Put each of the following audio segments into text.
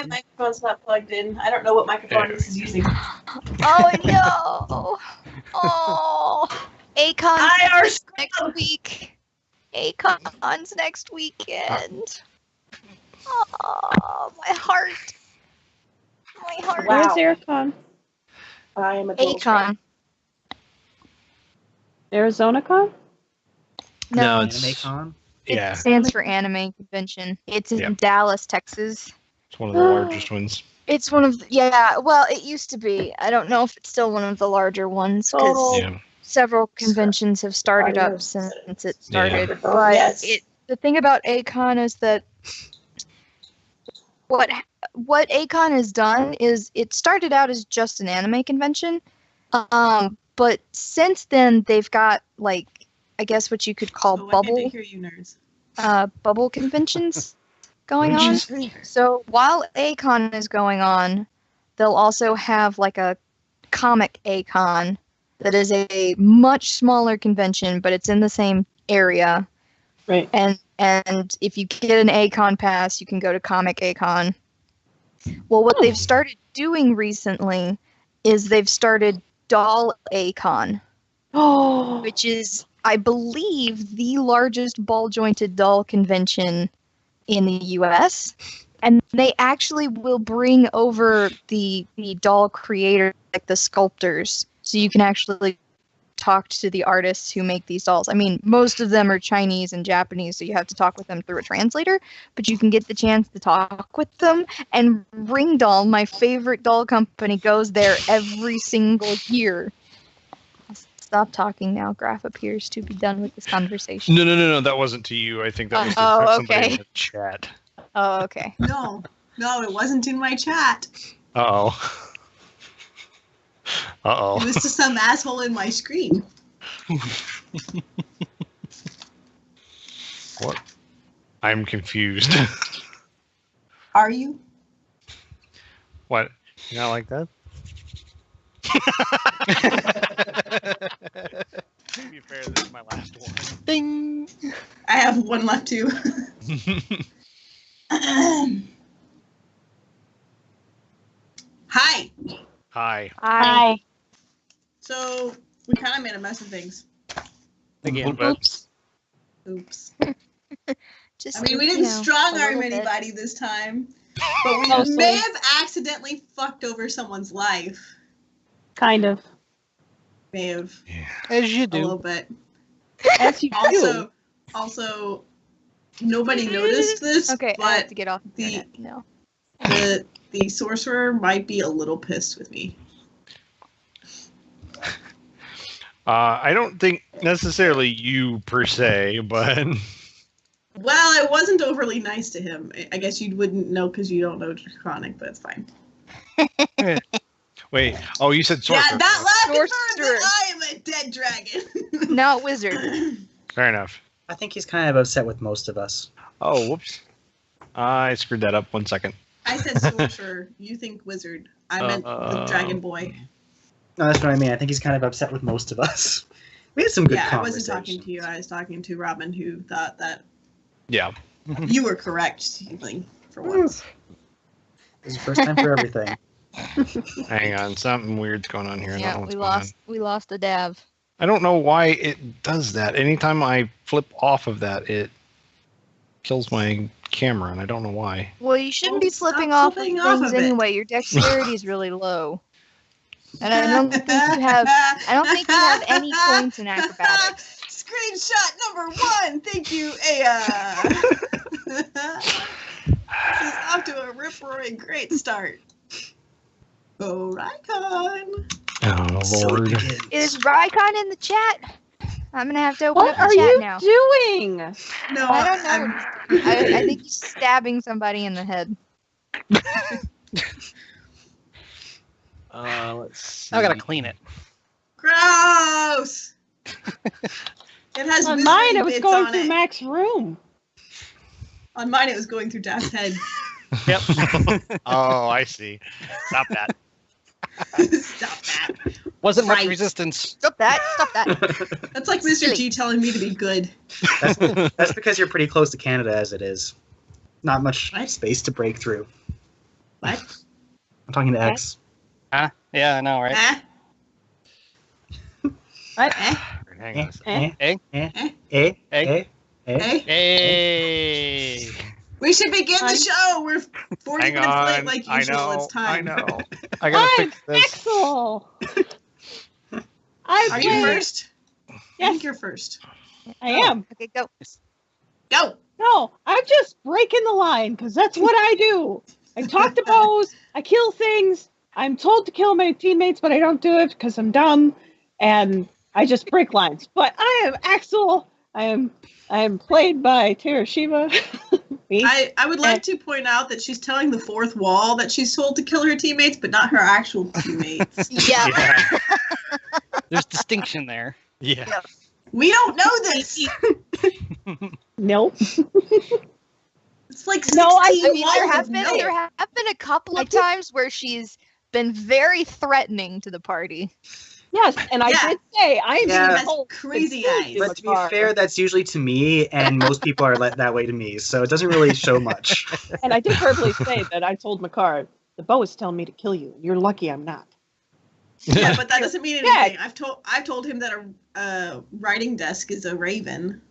my microphone's not plugged in. I don't know what microphone this is using. Oh no! Oh, Acon's next week. Acon's next weekend. Oh, my heart. My heart. Wow. Where's Aircon? I am a Acon. ArizonaCon? No, it's AnimeCon? It stands for Anime Convention. It's in Dallas, Texas. It's one of the largest ones. It's one of well, it used to be. I don't know if it's still one of the larger ones because several conventions have started up since it started. Yeah. But the thing about Acon is that what Acon has done is it started out as just an anime convention, but since then they've got like I guess what you could call bubble. I hear you nerds. Bubble conventions going on. So while Acon is going on, they'll also have like a comic Acon that is a much smaller convention, but it's in the same area. Right. And if you get an Acon pass, you can go to Comic Acon. Well, what they've started doing recently is they've started Doll Acon, which is, I believe, the largest ball-jointed doll convention in the U.S. And they actually will bring over the doll creator, like the sculptors, so you can actually talk to the artists who make these dolls. I mean, most of them are Chinese and Japanese, so you have to talk with them through a translator, but you can get the chance to talk with them. And Ring Doll, my favorite doll company, goes there every single year. Stop talking now. Graph appears to be done with this conversation. No. That wasn't to you. I think that was somebody in the chat. Oh, okay. No, it wasn't in my chat. Uh-oh. It was to some asshole in my screen. What? I'm confused. Are you? What? You not like that? To be fair, this is my last one. Ding! I have one left too. Hi. Hi. So we kind of made a mess of things. Again, but Oops. Just, I mean, we didn't strong arm anybody this time, but we may have accidentally fucked over someone's life. Kind of. May have. Yeah. As you A do. little bit. As you do. Also, nobody noticed this, Okay, I have but to get off the internet now. the sorcerer might be a little pissed with me. I don't think necessarily you per se, but Well, I wasn't overly nice to him. I guess you wouldn't know because you don't know Draconic, but it's fine. wait. Oh, you said sorcerer. Yeah, that last confirms Sorcerer. that I am a dead dragon. Not wizard. Fair enough. I think he's kind of upset with most of us. Oh, whoops. I screwed that up. 1 second. I said sorcerer. You think wizard. I meant the dragon boy. No, that's what I mean. I think he's kind of upset with most of us. We had some good Yeah, I conversations. wasn't talking to you. I was talking to Robin, who thought that Yeah. you were correct, Steveling, for once. It was the first time for everything. Hang on. Something weird's going on here. I don't know Yeah, what's we going on. lost a Dav. I don't know why it does that. Anytime I flip off of that, it kills my camera, and I don't know why. Well, you shouldn't be Stop slipping off of flipping things off of it. anyway. Your dexterity is really low. And I don't think you have any points in acrobatics. Screenshot number 1. Thank you, Aya. This is off to a rip-roaring great start. Oh, Rycon. Oh, So Lord. it begins. Is Rycon in the chat? I'm gonna have to open What up are the chat you now. doing? No, I don't know. I think he's stabbing somebody in the head. Let's see. I gotta clean it. Gross. It has On wizarding mine, it was bits going on through it. Mac's room. On mine, it was going through Daph's head. Yep. Oh, I see. Stop that. Stop that. Wasn't much Right. resistance. Stop that! Stop that! That's like Mr. Silly. G telling me to be good. That's because you're pretty close to Canada as it is. Not much What? space to break through. What? I'm talking to X. Yeah, I know, right? What? Hang on a second. Eh? Hey, Hey! we should begin the show. We're 40 Hang minutes late on. like I usual. know. It's time. I know. I gotta I'm fix this. Axel. Are you first? I Yes, think you're first. I am. Okay, go. Go. No, I'm just breaking the line because that's what I do. I talk to bows. I kill things. I'm told to kill my teammates, but I don't do it because I'm dumb, and I just break lines. But I am Axel. I am played by Terashima. Me. I would like to point out that she's telling the fourth wall that she's told to kill her teammates, but not her actual teammates. Yeah. Yeah. There's distinction there. Yeah. We don't know this. Nope. It's like 16 No, I I mean, there walls have of been no. there have been a couple of times where she's been very threatening to the party. Yes, and I Yeah. did say I am Yeah. being Has told crazy to kill eyes. you, But to be Makar. fair, that's usually to me, and most people are that way to me, so it doesn't really show much. And I did verbally say that I told Makar, the bow is telling me to kill you. You're lucky I'm not. Yeah, but that doesn't mean Yeah. anything. I've told him that a writing desk is a raven.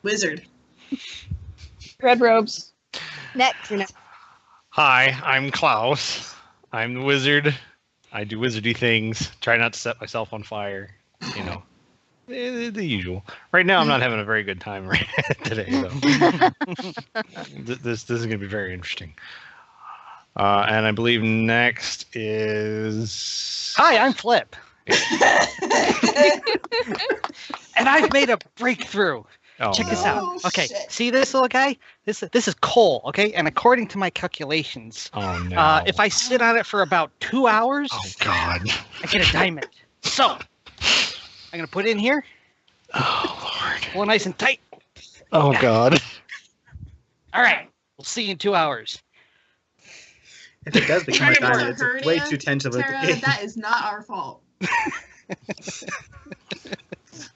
Wizard. Red robes. Next. Hi, I'm Klaus. I'm the wizard. I do wizardy things. Try not to set myself on fire. You know, the usual. Right now, I'm not having a very good time today, though. This is going to be very interesting. And I believe next is. Hi, I'm Flip. And I've made a breakthrough. Oh, Check no. this out. Oh, Okay, shit. see this little guy? This is coal, okay? And according to my calculations, Oh no. if I sit on it for about 2 hours, Oh God. I get a diamond. So, I'm going to put it in here, Oh Lord. pull it nice and tight. Oh God. All right, we'll see you in 2 hours. If it does become a Tara, diamond, it's way too tentative. Tara, that is not our fault.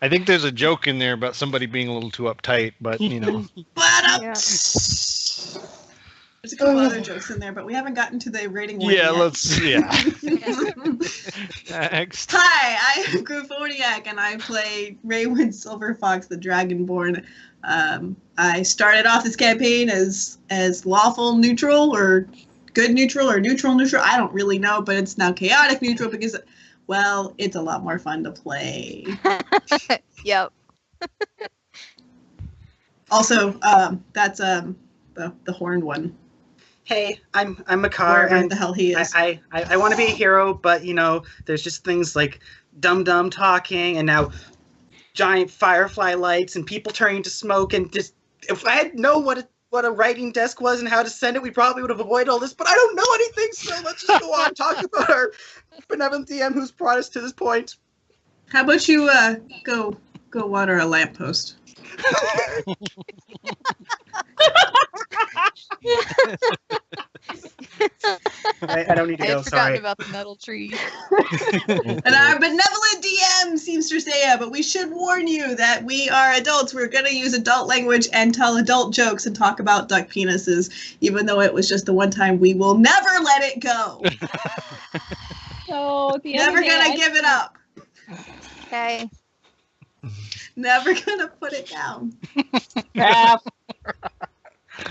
I think there's a joke in there about somebody being a little too uptight, but you know. But Yeah. There's a couple other jokes in there, but we haven't gotten to the rating one Yeah, yet. let's. Yeah. Next. Hi, I'm Grufoniac, and I play Raywood Silverfox, the Dragonborn. I started off this campaign as lawful neutral, or good neutral, or neutral neutral. I don't really know, but it's now chaotic neutral because, well, it's a lot more fun to play. Yep. Also, that's the horned one, Hey, I'm Makar, wherever and the hell he is. I want to be a hero, but you know, there's just things like dum talking, and now giant firefly lights and people turning to smoke, and just if I had known what a writing desk was and how to send it, we probably would have avoided all this. But I don't know anything, so let's just go on talking about our benevolent DM who's brought us to this point. How about you go water a lamppost? I don't need to I go. had forgotten Sorry. about the metal tree. And our benevolent DM seems to say, but we should warn you that we are adults. We're going to use adult language and tell adult jokes and talk about duck penises, even though it was just the one time. We will never let it go. So the Never other day, going I- to give it up. Okay. Never going to put it down. Crap.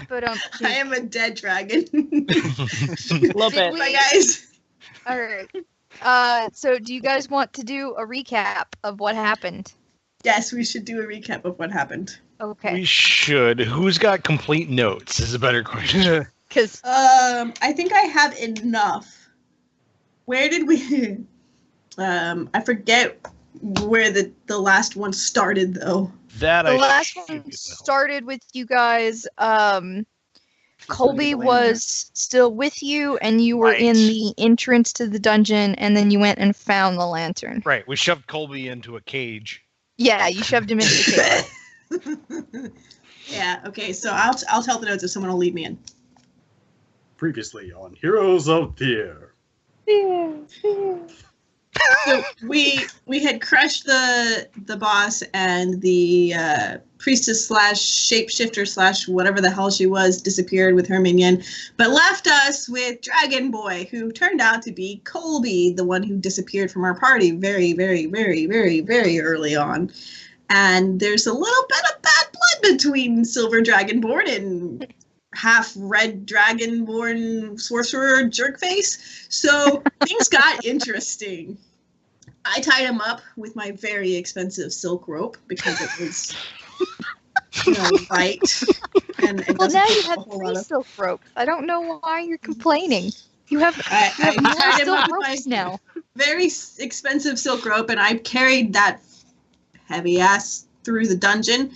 But I am a dead dragon. A little bit. Bye, guys. all right. So do you guys want to do a recap of what happened? Yes, we should do a recap of what happened. Okay. We should. Who's got complete notes is a better question. Because I think I have enough. Where did we? I forget where the last one started though. That the I last should one know. started with you guys. Colby was still with you, and you were in Right. the entrance to the dungeon, and then you went and found the lantern. Right, we shoved Colby into a cage. Yeah, you shoved him into the cave. Yeah. Okay. So I'll tell the notes if someone will lead me in. Previously on Heroes of Thyr. Yeah, yeah. So we had crushed the boss, and the priestess slash shapeshifter slash whatever the hell she was disappeared with her minion, but left us with Dragon Boy, who turned out to be Colby, the one who disappeared from our party very, very, very, very, very early on. And there's a little bit of bad blood between Silver Dragonborn and half red Dragonborn sorcerer jerkface. So things got interesting. I tied him up with my very expensive silk rope because it was, light. And it Well, doesn't now you take a have whole 3 lot of- silk ropes. I don't know why you're complaining. You have I more tied him up silk with my ropes now. very expensive silk rope, and I carried that heavy ass through the dungeon.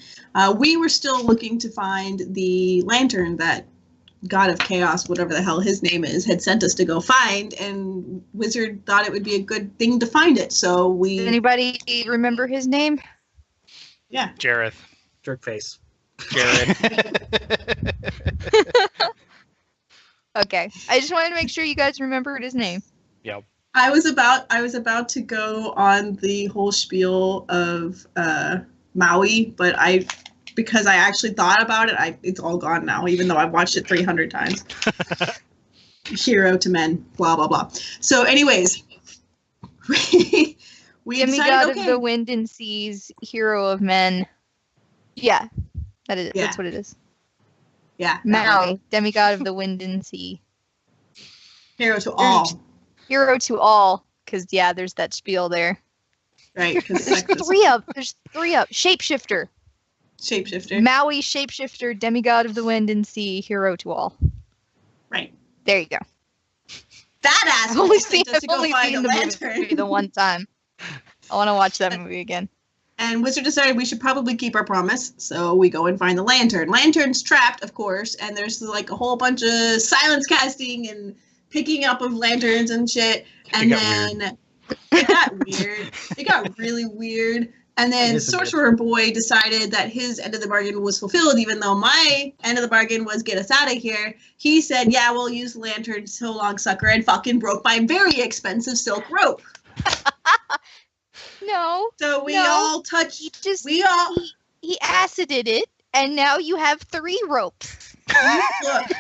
We were still looking to find the lantern that God of Chaos, whatever the hell his name is, had sent us to go find, and Wizard thought it would be a good thing to find it. So we. Does anybody remember his name? Yeah. Jareth. Jerkface. Jared. Okay. I just wanted to make sure you guys remembered his name. Yep. I was about to go on the whole spiel of Maui, but because I actually thought about it, it's all gone now, even though I've watched it 300 times. Hero to men, blah, blah, blah. So anyways, we Demigod decided, okay. of the wind and seas, hero of men. Yeah. That's Yeah. what it is. Yeah. that one. Maui, demigod of the wind and sea. Hero to all. Hero to all. Because, yeah, there's that spiel there. Right. 'cause There's sexist. There's three up. Shapeshifter. Shapeshifter. Maui, shapeshifter, demigod of the wind and sea, hero to all. Right. There you go. That I've only asshole seen, sent us to go find a the lantern. movie the one time. I want to watch that movie again. And Wizard decided we should probably keep our promise, so we go and find the lantern. Lantern's trapped, of course, and there's like a whole bunch of silence casting and picking up of lanterns and shit. And then it got weird. It got really weird. And then Sorcerer Boy decided that his end of the bargain was fulfilled, even though my end of the bargain was get us out of here. He said, yeah, we'll use the lantern so long, sucker, and fucking broke my very expensive silk rope. No. So we No, all touched. He acided it, and now you have 3 ropes. Look,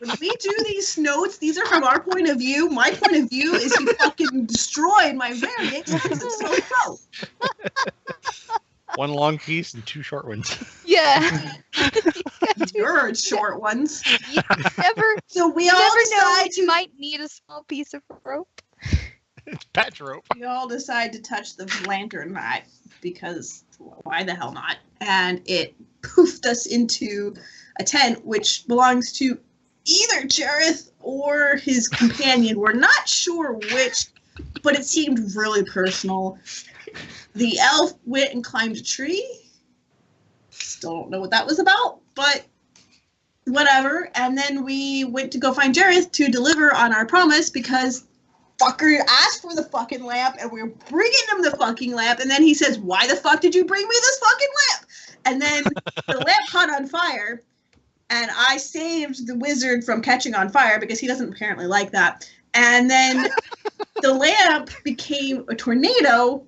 when we do these notes, these are from our point of view. My point of view is he fucking destroyed my very expensive silk rope. One long piece and 2 short ones. Yeah. Your short ones. You never, So we you all never know decide when you to. might need a small piece of rope. It's patch rope. We all decide to touch the lantern knot because why the hell not? And it poofed us into a tent which belongs to either Jareth or his companion. We're not sure which, but it seemed really personal. The elf went and climbed a tree. Still don't know what that was about, but whatever. And then we went to go find Jareth to deliver on our promise because fucker asked for the fucking lamp and we're bringing him the fucking lamp. And then he says, why the fuck did you bring me this fucking lamp? And then the lamp caught on fire and I saved the wizard from catching on fire because he doesn't apparently like that. And then the lamp became a tornado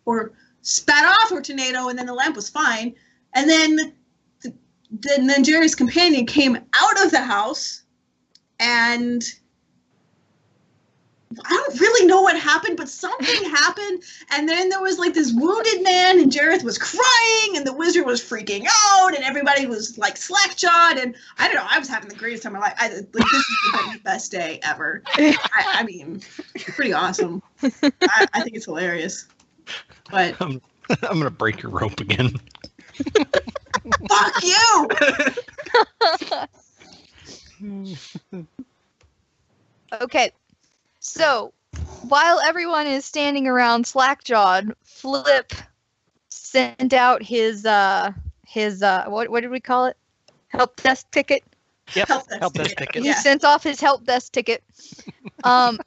or spat off a tornado and then the lamp was fine. And then then Jerry's companion came out of the house and I don't really know what happened, but something happened. And then there was like this wounded man and Jareth was crying and the wizard was freaking out and everybody was like slack-jawed. And I don't know, I was having the greatest time of my life. This is the best day ever. I mean, pretty awesome. I think it's hilarious. But I'm gonna break your rope again. fuck you! Okay. So, while everyone is standing around slack-jawed, Flip sent out his what did we call it? Help desk ticket. Yep. Help desk ticket. He Yeah. sent off his help desk ticket.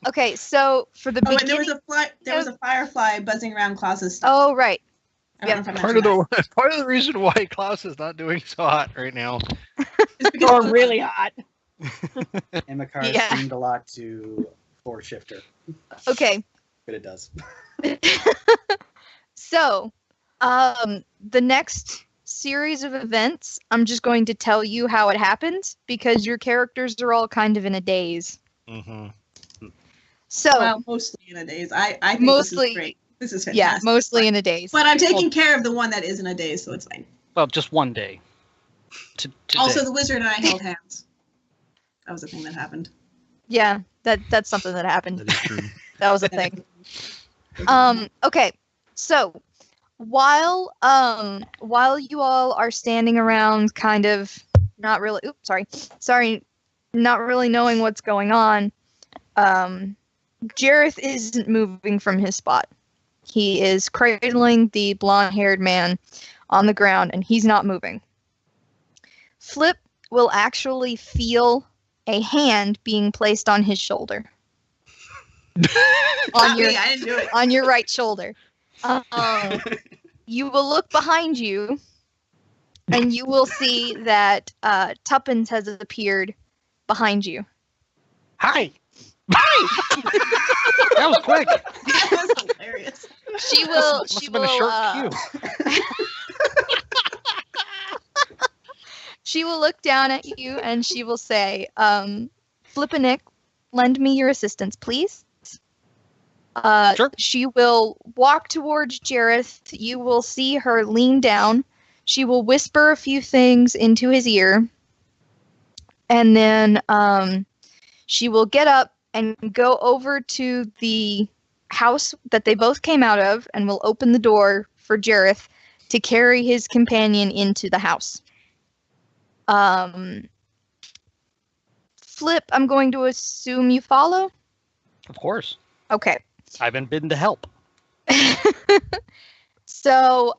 Okay, so for the Oh, and beginning. there was a firefly buzzing around Klaus's stuff. Oh, right. I don't know if I Part of mentioned the reason why Klaus is not doing so hot right now. that. It's because Or really hot. And Makar Yeah. screamed a lot to Four Shifter. Okay. But it does. So, the next series of events, I'm just going to tell you how it happened because your characters are all kind of in a daze. Mm-hmm. So, Well, mostly in a daze. I think this Mostly- is great. This is yeah, fantastic. mostly in a daze. But I'm taking care of the one that is in a daze, so it's fine. Well, just one day. Today. Also, the wizard and I held hands. That was a thing that happened. Yeah, that's something that happened. That is true. That was a thing. Okay, so while you all are standing around, kind of not really, not really knowing what's going on, Jareth isn't moving from his spot. He is cradling the blonde-haired man on the ground, and he's not moving. Flip will actually feel a hand being placed on his shoulder. Not me, I didn't do it. On your right shoulder. You will look behind you, and you will see that Tuppence has appeared behind you. Hi. That was quick. That was hilarious. She will. Must She have been a will. short cue. She will look down at you and she will say, Flippinick, lend me your assistance, please. Sure. She will walk towards Jareth. You will see her lean down. She will whisper a few things into his ear. And then she will get up and go over to the house that they both came out of and will open the door for Jareth to carry his companion into the house. Flip, I'm going to assume you follow? Of course. Okay. I've been bidden to help. So,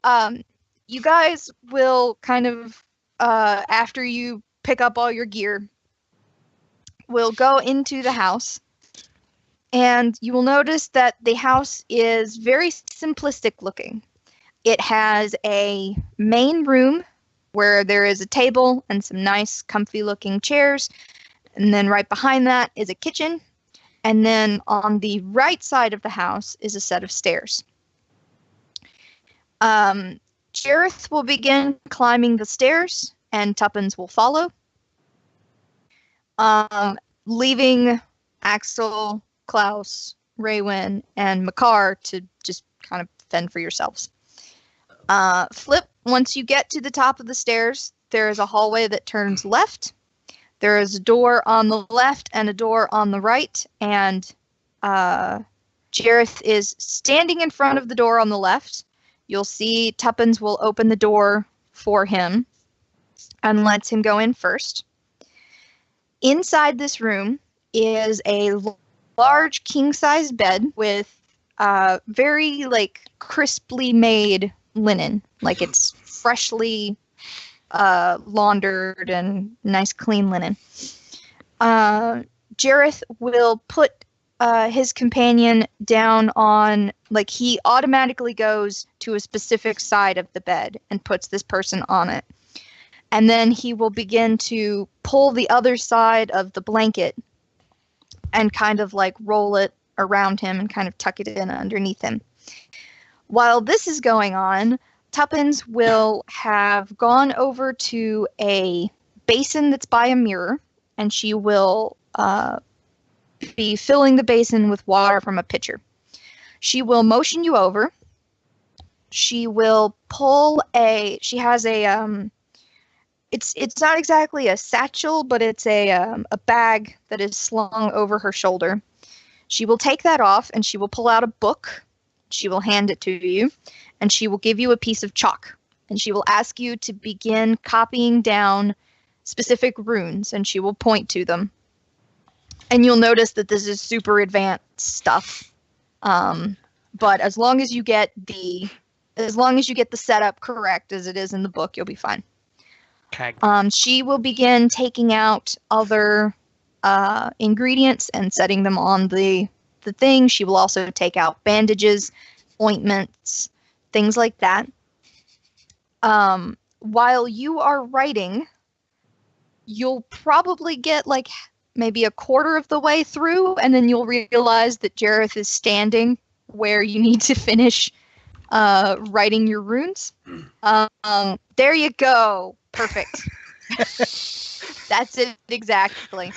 you guys will kind of, after you pick up all your gear, will go into the house. And you will notice that the house is very simplistic looking. It has a main room where there is a table and some nice, comfy looking chairs. And then right behind that is a kitchen. And then on the right side of the house is a set of stairs. Jareth will begin climbing the stairs, and Tuppence will follow, leaving Axel, Klaus, Raywin, and Makar to just kind of fend for yourselves. Flip, once you get to the top of the stairs, there is a hallway that turns left. There is a door on the left and a door on the right, and Jareth is standing in front of the door on the left. You'll see Tuppence will open the door for him and lets him go in first. Inside this room is a large king-size bed with very crisply made linen, like it's freshly laundered and nice clean linen. Jareth will put his companion down on, he automatically goes to a specific side of the bed and puts this person on it. And then he will begin to pull the other side of the blanket and kind of roll it around him and kind of tuck it in underneath him. While this is going on, Tuppence will have gone over to a basin that's by a mirror, and she will be filling the basin with water from a pitcher. She will motion you over. She will pull she has a, it's not exactly a satchel, but it's a bag that is slung over her shoulder. She will take that off, and she will pull out a book. She will hand it to you, and she will give you a piece of chalk, and she will ask you to begin copying down specific runes, and she will point to them. And you'll notice that this is super advanced stuff. But as long as you get the setup correct as it is in the book, you'll be fine. Okay. She will begin taking out other ingredients and setting them on the thing. She will also take out bandages, ointments, things like that. While you are writing, you'll probably get maybe a quarter of the way through, and then you'll realize that Jareth is standing where you need to finish writing your runes. There you go. Perfect. That's it exactly.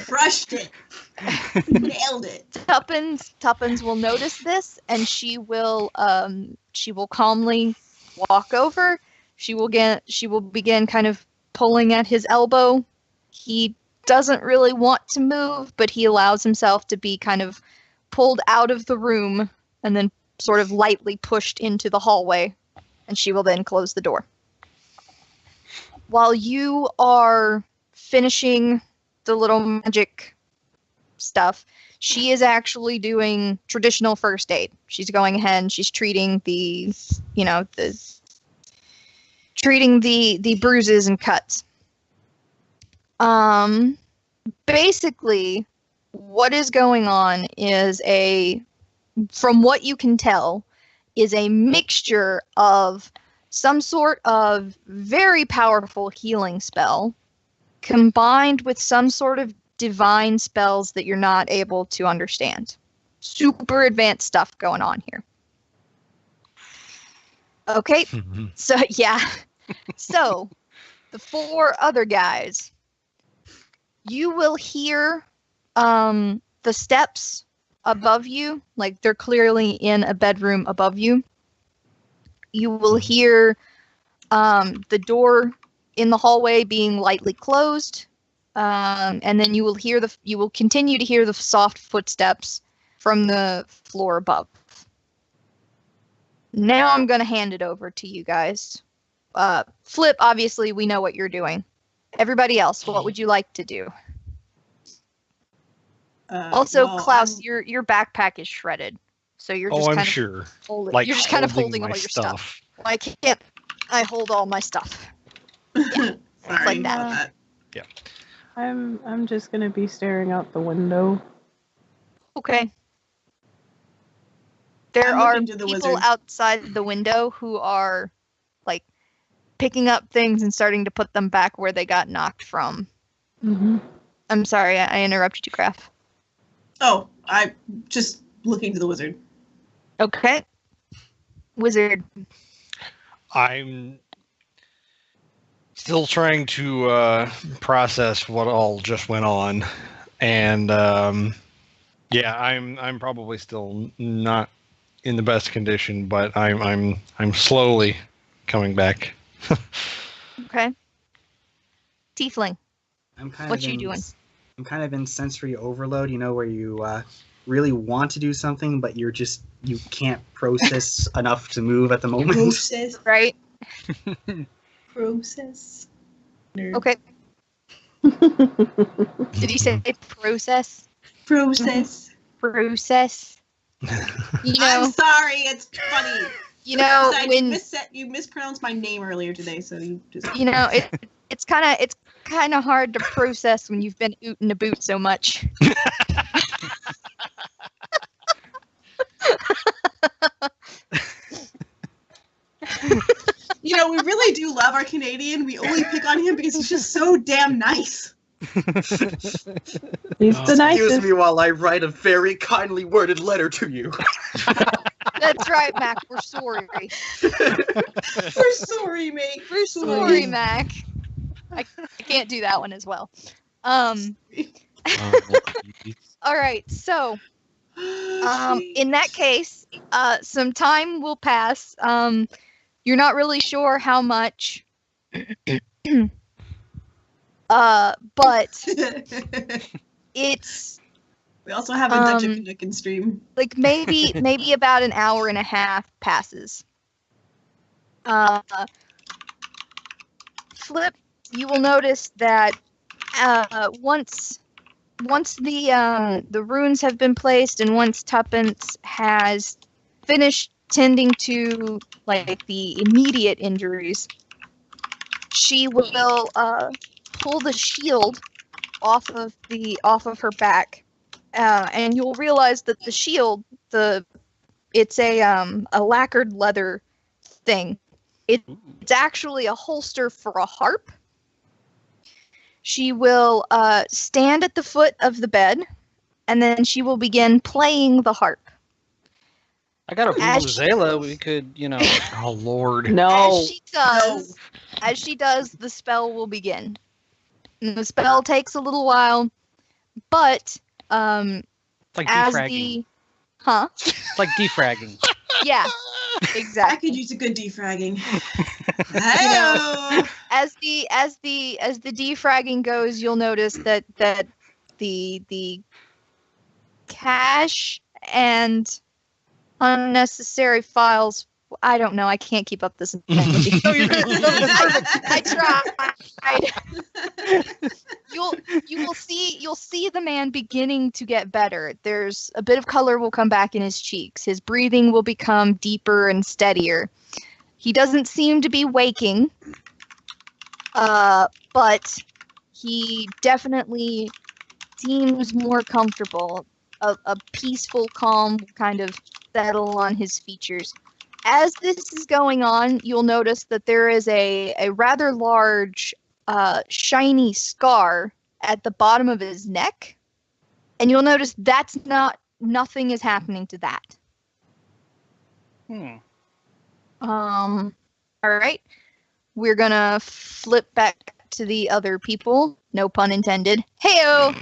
Crushed it. Nailed it. Tuppence will notice this, and she will calmly walk over. She will begin kind of pulling at his elbow. He doesn't really want to move, but he allows himself to be kind of pulled out of the room and then sort of lightly pushed into the hallway, and she will then close the door. While you are finishing the little magic stuff, she is actually doing traditional first aid. She's going ahead and she's treating the bruises and cuts. Basically, what is going on is from what you can tell, is a mixture of some sort of very powerful healing spell combined with some sort of divine spells that you're not able to understand. Super advanced stuff going on here. Okay, so yeah. So, the 4 other guys, you will hear the steps above you, like they're clearly in a bedroom above you. You will hear the door in the hallway being lightly closed, and then you will continue to hear the soft footsteps from the floor above. Now I'm going to hand it over to you guys. Flip, obviously, we know what you're doing. Everybody else, what would you like to do? Also, well, Klaus, your backpack is shredded, so you're just I'm kind sure. of holding. Like You're just kind of holding holding my all your stuff. Why can't I hold all my stuff? Sorry like that. about that. I'm just gonna be staring out the window. Okay. There I'm are looking to the people wizard. outside the window who are like picking up things and starting to put them back where they got knocked from. Mm-hmm. I'm sorry, I interrupted you, Graf. Oh, I'm just looking to the wizard. Okay. Wizard. I'm still trying to process what all just went on, and yeah, I'm probably still not in the best condition, but I'm slowly coming back. Okay. Tiefling. What you doing? I'm kind of in sensory overload, where you really want to do something, but you can't process enough to move at the moment. Process. Right? Process. Nerd. Okay. Did you say process? Process. Process. You know, I'm sorry, it's funny. you know Besides, when you mispronounced my name earlier today, so you just it's kind of hard to process when you've been ootin' a boot so much. we really do love our Canadian. We only pick on him because he's just so damn nice. He's the nicest. Excuse me while I write a very kindly worded letter to you. That's right, Mac. We're sorry. We're sorry, mate. We're sorry, Mac. I can't do that one as well. All right, so in that case, some time will pass. You're not really sure how much, but it's we also have a Dutch Nick stream. like maybe about an hour and a half passes. Flip, you will notice that once the runes have been placed and once Tuppence has finished tending to like the immediate injuries, she will pull the shield off of her back, and you'll realize that the shield, it's a lacquered leather thing. It's actually a holster for a harp. She will stand at the foot of the bed, and then she will begin playing the harp. I got a As Vuvuzela. We could, you know. Oh Lord. No. As she does, the spell will begin. And the spell takes a little while, but It's like as defragging. the huh? It's like defragging. Yeah, I exactly. could use a good defragging. Hey-o! As the defragging goes, you'll notice that the cache and unnecessary files. I don't know. I can't keep up this analogy. No, you're good. No, that's perfect. I tried. You'll see the man beginning to get better. There's a bit of color will come back in his cheeks. His breathing will become deeper and steadier. He doesn't seem to be waking, but he definitely seems more comfortable. A peaceful calm kind of settle on his features. As this is going on, you'll notice that there is a rather large, shiny scar at the bottom of his neck. And you'll notice nothing is happening to that. All right. We're gonna flip back to the other people. No pun intended. Heyo!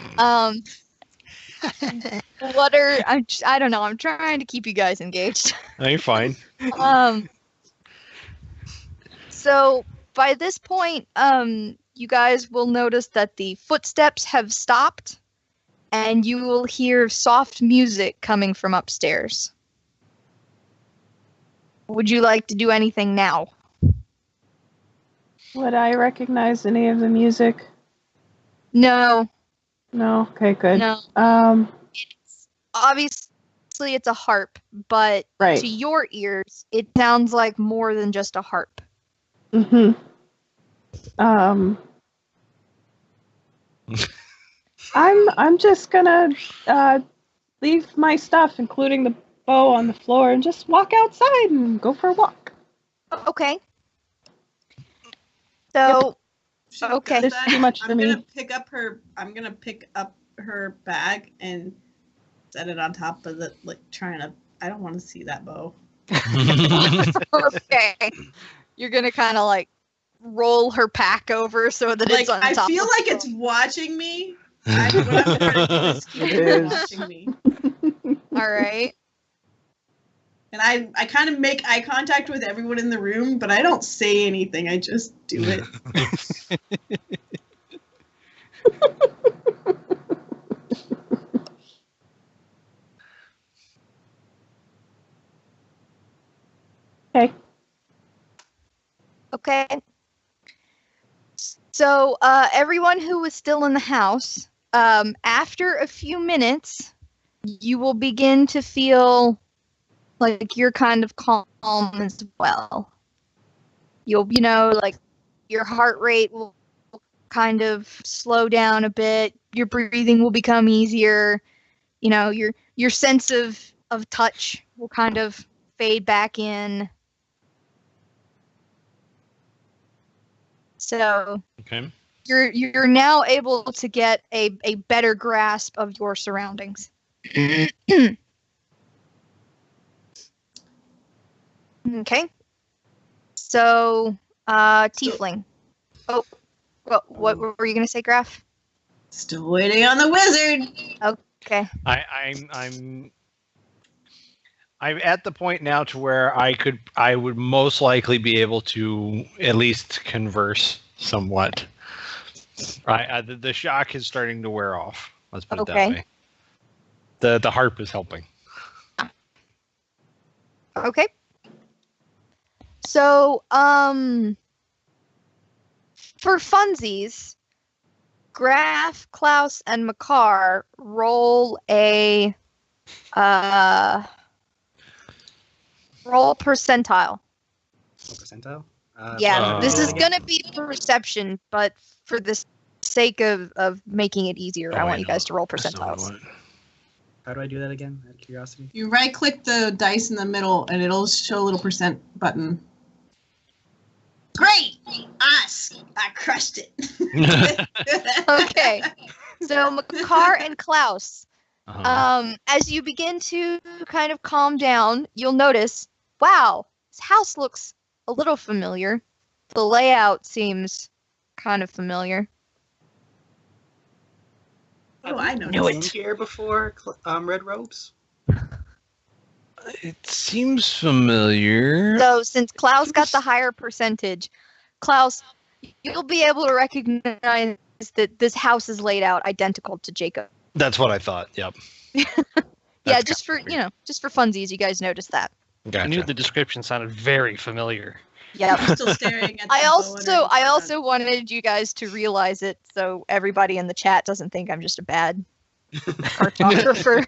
I don't know. I'm trying to keep you guys engaged. No, you're fine. So by this point, you guys will notice that the footsteps have stopped, and you will hear soft music coming from upstairs. Would you like to do anything now? Would I recognize any of the music? No. No. Okay, good. No. Obviously, it's a harp, but Right. to your ears, it sounds like more than just a harp. Mm-hmm. I'm just gonna leave my stuff, including the bow, on the floor, and just walk outside and go for a walk. Okay. So, She Okay. does This is too much for I'm me. gonna pick up her bag and set it on top of the I don't want to see that bow. okay. You're gonna kind of like roll her pack over so that it's on I top. feel of like the it's watching me. What I'm trying to do is keep It it is. watching me. All right. And I kind of make eye contact with everyone in the room, but I don't say anything. I just do it. Okay. Okay. So, everyone who was still in the house, after a few minutes, you will begin to feel like you're kind of calm as well. You'll, like your heart rate will kind of slow down a bit. Your breathing will become easier. Your sense of touch will kind of fade back in. So Okay. you're now able to get a better grasp of your surroundings. Okay. So, tiefling. Oh, what were you gonna say, Graf? Still waiting on the wizard. Okay. I'm at the point now to where I would most likely be able to at least converse somewhat. The shock is starting to wear off. Let's put it that way. The harp is helping. Okay. So, for funsies, Graf, Klaus, and Makar roll a roll percentile. Percentile? Yeah, this is again? gonna be perception, but for the sake of making it easier, I want you guys to roll percentiles. How do I do that again? Out of curiosity. You right click the dice in the middle and it'll show a little percent button. Great! I crushed it. Okay, so Makar and Klaus, As you begin to kind of calm down, you'll notice, wow, this house looks a little familiar. The layout seems kind of familiar. Oh, I know. Been here before, Red Robes? It seems familiar. So since Klaus got the higher percentage, Klaus, you'll be able to recognize that this house is laid out identical to Jacob. That's what I thought. Yep. Yeah, just for just for funsies, you guys noticed that. Gotcha. I knew the description sounded very familiar. Yep. I'm still staring at the I bow underneath I the also wanted you guys to realize it, so everybody in the chat doesn't think I'm just a bad cartographer.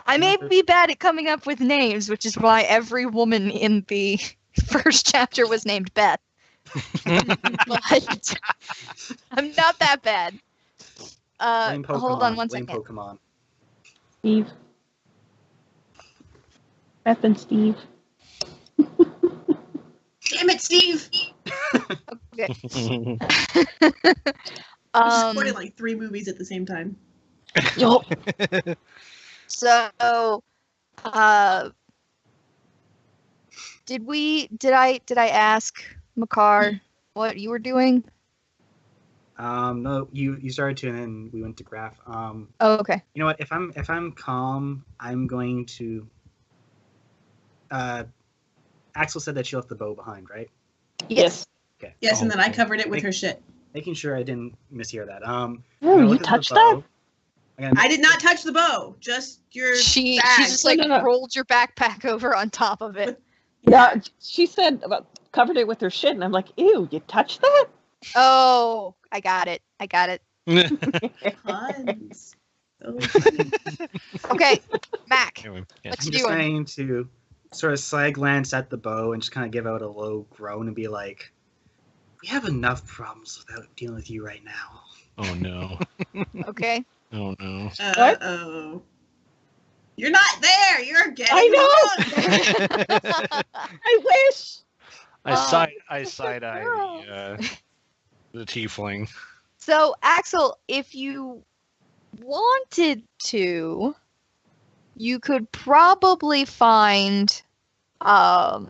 I may be bad at coming up with names, which is why every woman in the first chapter was named Beth. But I'm not that bad. Hold on one second. Pokemon. Steve. Beth and Steve. Damn it, Steve! Okay. I'm supporting like 3 movies at the same time. Yo. So, did I ask Makar what you were doing? No, you started to, and then we went to Graph. Oh, okay. You know what? If I'm calm, I'm going to. Axel said that she left the bow behind, right? Yes. Okay. Yes, and then I covered it with her shit. Making sure I didn't mishear that. Oh, you touched that? I did not touch the bow. Just your She bag. just like No. rolled your backpack over on top of it. Yeah, she said about covered it with her shit, and I'm like, ew, you touched that? Oh, I got it. Puns. So Okay, Mac. Anyway, yeah. What I'm you just doing? going to sort of side glance at the bow and just kind of give out a low groan and be like, "We have enough problems without dealing with you right now." Oh no. Okay. Oh no. Uh-oh. You're not there. You're getting I drunk. I wish. I side eye the tiefling. So, Axel, if you wanted to, you could probably find a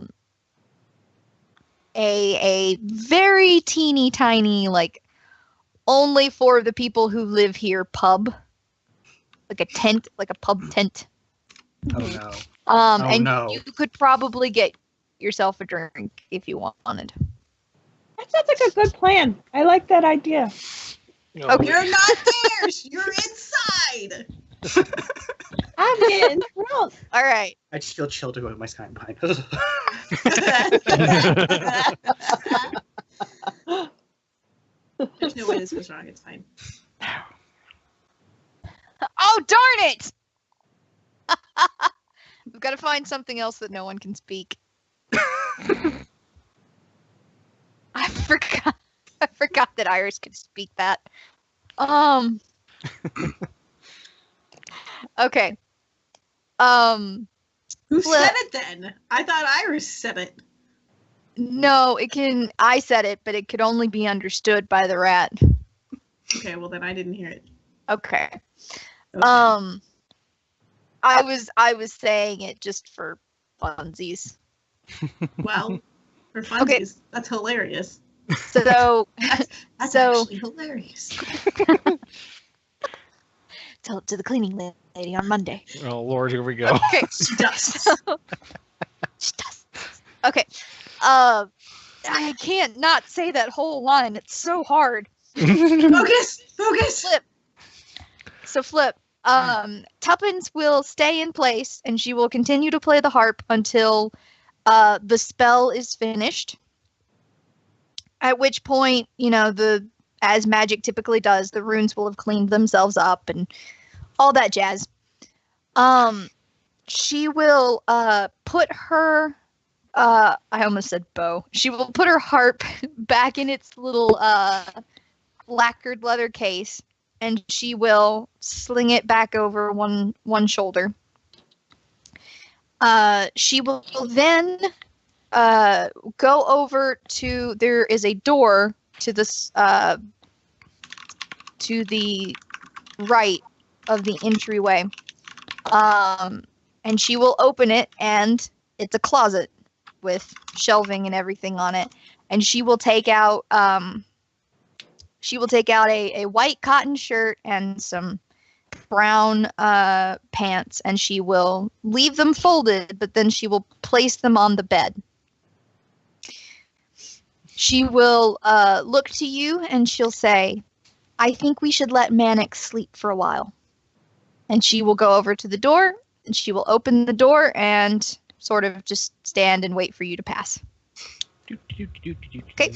very teeny tiny, like, only for the people who live here pub. Like a tent, like a pub tent. Oh no. And no. you could probably get yourself a drink if you wanted. That sounds like a good plan. I like that idea. Okay. You're not there. You're inside. I'm getting drunk. All right. I just feel chill to go with my spine behind. There's no way this goes wrong. It's fine. Oh, darn it! We've got to find something else that no one can speak. I forgot that Iris could speak that. Okay. Who Flip. said it then? I thought Iris said it. No, I said it, but it could only be understood by the rat. Okay, well then I didn't hear it. Okay. Okay. I was saying it just for funsies. Well, for funsies, Okay. that's hilarious. So That's So- actually hilarious. tell it to the cleaning lady on Monday. Oh Lord, here we go. Okay. She does. She does. Okay. I can't not say that whole line. It's so hard. Focus! Focus! Flip. So Flip. Tuppence will stay in place, and she will continue to play the harp until the spell is finished. At which point, as magic typically does, the runes will have cleaned themselves up and all that jazz. She will put her I almost said bow. She will put her harp back in its little lacquered leather case, and she will sling it back over one shoulder. She will then go over to, there is a door to this to the right of the entryway. And she will open it, and it's a closet with shelving and everything on it. And she will take out a white cotton shirt and some brown pants, and she will leave them folded, but then she will place them on the bed. She will look to you, and she'll say, "I think we should let Mannix sleep for a while." And she will go over to the door, and she will open the door and sort of just stand and wait for you to pass. Okay.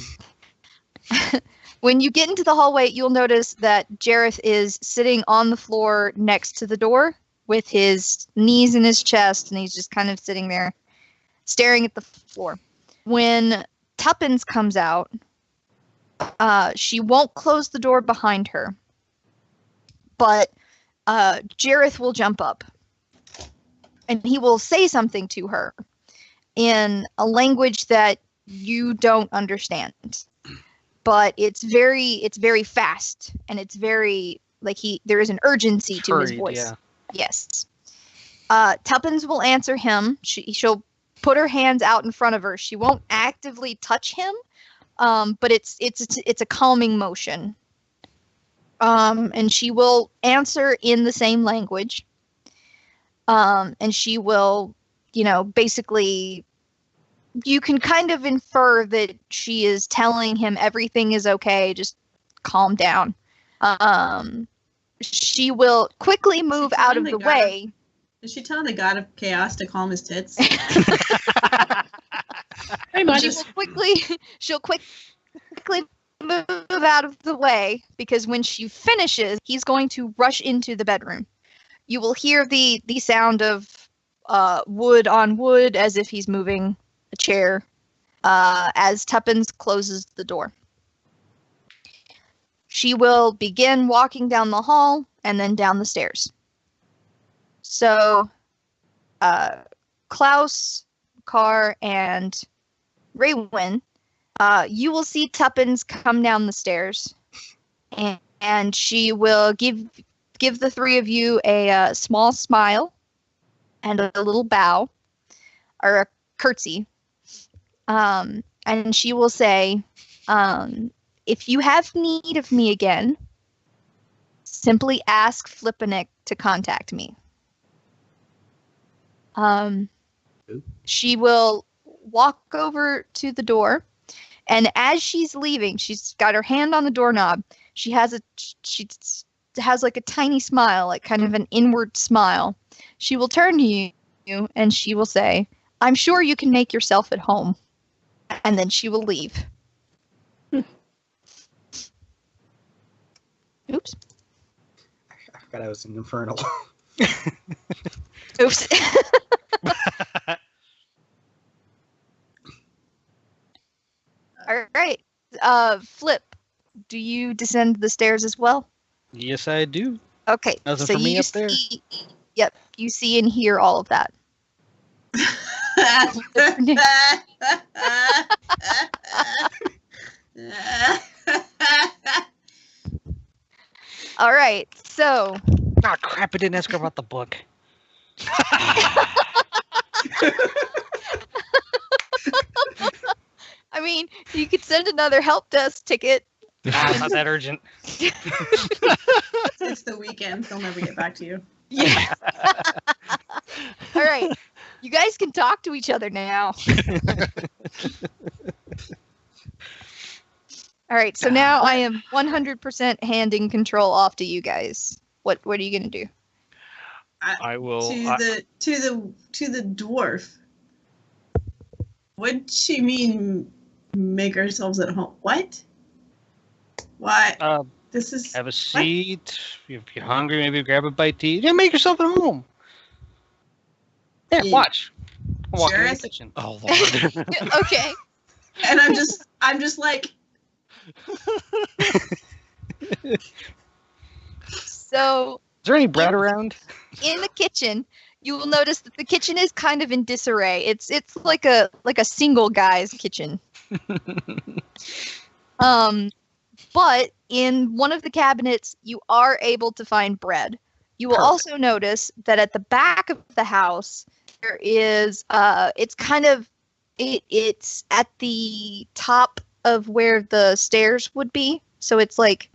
When you get into the hallway, you'll notice that Jareth is sitting on the floor next to the door with his knees in his chest, and he's just kind of sitting there staring at the floor. When Tuppence comes out, she won't close the door behind her, but Jareth will jump up, and he will say something to her in a language that you don't understand. But it's very fast, and it's very there is an urgency to his voice. Yeah. Yes. Tuppence will answer him. She'll put her hands out in front of her. She won't actively touch him, but it's a calming motion. And she will answer in the same language. And she will, basically, you can kind of infer that she is telling him everything is okay, just calm down. She will quickly move out of the way. Is she telling the god of chaos to calm his tits? Hey, Monty. She'll quickly move out of the way, because when she finishes, he's going to rush into the bedroom. You will hear the sound of wood on wood as if he's moving a chair as Tuppence closes the door. She will begin walking down the hall and then down the stairs. So Klaus, Carr, and Raywin, you will see Tuppence come down the stairs, and she will give the three of you a small smile and a little bow, or a curtsy. And she will say, if you have need of me again, simply ask Flipenick to contact me. She will walk over to the door, and as she's leaving, she's got her hand on the doorknob. She has a tiny smile, like kind of an inward smile. She will turn to you and she will say, "I'm sure you can make yourself at home." And then she will leave. Oops. I forgot I was in Infernal. Oops. All right. Flip, do you descend the stairs as well? Yes, I do. Okay. Nothing so for me you up there. Yep. You see and hear all of that. All right. So. Oh, crap. I didn't ask her about the book. I mean, you could send another help desk ticket. It's not that urgent. It's the weekend. They'll never get back to you. Yeah. All right. You guys can talk to each other now. All right. So now I am 100% handing control off to you guys. What are you going to do? I will to the dwarf. What'd she mean? Make ourselves at home? What? Why? This is have a seat. If you're hungry, maybe grab a bite to eat. Yeah, make yourself at home. Yeah, watch. I'm walking in the kitchen. Oh Lord. Okay. And I'm just like. So. Is there any bread around? In the kitchen, you will notice that the kitchen is kind of in disarray. It's like a single guy's kitchen. But in one of the cabinets, you are able to find bread. You will also notice that at the back of the house, there is, it's at the top of where the stairs would be. So it's like,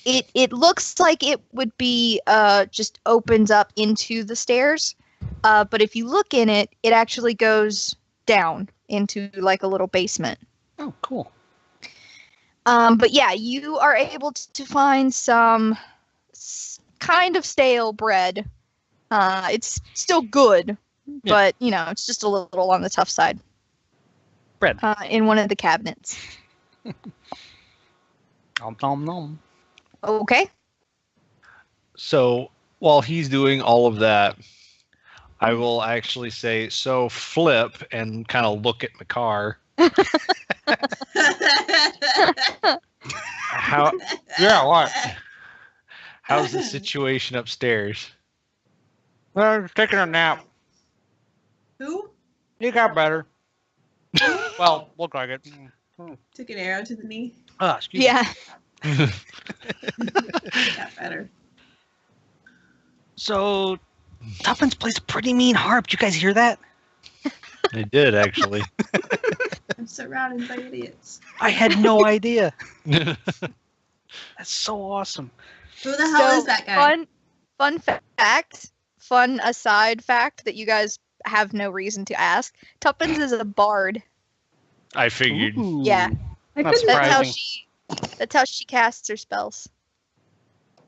it looks like it would be, just opens up into the stairs. But if you look in it, it actually goes down into like a little basement. Oh, cool. But yeah, you are able to find some kind of stale bread. It's still good, but it's just a little on the tough side. Bread. In one of the cabinets. Nom nom nom. Okay. So while he's doing all of that, I will actually say, so flip and kind of look at my car. How? Yeah, what? How's the situation upstairs? Well, taking a nap. Who? You got better. Well, look like it. Took an arrow to the knee. Excuse me. Yeah. Got better. So, Tuppence plays a pretty mean harp. Did you guys hear that? I did, actually. I'm surrounded by idiots. I had no idea. That's so awesome. Who the hell is that guy? Fun aside fact that you guys have no reason to ask. Tuppence is a bard. I figured. Ooh. Yeah. Not surprising. That's how she casts her spells.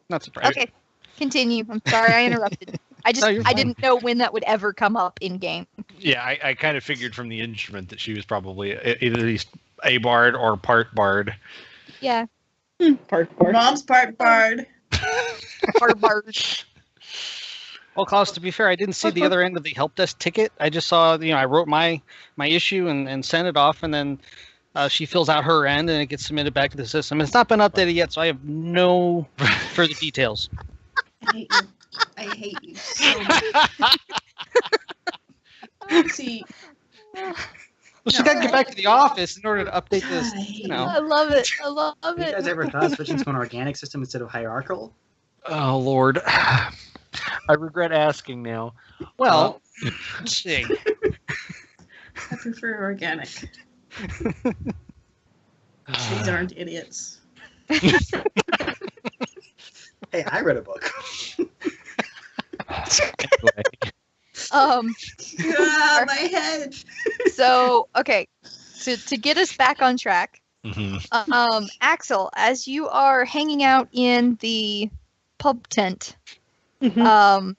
Not surprising. Okay, continue. I'm sorry I interrupted. I didn't know when that would ever come up in game. Yeah, I kind of figured from the instrument that she was probably either at least a bard or part bard. Yeah. Part bard. Mom's part bard. Part bard. Well, Klaus, to be fair, I didn't see the other end of the help desk ticket. I just saw, I wrote my issue and sent it off, and then she fills out her end, and it gets submitted back to the system. It's not been updated yet, so I have no further details. I hate you so much. See. Well, she's got to get back to the office in order to update this, I love it. I love Have you it. guys ever thought of switching to an organic system instead of hierarchical? Oh, Lord. I regret asking now. Well, let's see. I prefer organic. These aren't idiots. Hey, I read a book. Anyway. My head. So, okay. To get us back on track, Mhm. Axel, as you are hanging out in the pub tent, Mhm.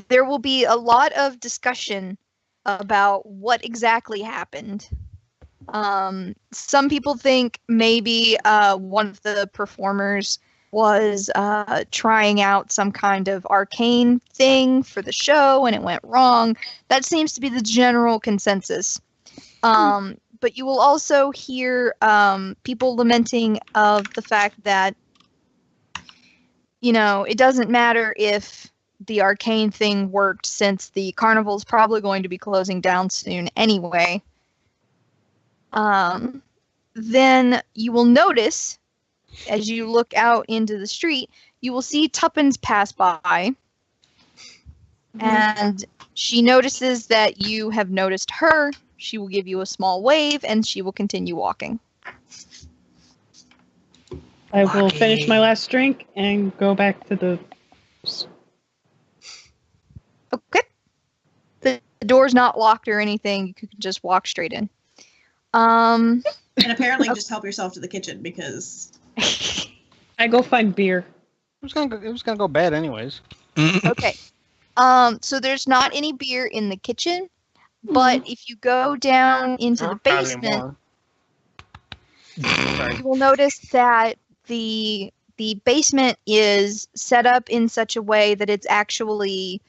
there will be a lot of discussion about what exactly happened. Some people think maybe one of the performers was trying out some kind of arcane thing for the show and it went wrong. That seems to be the general consensus. But you will also hear people lamenting of the fact that, it doesn't matter if the arcane thing worked since the carnival is probably going to be closing down soon anyway. Then you will notice, as you look out into the street, you will see Tuppence pass by. And she notices that you have noticed her. She will give you a small wave, and she will continue walking. I will finish my last drink and go back to the. Okay. The door's not locked or anything. You can just walk straight in. And apparently just help yourself to the kitchen because... I go find beer. It was gonna go bad anyways. Okay. So there's not any beer in the kitchen, but if you go down into the basement, you will notice that the basement is set up in such a way that it's actually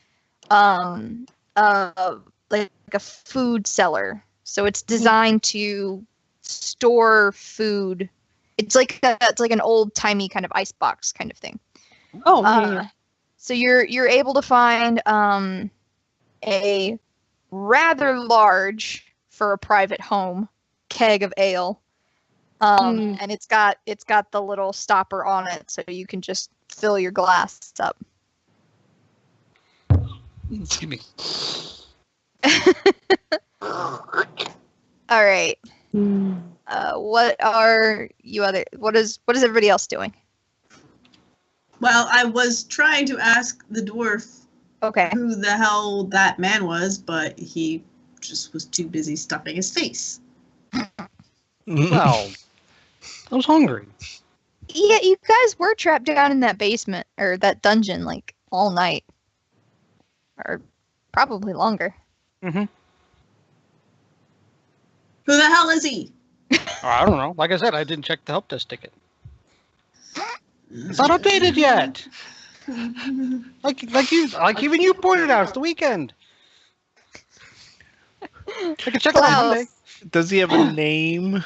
like a food cellar. So it's designed to store food. It's like an old-timey kind of icebox kind of thing. Oh, yeah. So you're able to find a rather large, for a private home, keg of ale. And it's got the little stopper on it, so you can just fill your glass up. Excuse me. All right. What is everybody else doing? Well, I was trying to ask the dwarf Okay. who the hell that man was, but he just was too busy stuffing his face. Well, I was hungry. Yeah, you guys were trapped down in that basement or that dungeon like all night, or probably longer. Mm-hmm. Who the hell is he? I don't know. Like I said, I didn't check the help desk ticket. It's not updated yet. Like even you pointed out, it's the weekend. I can check it on Monday. Does he have a name?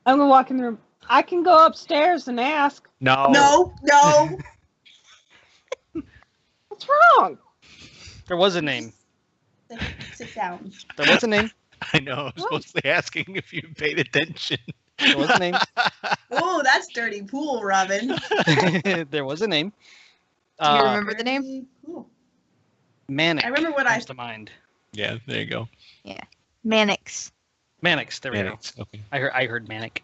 I'm gonna walk in the room. I can go upstairs and ask. No. No. What's wrong? There was a name. Sit down. There was a name. I know. I was mostly asking if you paid attention. There was a name. Oh, that's dirty pool, Robin. There was a name. Do you remember the name? Dirty pool. Manic. I remember what comes to mind. Yeah, there you go. Mannix. Mannix. There we go. Mannix, okay. I heard Manic.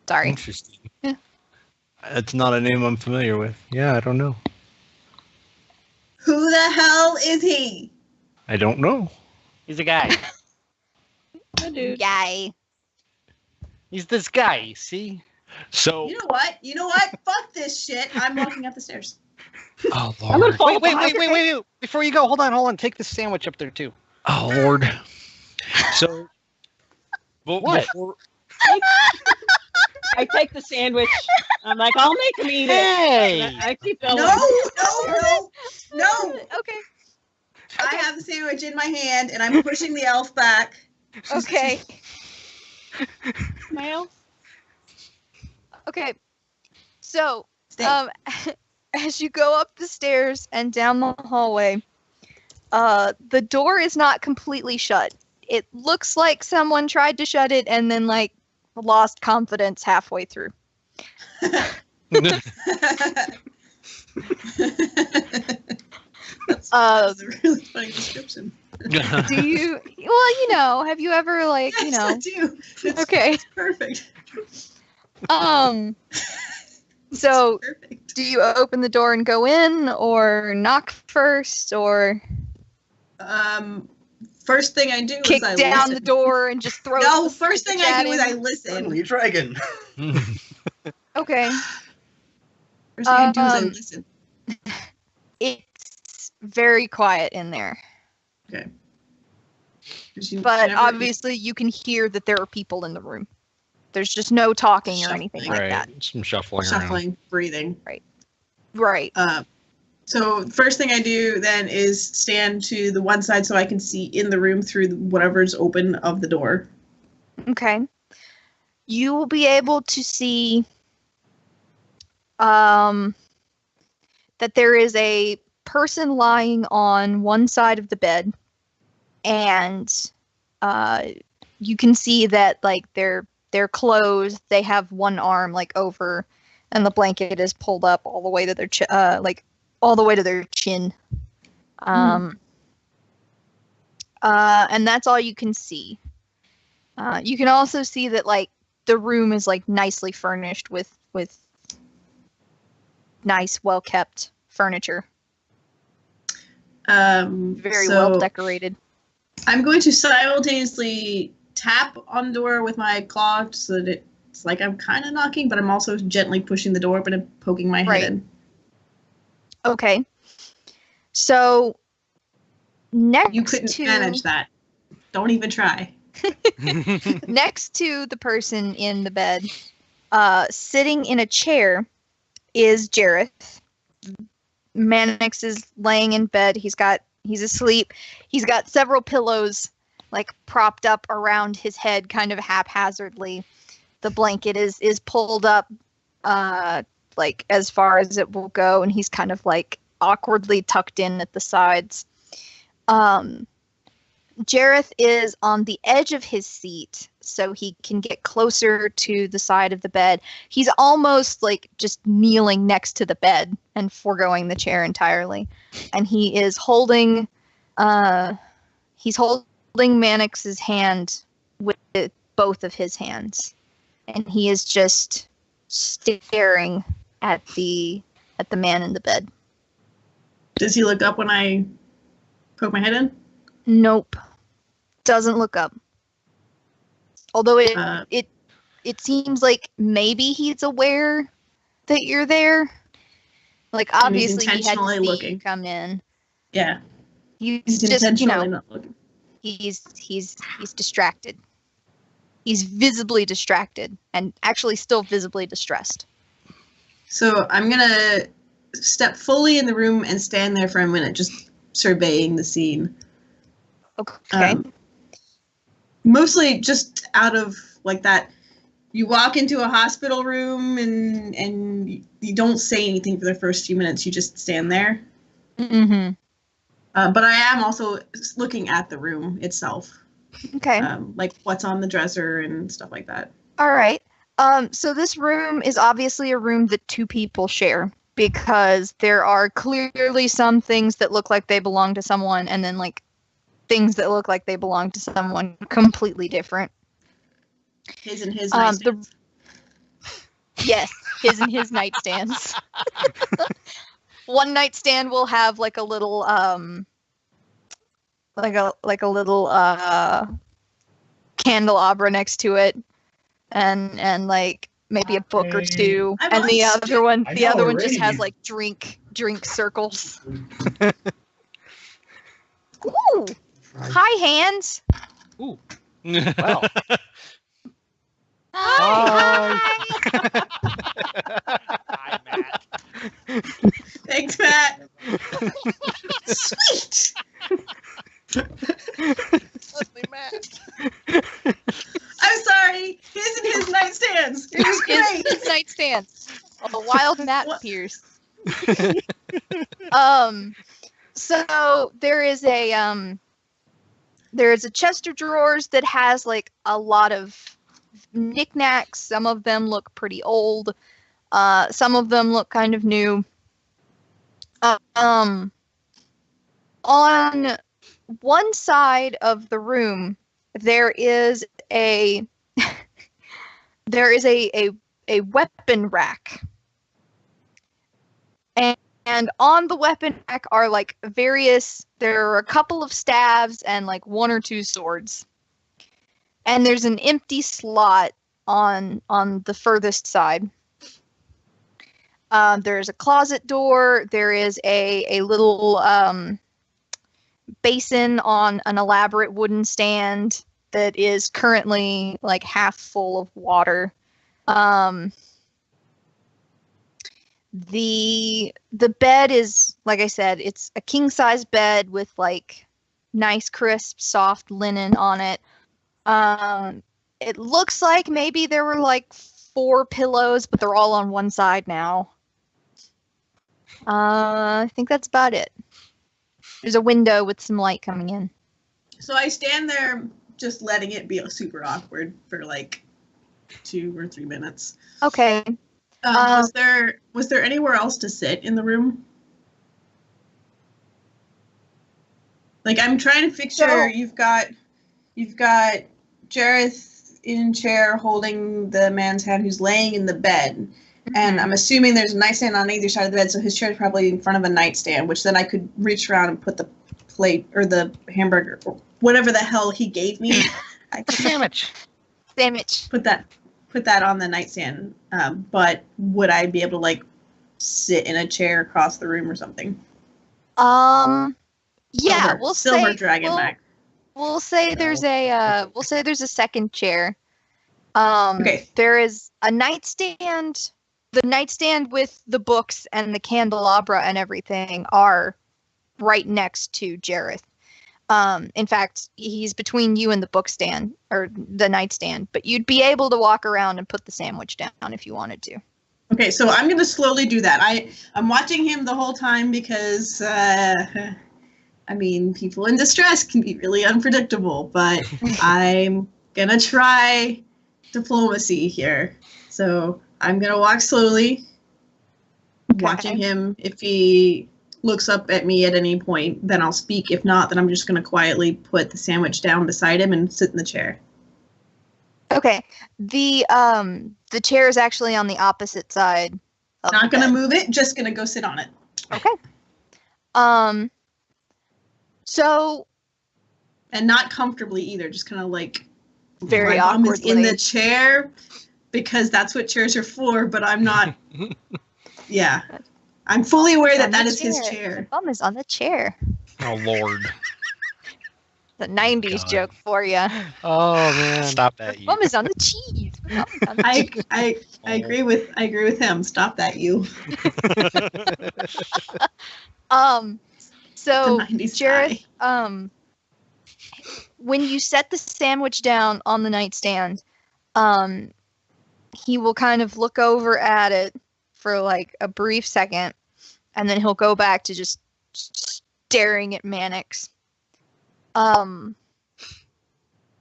Sorry. Interesting. Yeah. That's not a name I'm familiar with. Yeah, I don't know. Who the hell is he? I don't know. He's a guy. Dude. Guy. He's this guy. You see? So. You know what? Fuck this shit. I'm walking up the stairs. Oh I'm gonna Lord. fall Wait. behind her. Before you go, hold on. Take the sandwich up there too. Oh Lord. So. What? Before, I take the sandwich. I'm like, I'll make him eat it. Hey! And I keep going. No. Okay. I have the sandwich in my hand and I'm pushing the elf back. Okay. My elf. Okay. So, Stay. as you go up the stairs and down the hallway, the door is not completely shut. It looks like someone tried to shut it and then like lost confidence halfway through. That's a really funny description. Do you? Well, have you ever like, Yes, I do. It's, Okay. it's perfect. So It's perfect. do you open the door and go in, or knock first, or First thing I do kick is I down listen. the door and just throw? No, the first thing sandwich I at do is him? I listen. Suddenly dragon. Okay. First thing I do is I Um, listen. It's very quiet in there, Okay. 'Cause you but never- obviously you can hear that there are people in the room. There's just no talking or anything like right. that. Some shuffling around. shuffling, breathing. Right. So first thing I do then is stand to the one side so I can see in the room through whatever's open of the door. Okay. You will be able to see that there is a person lying on one side of the bed, and you can see that like they're clothes. They have one arm like over, and the blanket is pulled up all the way to their all the way to their chin. And that's all you can see. You can also see that like the room is like nicely furnished with nice, well kept furniture. Very well decorated. I'm going to simultaneously tap on the door with my claw so that it's like I'm kind of knocking, but I'm also gently pushing the door open and poking my Right. head in. Okay. So next You couldn't to manage that. Don't even try. next to the person in the bed, sitting in a chair, is Jareth. Mannix is laying in bed. He's asleep. He's got several pillows like propped up around his head kind of haphazardly. The blanket is pulled up like as far as it will go, and he's kind of like awkwardly tucked in at the sides. Jareth is on the edge of his seat, so he can get closer to the side of the bed. He's almost like just kneeling next to the bed and foregoing the chair entirely. And he is holding Mannix's hand with both of his hands. And he is just staring at the man in the bed. Does he look up when I poke my head in? Nope. Doesn't look up. Although it seems like maybe he's aware that you're there. Like obviously he had to see you come in. Yeah. He's just not looking. He's distracted. He's visibly distracted and actually still visibly distressed. So I'm gonna step fully in the room and stand there for a minute, just surveying the scene. Okay. Mostly just out of like that, you walk into a hospital room and you don't say anything for the first few minutes. You just stand there. Mm-hmm. But I am also looking at the room itself. Okay. Like what's on the dresser and stuff like that. All right. So this room is obviously a room that two people share because there are clearly some things that look like they belong to someone and then like things that look like they belong to someone completely different. His and his nightstands. Yes, his and his nightstands. One nightstand will have like a little candelabra next to it, and like maybe a book or two, and the other one just has like drink circles. Ooh, hi hands. Ooh, Well. Hi. Hi, Matt. Thanks, Matt. Sweet. Leslie, Matt. I'm sorry. His and his nightstands. It was great. His nightstands. A wild Matt appears. So there is a chest of drawers that has like a lot of knickknacks. Some of them look pretty old. Some of them look kind of new. On one side of the room, there is a weapon rack. And on the weapon rack are like there are a couple of staves and like one or two swords. And there's an empty slot on the furthest side. There's a closet door. There is a little basin on an elaborate wooden stand that is currently like half full of water. The bed is, like I said, it's a king size bed with like nice crisp soft linen on it. It looks like maybe there were like 4 pillows, but they're all on one side now. I think that's about it. There's a window with some light coming in. So I stand there just letting it be super awkward for like 2 or 3 minutes. Okay. Was there anywhere else to sit in the room? Like I'm trying to picture you've got Jareth in a chair holding the man's hand who's laying in the bed. And I'm assuming there's a nightstand on either side of the bed, so his chair is probably in front of a nightstand, which then I could reach around and put the plate or the hamburger or whatever the hell he gave me. Sandwich. Put that on the nightstand. But would I be able to like sit in a chair across the room or something? Yeah, Silver dragon back. We'll say there's a second chair. Okay. There is a nightstand. The nightstand with the books and the candelabra and everything are right next to Jareth. In fact, he's between you and the bookstand or the nightstand, but you'd be able to walk around and put the sandwich down if you wanted to. Okay, so I'm going to slowly do that. I'm watching him the whole time because, people in distress can be really unpredictable, but I'm gonna try diplomacy here. So I'm gonna walk slowly, watching him. If he looks up at me at any point, then I'll speak. If not, then I'm just gonna quietly put the sandwich down beside him and sit in the chair. Okay. The chair is actually on the opposite side. Not gonna move it, just gonna go sit on it. Okay. So. And not comfortably either, just kind of like very my bum is awkwardly in the chair because that's what chairs are for, but I'm not. Yeah. I'm fully aware that that is his chair. My bum is on the chair. Oh, Lord. The 90s joke for you. Oh, man. Stop that, you. Bum is on the cheese. I agree with him. Stop that, you. So, The 90s Jareth, guy. when you set the sandwich down on the nightstand, he will kind of look over at it for like a brief second, and then he'll go back to just staring at Mannix. He'll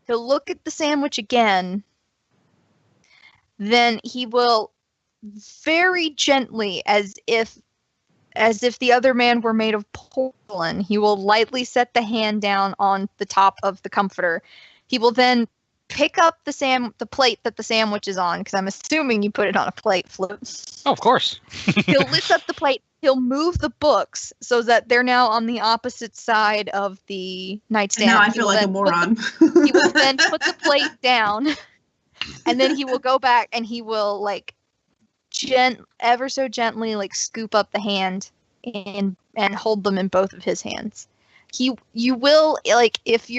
look at the sandwich again, then he will very gently, as if the other man were made of porcelain, he will lightly set the hand down on the top of the comforter. He will then pick up the plate that the sandwich is on, because I'm assuming you put it on a plate, Flip. Oh, of course. He'll lift up the plate. He'll move the books so that they're now on the opposite side of the nightstand. Now I feel like a moron. He will then put the plate down, and then he will go back and he will like ever so gently like scoop up the hand and hold them in both of his hands. You will, like, if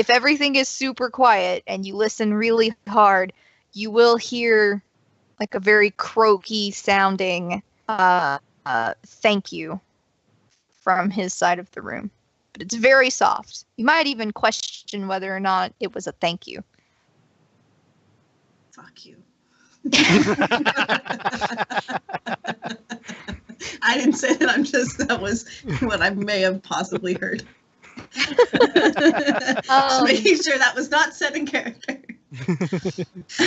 everything is super quiet and you listen really hard, you will hear like a very croaky sounding thank you from his side of the room. But it's very soft. You might even question whether or not it was a thank you. Fuck you. I didn't say that. That was what I may have possibly heard. Just making sure that was not set in character.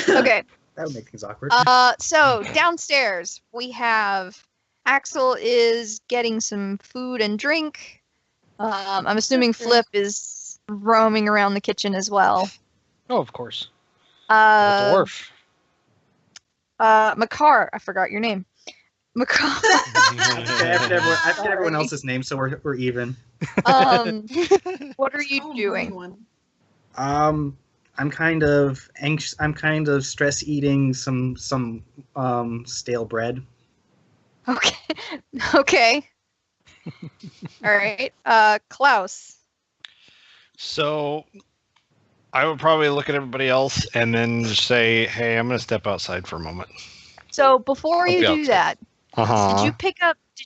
Okay. That would make things awkward. So downstairs we have Axel is getting some food and drink. I'm assuming Flip is roaming around the kitchen as well. Oh, of course. The dwarf. Makar, I forgot your name. Makar. I forget everyone else's name, so we're even. What are you doing? I'm kind of anxious. I'm kind of stress eating some stale bread. Okay. All right. Klaus. So I would probably look at everybody else and then just say, "Hey, I'm going to step outside for a moment." So before you do that, did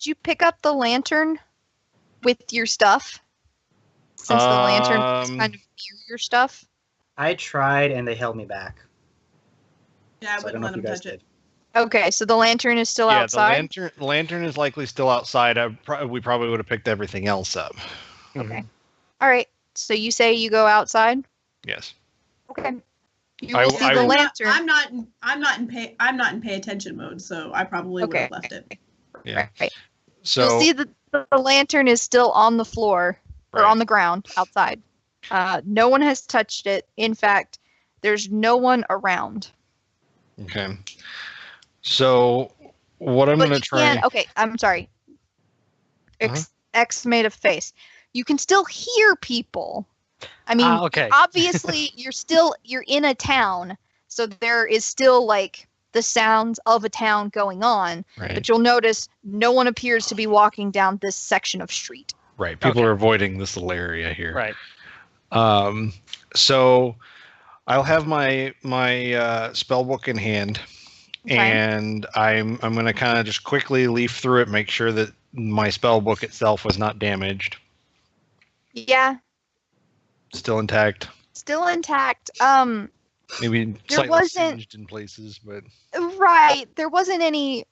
you pick up the lantern with your stuff? Since the lantern was kind of near your stuff. I tried and they held me back. Yeah, I So wouldn't let him touch it. Okay, so the lantern is still outside? The lantern is likely still outside. We probably would have picked everything else up. Okay. All right. So you say you go outside? Yes. Okay. You will see the lantern. I'm not in pay attention mode, so I probably would have left it. Yeah. Right. So you'll see that the lantern is still on the floor or on the ground outside. No one has touched it. In fact, there's no one around. Okay. So what I'm going to try. Okay, I'm sorry. X made a face. You can still hear people. I mean, obviously you're in a town, so there is still like the sounds of a town going on. Right. But you'll notice no one appears to be walking down this section of street. Right. People are avoiding this little area here. Right. So I'll have my spell book in hand, and I'm going to kind of just quickly leaf through it, make sure that my spell book itself was not damaged. Yeah. Still intact. Still intact. Maybe slightly singed in places, but right. There wasn't any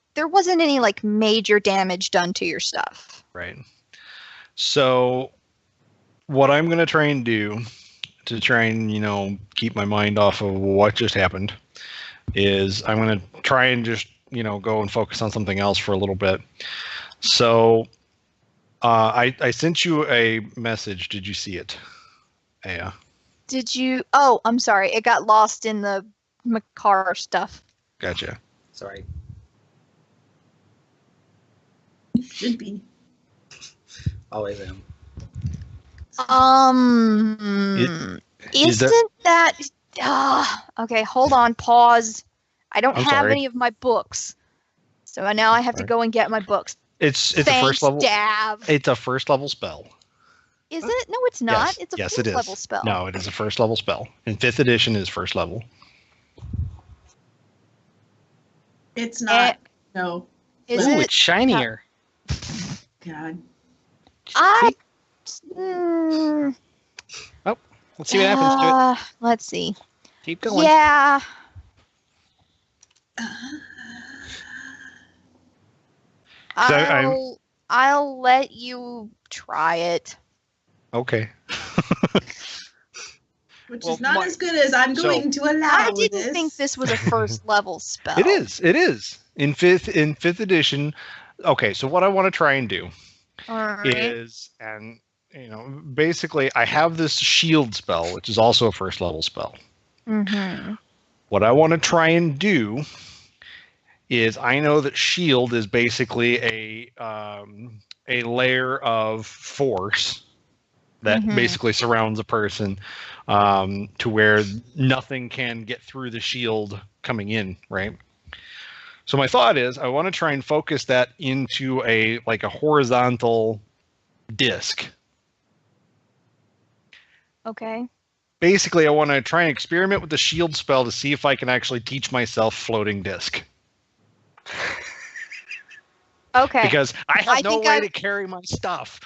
like major damage done to your stuff. Right. So what I'm going to try and do, to try and keep my mind off of what just happened is I'm going to try and just go and focus on something else for a little bit. So I sent you a message. Did you see it? Yeah. Did you? Oh, I'm sorry. It got lost in the Makar stuff. Gotcha. Sorry. Should be. Always am. Isn't that? Okay, hold on. Pause. I don't I'm have sorry. any of my books, so now I have to go and get my books. It's a Thanks, first level. Dav. It's a first level spell. Is it? No, it's not. It's a yes, fourth it is. level spell. No, it is a first level spell. In 5th edition is first level. It's not. No. Is Ooh, it? it's shinier. God. Let's see what happens to it. Let's see. Keep going. Yeah. I'll let you try it. Okay. Which Well, is not as good as I'm going to allow. I didn't think this was a first level spell. It is. It is. In 5th edition. Okay, so what I want to try and do All right. is, and basically I have this shield spell, which is also a first level spell. Mm-hmm. What I want to try and do is, I know that shield is basically a layer of force that basically surrounds a person, to where nothing can get through the shield coming in, right? So my thought is, I want to try and focus that into a horizontal disc. Okay. Basically, I want to try and experiment with the shield spell to see if I can actually teach myself floating disc. Okay. Because I have no way to carry my stuff.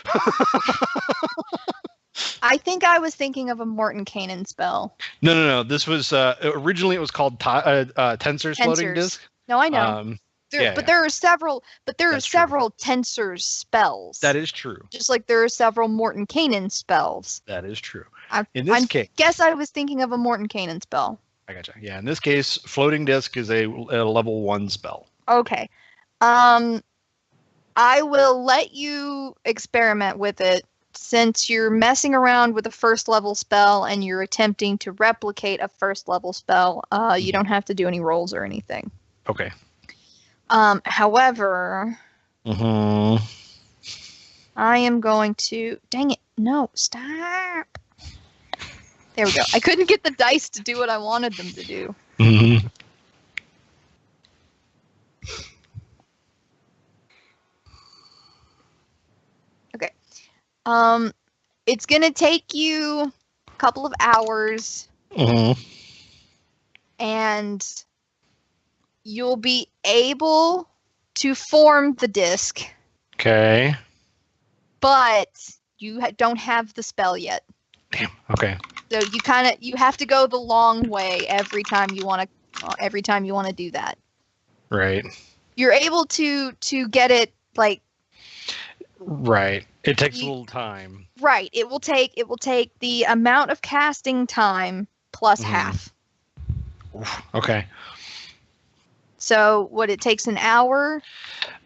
I think I was thinking of a Mordenkainen spell. No. This was originally it was called Tensor's floating disc. No, I know. There are several. But there are several Tensor's spells. That is true. Just like there are several Mordenkainen spells. That is true. In this case, guess I was thinking of a Mordenkainen spell. I gotcha. Yeah, in this case, floating disc is a level 1 spell. Okay. I will let you experiment with it, since you're messing around with a first level spell and you're attempting to replicate a first level spell. You don't have to do any rolls or anything. Okay. However, I am going to. Dang it! No, stop. There we go. I couldn't get the dice to do what I wanted them to do. Mm-hmm. Okay. It's gonna take you a couple of hours, and you'll be able to form the disc. Okay. But you don't have the spell yet. Damn. Okay. So you have to go the long way every time you want to do that. Right. You're able to get it like. Right. It takes a little time. Right. It will take the amount of casting time plus half. Oof, okay. So what, it takes an hour?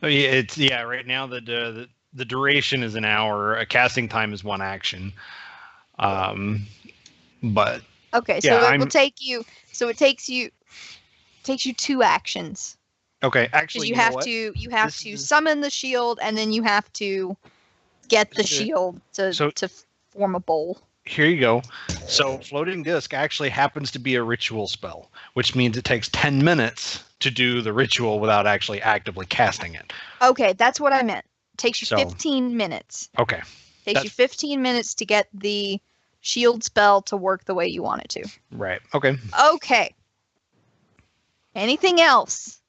Oh, yeah. Right now the duration is an hour. A casting time is 1 action. But okay, so it will take you. So it takes you 2 actions. Okay, actually, you have to summon the shield, and then you have to get the shield to form a bowl. Here you go. So floating disc actually happens to be a ritual spell, which means it takes 10 minutes to do the ritual without actually actively casting it. Okay, that's what I meant. It takes you 15 minutes. Okay. Takes you 15 minutes to get the shield spell to work the way you want it to. Right. Okay. Okay. Anything else,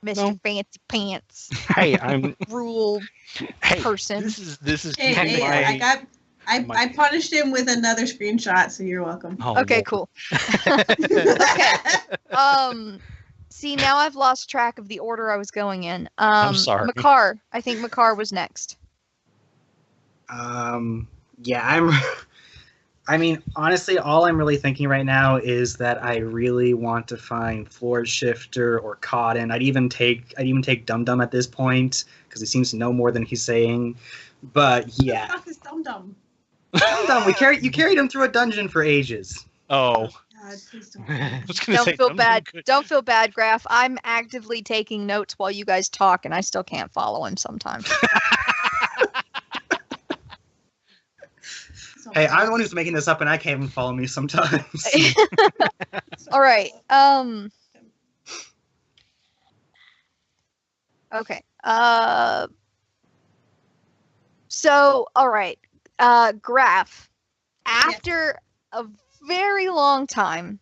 Mr. Fancy Pants? Hey, I'm rule person. This is. Hey, I punished him with another screenshot, so you're welcome. Oh, okay, cool. Okay. See, now I've lost track of the order I was going in. I'm sorry. Makar. I think Makar was next. Yeah, I'm. I mean, honestly, all I'm really thinking right now is that I really want to find Floor Shifter or Cotton. I'd even take Dum Dum at this point because he seems to know more than he's saying. But yeah, What the fuck is Dum Dum? Dum Dum, you carried him through a dungeon for ages. Oh. God, please don't. I was gonna Don't say, feel Dum Dum bad. could- Don't feel bad, Graf. I'm actively taking notes while you guys talk, and I still can't follow him sometimes. Hey, I'm the one who's making this up, and I can't even follow me sometimes. All right. Okay. So, all right. Graf. After a very long time,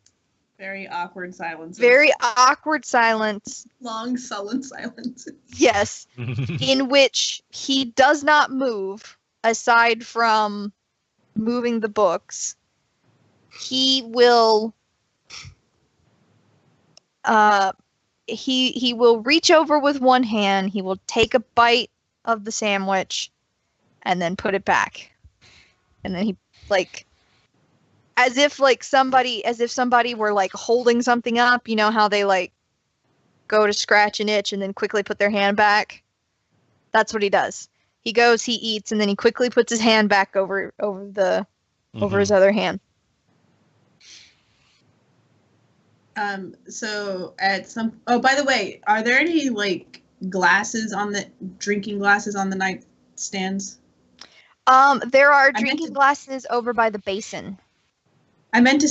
Very awkward silence. very awkward silence, long, sullen silence. yes, in which he does not move aside from moving the books, he will he will reach over with one hand, he will take a bite of the sandwich and then put it back. And then he as if somebody were like holding something up, you know how they like go to scratch an itch and then quickly put their hand back? That's what he does. He goes, he eats, and then he quickly puts his hand back over his other hand. So at some. Oh, by the way, are there any like drinking glasses on the nightstands? There are drinking glasses over by the basin. I meant to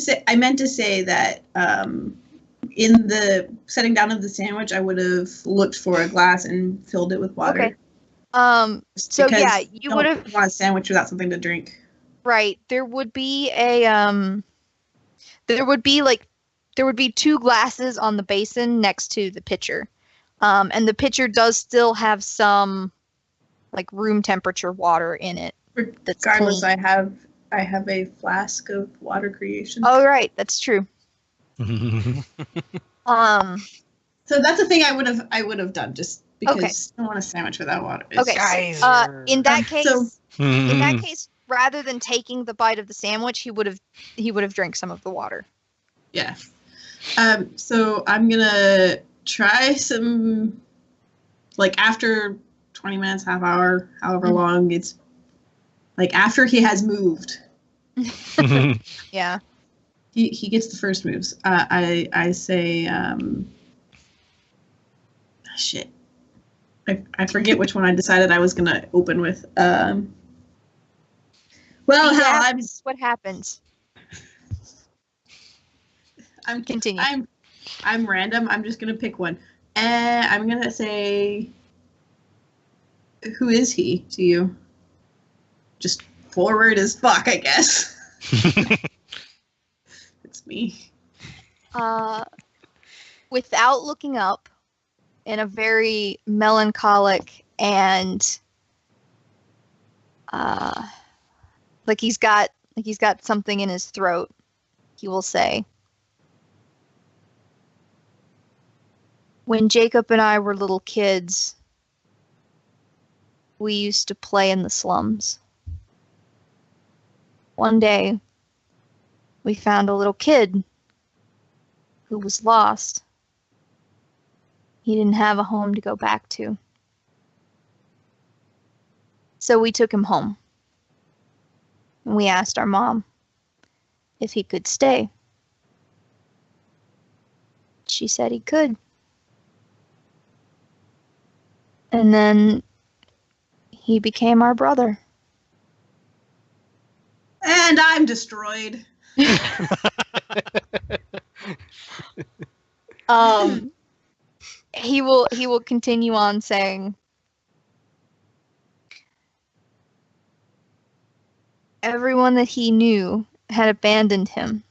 say that in the setting down of the sandwich, I would have looked for a glass and filled it with water. Okay. So yeah, you would have want a sandwich without something to drink. Right. There would be there would be 2 glasses on the basin next to the pitcher. And the pitcher does still have some like room temperature water in it. That's Regardless, clean. I have a flask of water creation. Oh, right, that's true. So that's a thing I would have done just because I don't want a sandwich without water. Okay. In that case, rather than taking the bite of the sandwich, he would have drank some of the water. Yeah. So I'm gonna try some, like after 20 minutes, half hour, however long it's, like after he has moved. Yeah. He gets the first moves. I say, shit. I forget which one I decided I was gonna open with. Well, hell, what happens. Continue. I'm random. I'm just gonna pick one. I'm gonna say, who is he to you? Just forward as fuck, I guess. It's me. Without looking up, in a very melancholic and like he's got something in his throat, he will say, "When Jacob and I were little kids, we used to play in the slums. One day, we found a little kid who was lost. He didn't have a home to go back to. So we took him home. And we asked our mom if he could stay. She said he could. And then he became our brother." And I'm destroyed. He will continue on saying, "Everyone that he knew had abandoned him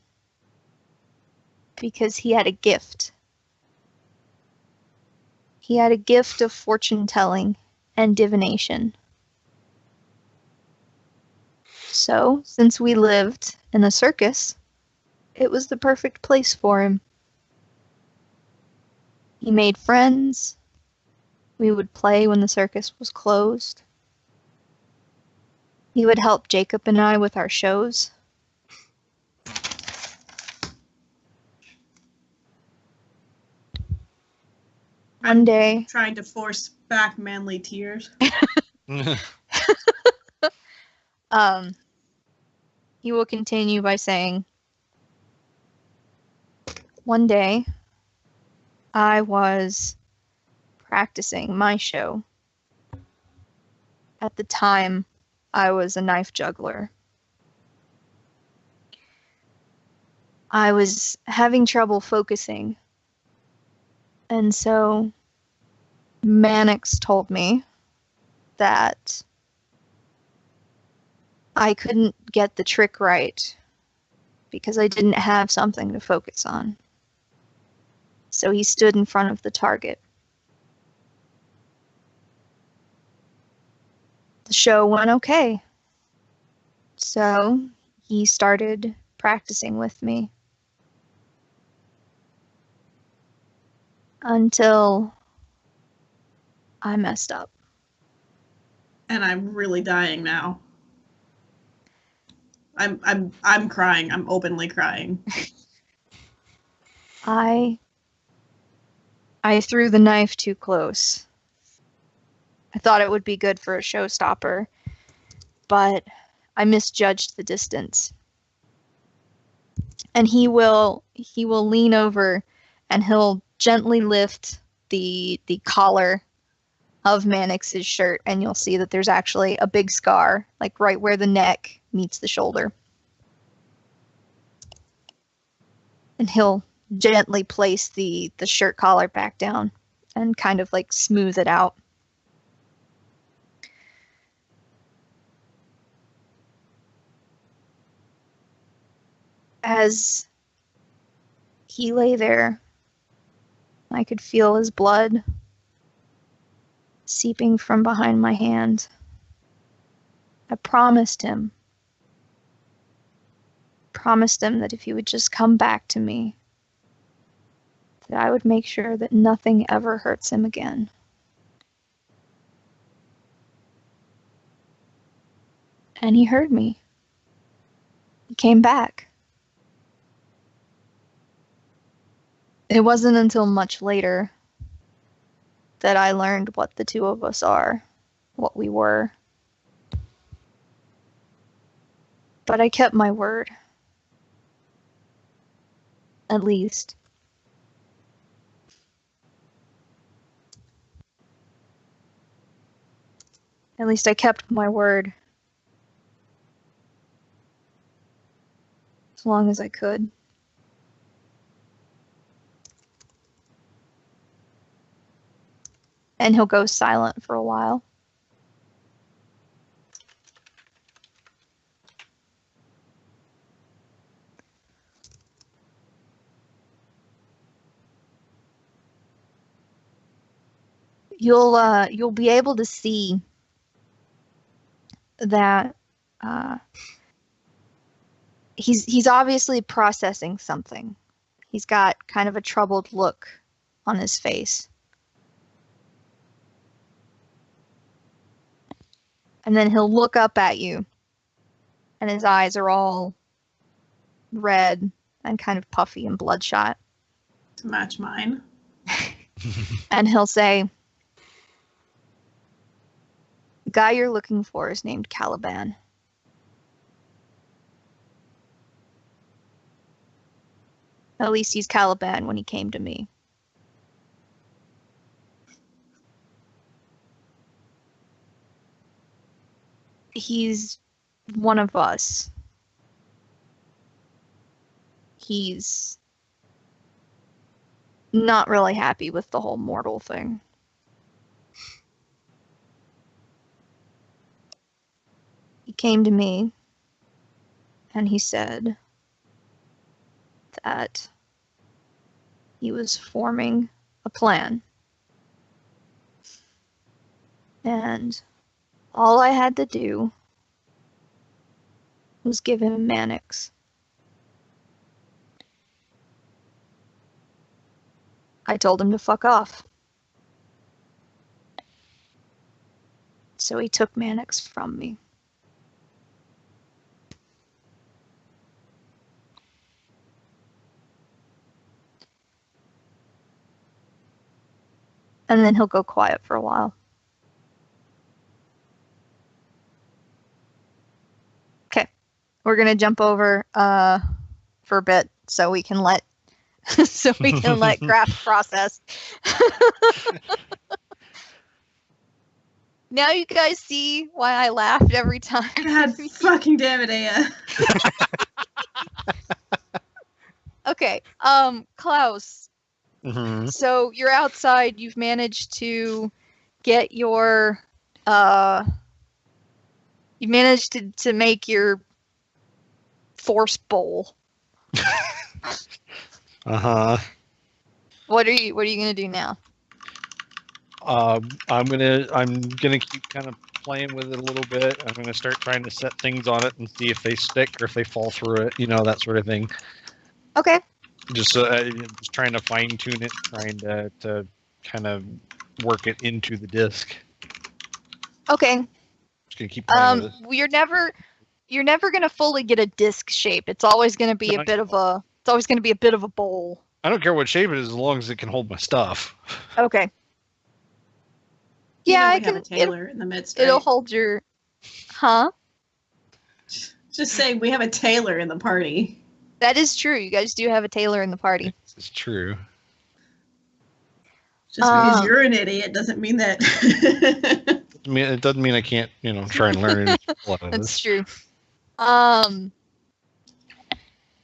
because he had a gift. He had a gift of fortune telling and divination. So, since we lived in a circus, it was the perfect place for him. He made friends. We would play when the circus was closed. He would help Jacob and I with our shows. One day, Trying to force back manly tears. he will continue by saying, one day, I was practicing my show. At the time, I was a knife juggler. I was having trouble focusing. And so Mannix told me that I couldn't get the trick right because I didn't have something to focus on. So he stood in front of the target. The show went okay. So he started practicing with me. Until I messed up. And I'm really dying now. I'm crying. I'm openly crying. I threw the knife too close. I thought it would be good for a showstopper, but I misjudged the distance. And he will lean over and he'll gently lift the collar of Mannix's shirt, and you'll see that there's actually a big scar, like right where the neck meets the shoulder. And he'll gently place the shirt collar back down and kind of like smooth it out. As he lay there, I could feel his blood seeping from behind my hand. I promised him that if he would just come back to me, that I would make sure that nothing ever hurts him again. And he heard me. He came back. It wasn't until much later that I learned what the two of us are, what we were. But I kept my word. At least. At least I kept my word. As long as I could. And he'll go silent for a while. You'll be able to see that he's obviously processing something. He's got kind of a troubled look on his face. And then he'll look up at you, and his eyes are all red and kind of puffy and bloodshot. To match mine. And he'll say, the guy you're looking for is named Caliban. At least he's Caliban when he came to me. He's one of us. He's not really happy with the whole mortal thing. He came to me and he said that he was forming a plan. And all I had to do was give him Mannix. I told him to fuck off. So he took Mannix from me. and then he'll go quiet for a while. Okay, we're gonna jump over for a bit so we can let Graph process. Now you guys see why I laughed every time. God fucking damn it, Aya. Okay, Klaus. Mm-hmm. So you're outside. You've managed to get your, you managed to make your force bowl. Uh-huh. What are you gonna do now? I'm gonna keep kind of playing with it a little bit. I'm gonna start trying to set things on it and see if they stick or if they fall through it. You know, that sort of thing. Okay. Just trying to fine tune it, trying to kind of work it into the disc. Okay. Just gonna keep playing with it. You're never gonna fully get a disc shape. It's always gonna be a bit of a bowl. I don't care what shape it is as long as it can hold my stuff. Okay. You Yeah, know I we have can. a tailor in the midst. It'll Right? hold your. Huh? Just saying, we have a tailor in the party. That is true. You guys do have a tailor in the party. This is true. Just because you're an idiot doesn't mean that. It doesn't mean I can't, try and learn it. That's true.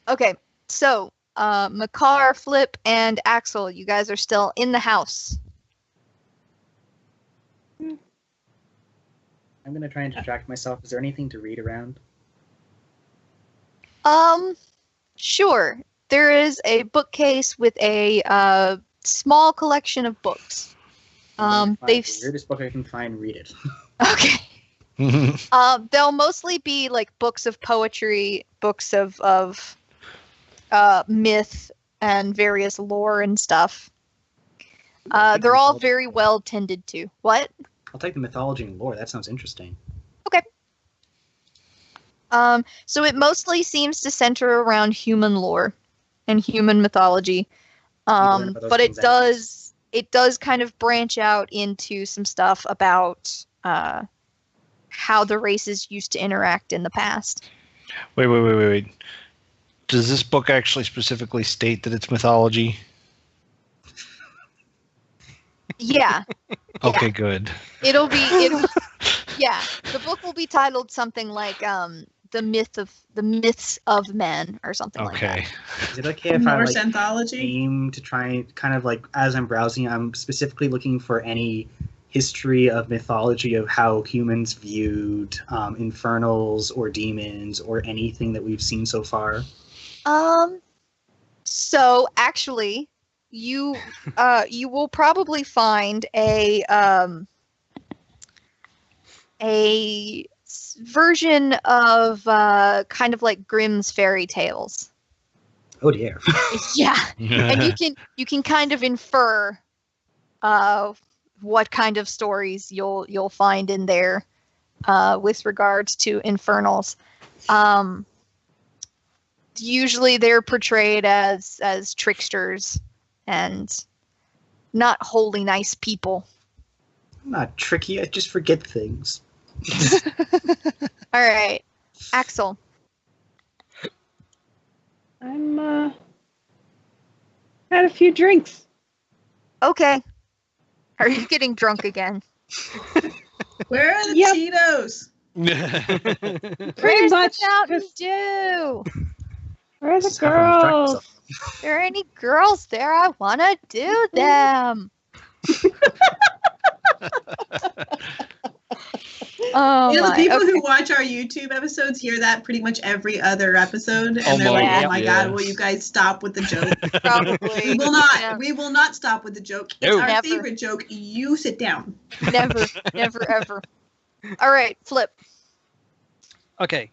Okay, so Makar, Flip, and Axel, you guys are still in the house. I'm gonna try and distract myself. Is there anything to read around? Sure. There is a bookcase with a small collection of books. The weirdest book I can find, read it. Okay. They'll mostly be like books of poetry, books of myth and various lore and stuff. They're all very well tended to. What? I'll take the mythology and lore. That sounds interesting. Okay. So it mostly seems to center around human lore and human mythology. But it does kind of branch out into some stuff about how the races used to interact in the past. Wait. Does this book actually specifically state that it's mythology? Yeah. Okay, Yeah. good. It'll yeah. The book will be titled something like the myths of men or something like that. Okay. Is it okay if I Norse anthology? aim to try kind of like as I'm browsing, I'm specifically looking for any history of mythology of how humans viewed infernals or demons or anything that we've seen so far? So actually, you will probably find a version of kind of like Grimm's fairy tales. Oh dear. Yeah, and you can kind of infer what kind of stories you'll find in there with regards to infernals. Usually they're portrayed as tricksters and not wholly nice people. I'm not tricky. I just forget things. All right, Axel. I'm had a few drinks. Okay. Are you getting drunk again? Where are the Yep. Cheetos? Pretty Where's much. the Mountain Just- Dew? Where are the Just have fun distracting girls? myself. Are there any girls there? I want to do them. Oh You know, the my. people Okay. who watch our YouTube episodes hear that pretty much every other episode, and Oh they're my like, God, "Oh my yeah. god, will you guys stop with the joke?" Probably. We will not. Yeah. We will not stop with the joke. It's No. our Never. favorite joke. You sit down. Never, never, ever. All right, Flip. Okay.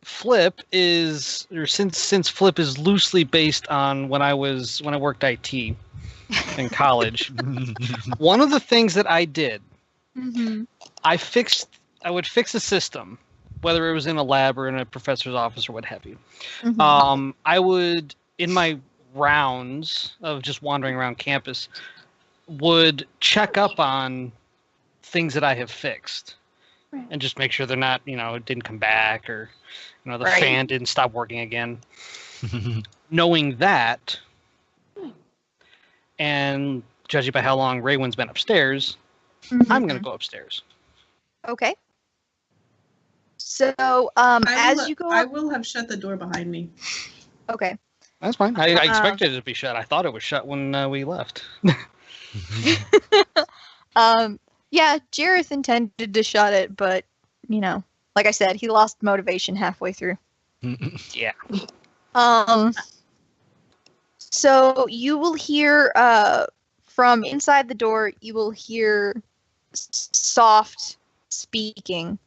Flip is, or since Flip is loosely based on when I worked IT in college. One of the things that I did, Mm-hmm. I would fix a system, whether it was in a lab or in a professor's office or what have you. Mm-hmm. I would, in my rounds of just wandering around campus, would check up on things that I have fixed and just make sure they're not, it didn't come back or, the fan didn't stop working again. Knowing that, and judging by how long Raywin's been upstairs, I'm going to go upstairs. Okay. So, as you go I will have shut the door behind me. Okay. That's fine. I expected it to be shut. I thought it was shut when we left. Yeah, Jareth intended to shut it, but, like I said, he lost motivation halfway through. Yeah. So you will hear, from inside the door, you will hear soft speaking.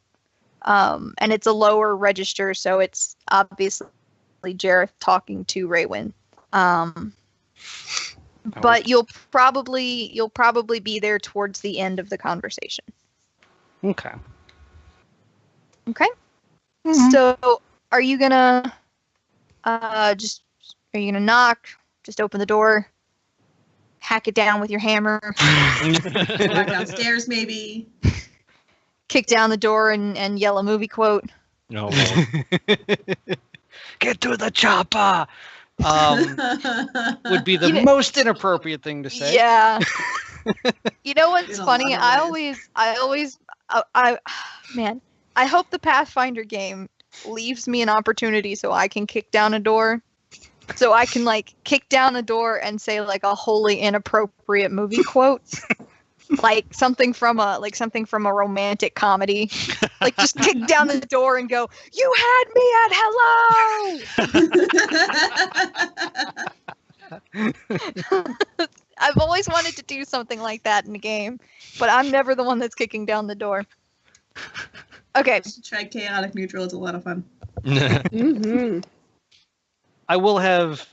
And it's a lower register, so it's obviously Jareth talking to Raywin. But you'll probably be there towards the end of the conversation. Okay. Okay. Mhm. So are you gonna knock? Just open the door, hack it down with your hammer, Back downstairs, maybe. kick down the door and yell a movie quote? No. Get to the chopper! Would be the most inappropriate thing to say. Yeah. You know what's In a funny? lot of ways. Man, I hope the Pathfinder game leaves me an opportunity so I can kick down a door. So I can kick down a door and say a wholly inappropriate movie quote. something from a romantic comedy. Just kick down the door and go, "You had me at hello!" I've always wanted to do something like that in a game, but I'm never the one that's kicking down the door. Okay. Try chaotic neutral. It's a lot of fun. Mhm. I will have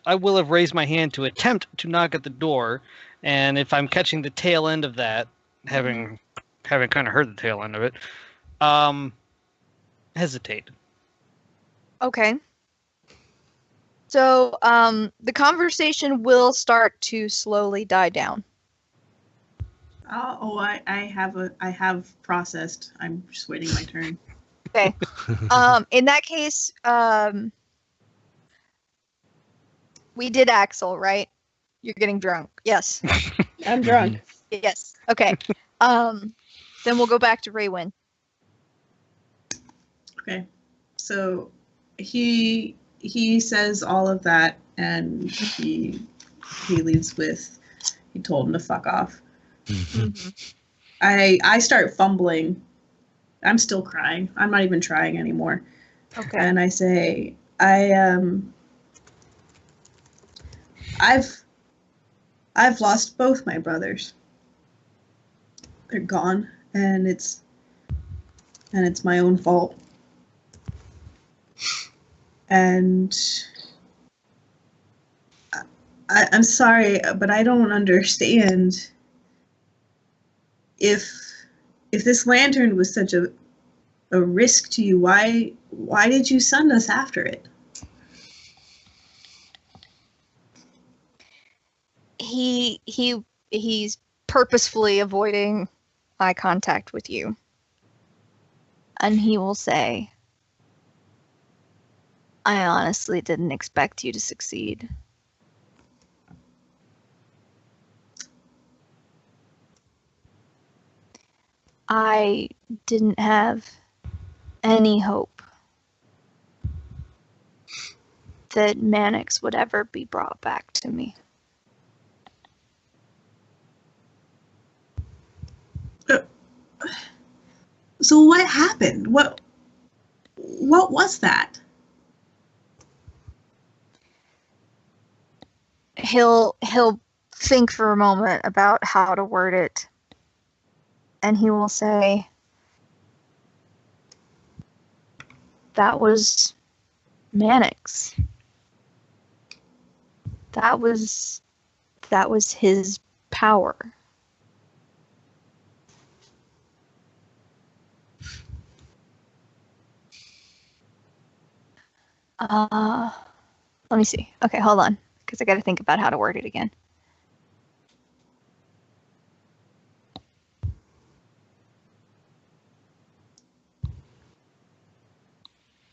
raised my hand to attempt to knock at the door, and if I'm catching the tail end of that, having kind of heard the tail end of it, hesitate. Okay. So, the conversation will start to slowly die down. I have processed. I'm just waiting my turn. Okay. In that case, we did Axel, right? You're getting drunk. Yes. I'm drunk. Yes. Okay. Then we'll go back to Raywin. Okay. So he says all of that, and he leaves with, he told him to fuck off. I start fumbling. I'm still crying. I'm not even trying anymore. Okay. And I say, I've lost both my brothers. They're gone, and it's my own fault. And I'm sorry, but I don't understand. If this lantern was such a risk to you, why did you send us after it? He's purposefully avoiding eye contact with you. And he will say, "I honestly didn't expect you to succeed." I didn't have any hope that Mannix would ever be brought back to me. So what happened? What was that? He'll think for a moment about how to word it, and he will say, "That was Mannix. That was his power." Let me see. Okay, hold on, because I got to think about how to word it again.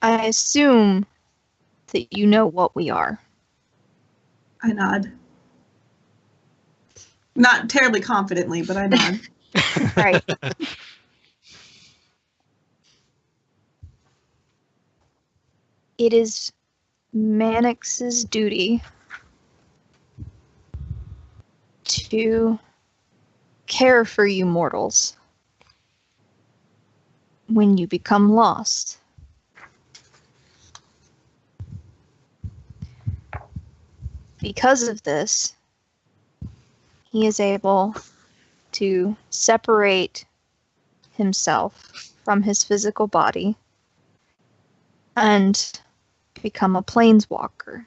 I assume that you know what we are. I nod. Not terribly confidently, but I nod. Right. It is Mannix's duty to care for you mortals when you become lost. Because of this, he is able to separate himself from his physical body and become a planeswalker.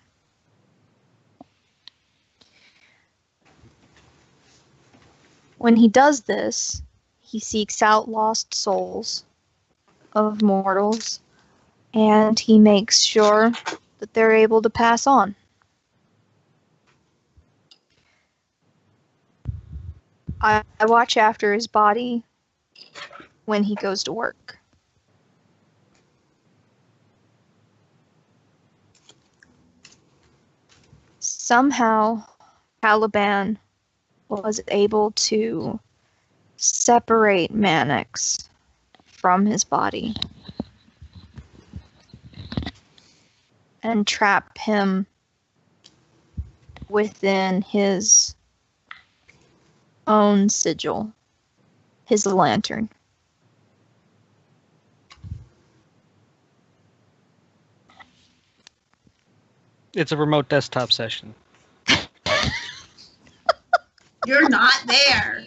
When he does this, he seeks out lost souls of mortals, and he makes sure that they're able to pass on. I watch after his body when he goes to work. Somehow, Caliban was able to separate Mannix from his body and trap him within his own sigil, his lantern. It's a remote desktop session. You're not there.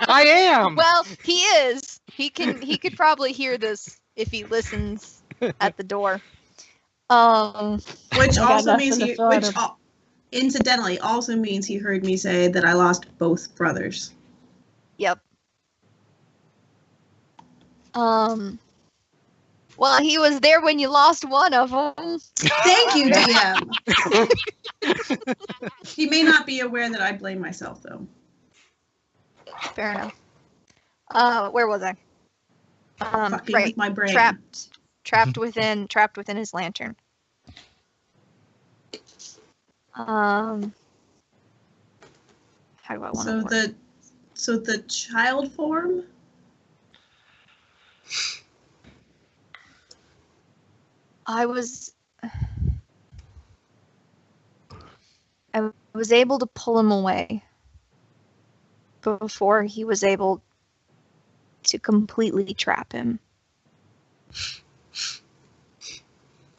I am. Well, he is. He could probably hear this if he listens at the door. Which I got also means nothing to he, throw which at him. incidentally also means he heard me say that I lost both brothers. Yep. Well, he was there when you lost one of them. Thank you, DM. He may not be aware that I blame myself, though. Fair enough. Where was I? Fucking Right. with my brain. Trapped within his lantern. How do I want to work? So the child form. I was able to pull him away before he was able to completely trap him.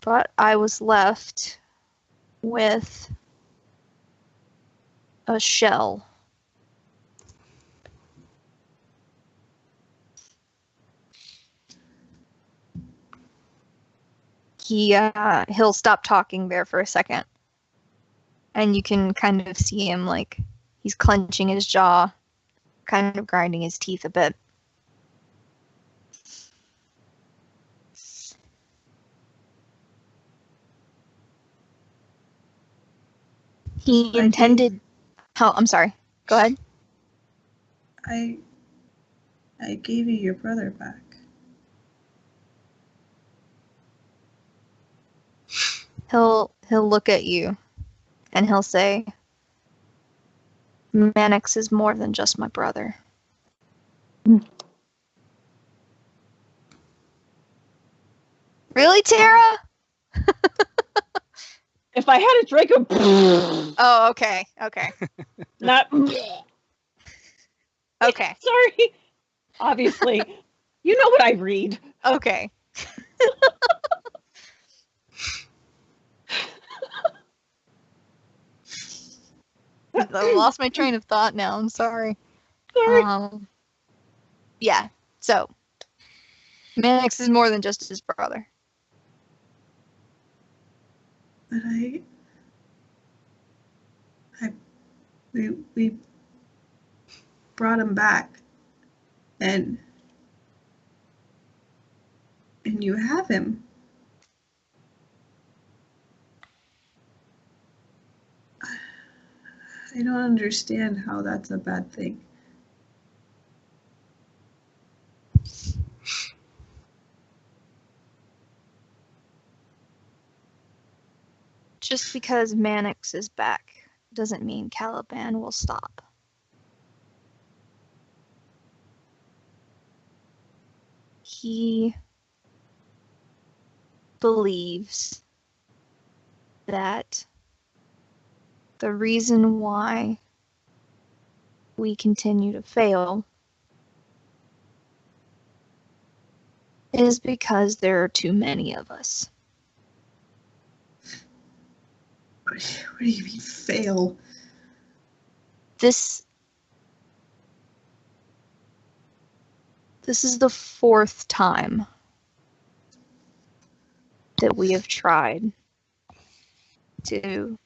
But I was left with a shell. He'll stop talking there for a second. And you can kind of see him, like, he's clenching his jaw, kind of grinding his teeth a bit. He intended... Oh, I'm sorry. Go ahead. I gave you your brother back. He'll look at you, and he'll say, Mannix is more than just my brother. Really, Tara? If I had a Draco, Oh, okay. not. Okay. Sorry. Obviously, you know what I read. Okay. I lost my train of thought now. I'm sorry. Sorry. Yeah. So, Mannix is more than just his brother. But we brought him back, and you have him. I don't understand how that's a bad thing. Just because Mannix is back doesn't mean Caliban will stop. He believes that the reason why we continue to fail is because there are too many of us. What do you mean, fail? This is the 4th time that we have tried to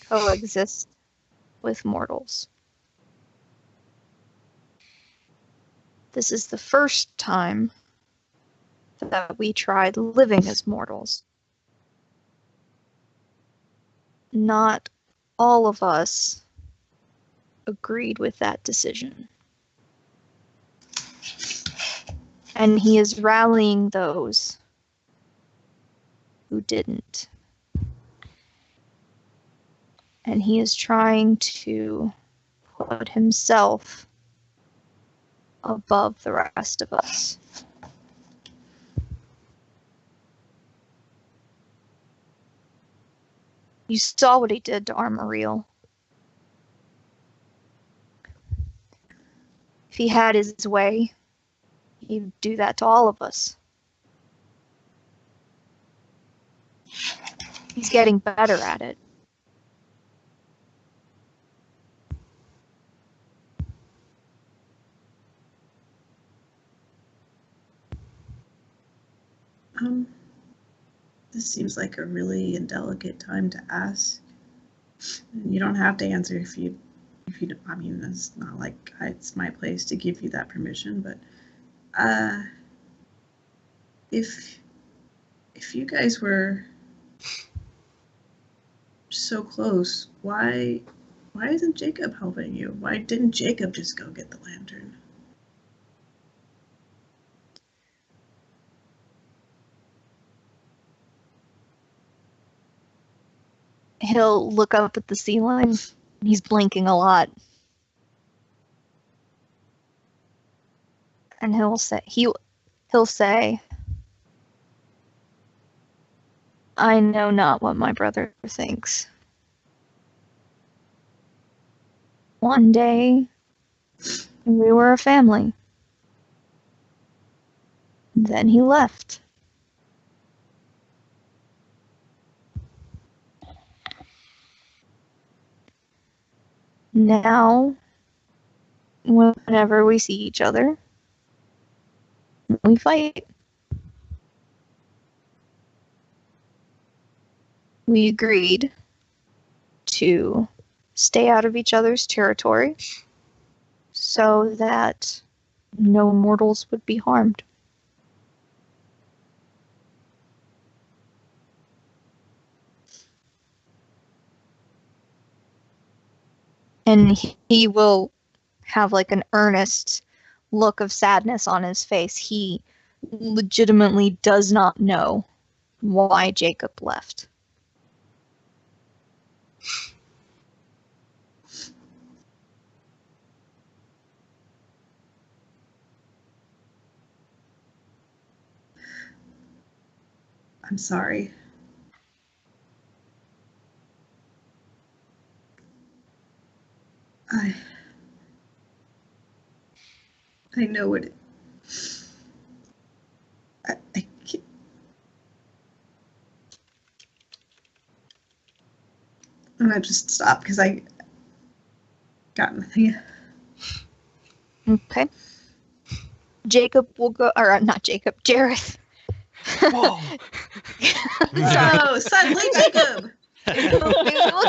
coexist with mortals. This is the first time that we tried living as mortals. Not all of us agreed with that decision. And he is rallying those who didn't. And he is trying to put himself above the rest of us. You saw what he did to Armoriel. If he had his way, he'd do that to all of us. He's getting better at it. This seems like a really indelicate time to ask. And you don't have to answer if you don't. I mean, it's not like it's my place to give you that permission, but if you guys were so close, why isn't Jacob helping you? Why didn't Jacob just go get the lantern? He'll look up at the ceiling. He's blinking a lot. And he'll say, I know not what my brother thinks. One day, we were a family. Then he left. Now, whenever we see each other, we fight. We agreed to stay out of each other's territory so that no mortals would be harmed. And he will have like an earnest look of sadness on his face. He legitimately does not know why Jacob left. I'm sorry. I know what I can't. I'm gonna just stop because I got nothing. Okay. Jacob will go, or not Jacob, Jareth. Whoa. Oh, suddenly Jacob! They look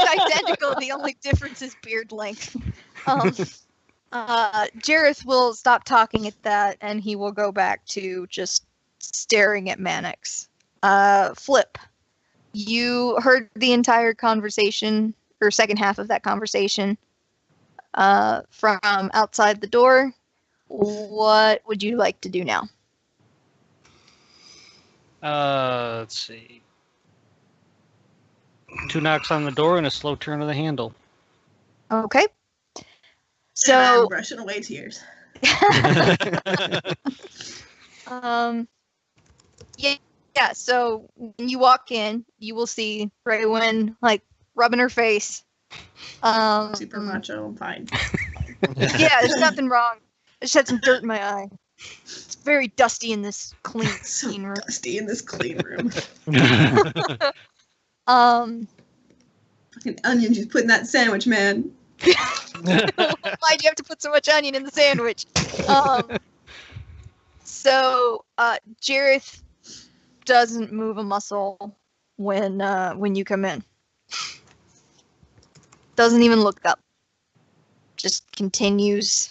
identical. The only difference is beard length. Jareth will stop talking at that, and he will go back to just staring at Mannix. Flip, you heard the entire conversation, or second half of that conversation. from outside the door. What would you like to do now? Let's see. 2 knocks on the door and a slow turn of the handle. Okay. And So, I'm brushing away tears. yeah. So when you walk in, you will see Raywin like rubbing her face. Super macho. I'm fine. Yeah, there's nothing wrong. I just had some dirt in my eye. It's very dusty in this clean So room. dusty in this clean room. Fucking onions you put in that sandwich, man. Why'd you have to put so much onion in the sandwich? So Jareth doesn't move a muscle when you come in. Doesn't even look up. Just continues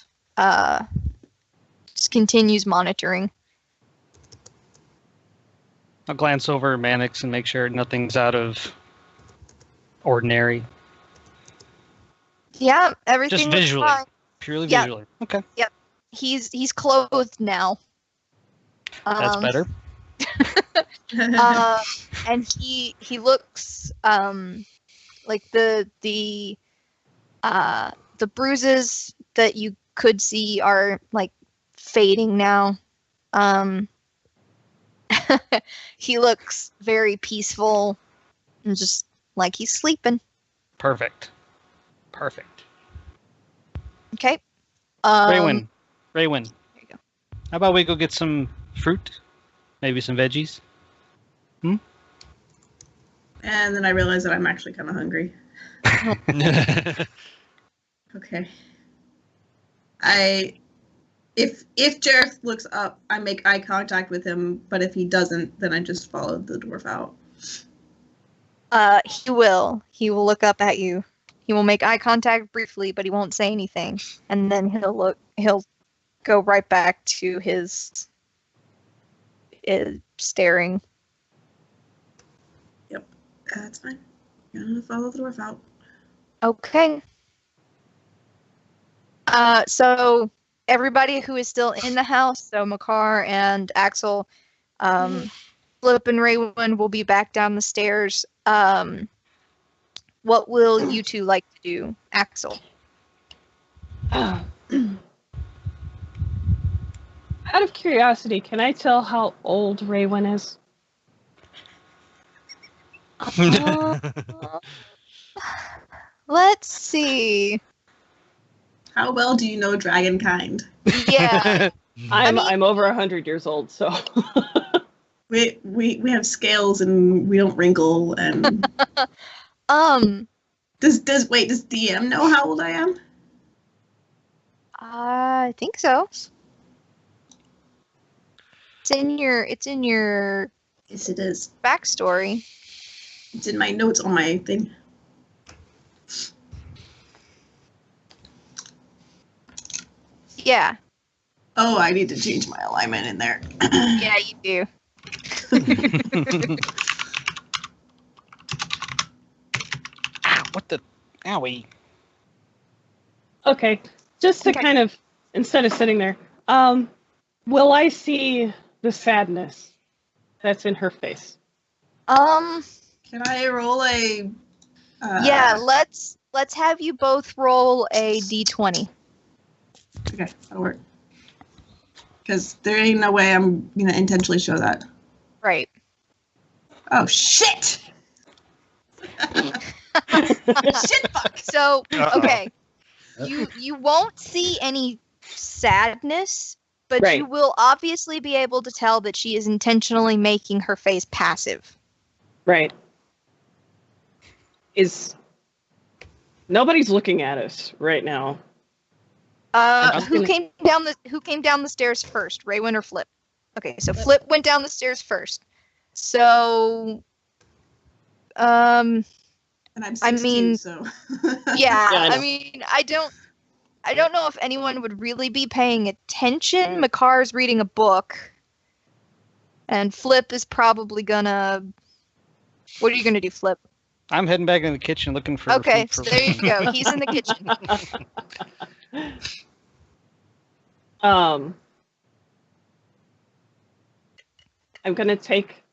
monitoring. I'll glance over Mannix and make sure nothing's out of ordinary. Yeah, everything Just looks visually. fine. Purely Yeah. visually. Okay. He's clothed now. That's better. And he looks like the bruises that you could see are like fading now. He looks very peaceful and just like he's sleeping. Perfect. Okay. Raywin. There you go. How about we go get some fruit? Maybe some veggies? And then I realized that I'm actually kind of hungry. Okay. If Jareth looks up, I make eye contact with him, but if he doesn't, then I just follow the dwarf out. He will look up at you. He will make eye contact briefly, but he won't say anything. And then he'll go right back to his staring. Yep. That's fine. I'm gonna follow the dwarf out. Okay. So everybody who is still in the house, so Makar and Axel, Flip and Raywin will be back down the stairs. What will you two like to do, Axel? Out of curiosity, can I tell how old Raywin is? Let's see. How well do you know dragonkind? Yeah. I'm over 100 years old, so. We have scales and we don't wrinkle and does DM know how old I am? I think so. It's in your Yes, it is. backstory. It's in my notes on my thing. Yeah. Oh, I need to change my alignment in there. Yeah, you do. What the? Owie. Okay, just to Okay. kind of, instead of sitting there, will I see the sadness that's in her face? Can I roll a? Yeah. Let's have you both roll a d20. Okay, that'll work. Because there ain't no way I'm gonna intentionally show that. Right. Oh shit! Shit fuck! So Uh-oh. okay, you won't see any sadness, but Right. you will obviously be able to tell that she is intentionally making her face passive. Right. Nobody's looking at us right now. I'm Who gonna- came down the stairs first, Raywin or Flip? Okay, so Flip went down the stairs first. So, And I'm 6'2", I mean- so. yeah, I know. I mean, I don't know if anyone would really be paying attention. Makar's reading a book, and Flip is probably gonna. What are you gonna do, Flip? I'm heading back in the kitchen looking for. Okay, food so there you go. He's in the kitchen. I'm gonna take.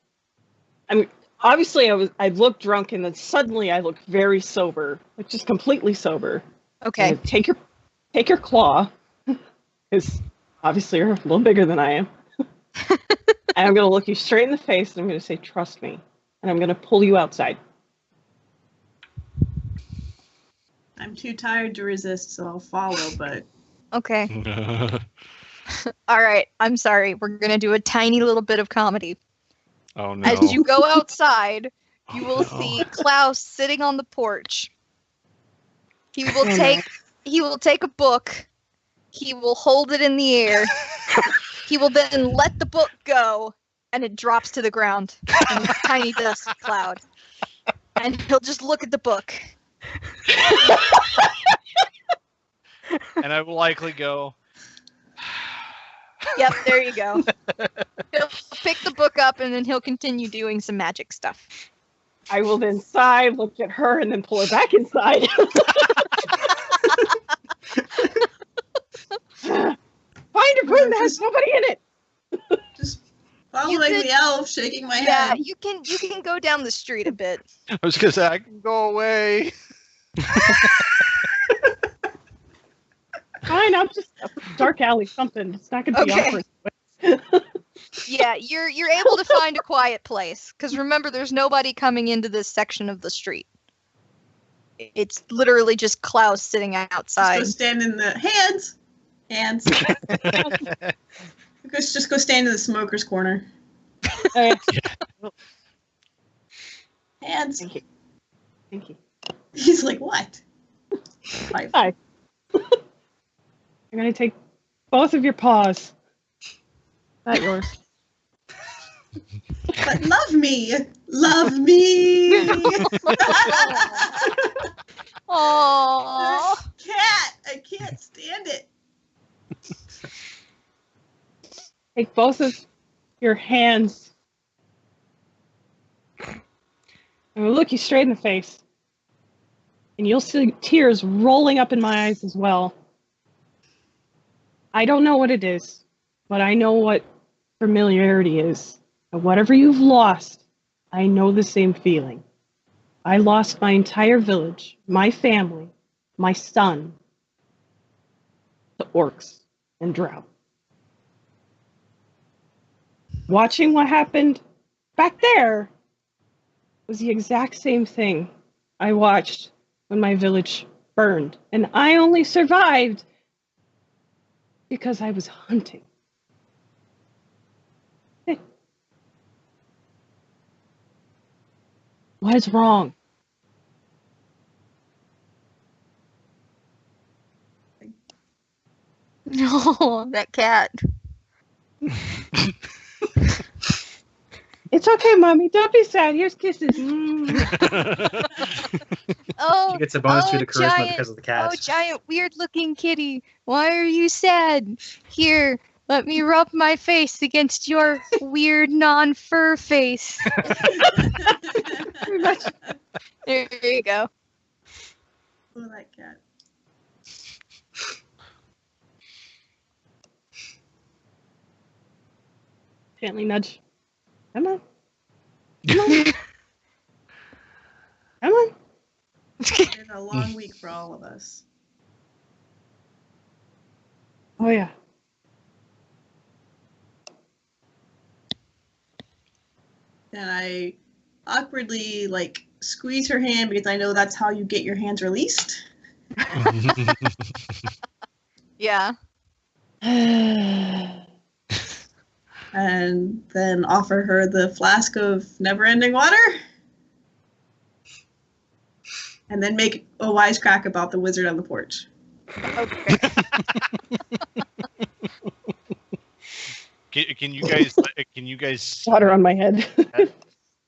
Obviously I looked drunk and then suddenly I looked very sober, like just completely sober. Okay. I'm gonna take your claw, because obviously you're a little bigger than I am. And I'm gonna look you straight in the face and I'm gonna say, "Trust me," and I'm gonna pull you outside. I'm too tired to resist, so I'll follow, but Okay. All right. I'm sorry. We're going to do a tiny little bit of comedy. Oh no. As you go outside, you will Oh, no. see Klaus sitting on the porch. He will Oh, take a book. He will hold it in the air. He will then let the book go, and it drops to the ground in a tiny dust cloud. And he'll just look at the book. And I will likely go. Yep, there you go. He'll pick the book up, and then he'll continue doing some magic stuff. I will then sigh, look at her, and then pull her back inside. Find a room that has nobody in it. just follow You like could- the elf, shaking my Yeah, head. you can go down the street a bit. I was gonna say I can go away. Fine, I'll just dark alley something. It's not gonna be Okay. awkward. Yeah, you're able to find a quiet place, because remember, there's nobody coming into this section of the street. It's literally just Klaus sitting Just outside. go stand in the hands. Just go stand in the smoker's corner. Okay. Hands. Thank you. Thank you. He's like, what? Hi. Hi. I'm gonna take both of your paws. Not yours. But love me. Love me. Aww. Cat. I can't stand it. Take both of your hands. I'm gonna look you straight in the face. And you'll see tears rolling up in my eyes as well. I don't know what it is, but I know what familiarity is. And whatever you've lost, I know the same feeling. I lost my entire village, my family, my son, to orcs and drow. Watching what happened back there was the exact same thing I watched when my village burned. And I only survived because I was hunting. What is wrong? No, that cat. It's okay, Mommy. Don't be sad. Here's kisses. Oh, She gets a bonus to oh, the charisma giant- because of the oh, cat. giant weird-looking kitty. Why are you sad? Here, let me rub my face against your weird non-fur face. There you go. Oh, that cat. Gently nudge. Come on. Come on. Come on. It's been a long week for all of us. Oh, yeah. And I awkwardly squeeze her hand because I know that's how you get your hands released. Yeah. And then offer her the flask of never-ending water. And then make a wisecrack about the wizard on the porch. Okay. Can you guys Water on my head.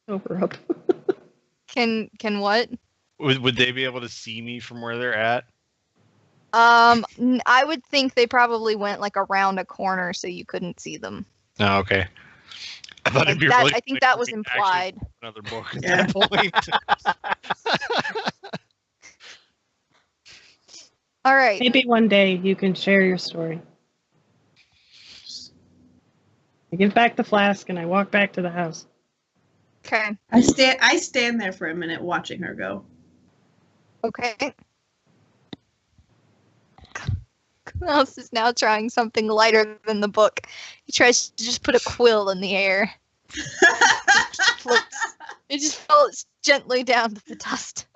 Over up. Can what? would they be able to see me from where they're at? I would think they probably went around a corner so you couldn't see them. Oh, okay. I thought Like it'd be that, really I think funny that if was we actually implied. wrote another book at Yeah. that point. All right. Maybe one day you can share your story. I give back the flask and I walk back to the house. Okay. I stand there for a minute watching her go. Okay. Klaus is now trying something lighter than the book. He tries to just put a quill in the air. Floats. It just floats gently down to the dust.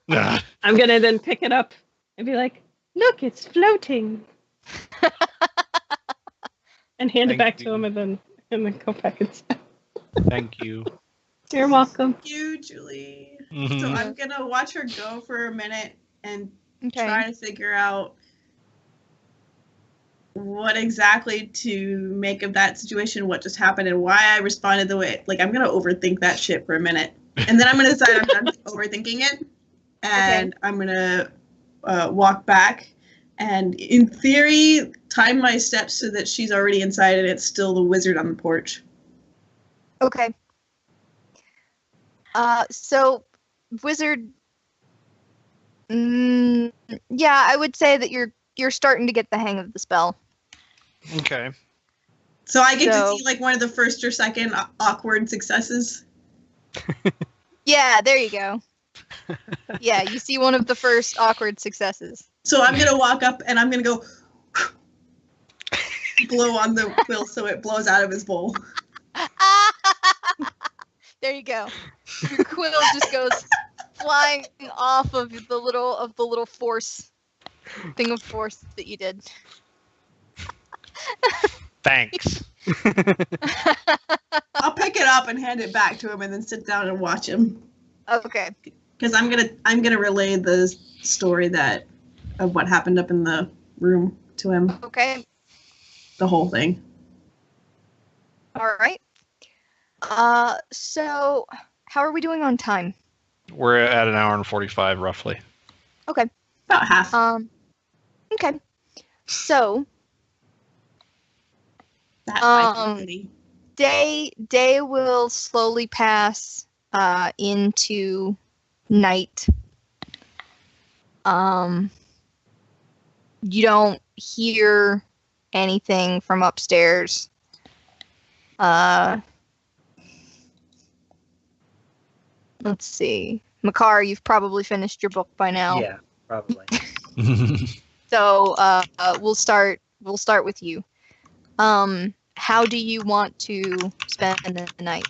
I'm gonna then pick it up and be like, "Look, it's floating," and hand it Thank back you. to him, and then go back inside. Thank you. You're welcome. Thank you, Julie. So Mhm. I'm gonna watch her go for a minute and Okay. try to figure out what exactly to make of that situation, what just happened, and why I responded the way. Like, I'm gonna overthink that shit for a minute, and then I'm gonna decide I'm done overthinking it, and I'm gonna walk back, and in theory, time my steps so that she's already inside and it's still the wizard on the porch. Okay. So, wizard. Yeah, I would say that you're starting to get the hang of the spell. Okay. So I get to So- see like one of the first or second awkward successes. Yeah, there you go. Yeah, you see one of the first awkward successes. So I'm gonna walk up and I'm gonna go blow on the quill so it blows out of his bowl. There you go. Your quill just goes flying off of the little force thing of force that you did. Thanks. I'll pick it up and hand it back to him and then sit down and watch him. Okay. Because I'm gonna relay the story of what happened up in the room to him. Okay. The whole thing. All right. So how are we doing on time? We're at an hour and 45 roughly. Okay. About half. Okay. So That um, 5:30. day will slowly pass into night. You don't hear anything from upstairs. Let's see. Makar, you've probably finished your book by now. Yeah, probably. So we'll start with you. How do you want to spend the night?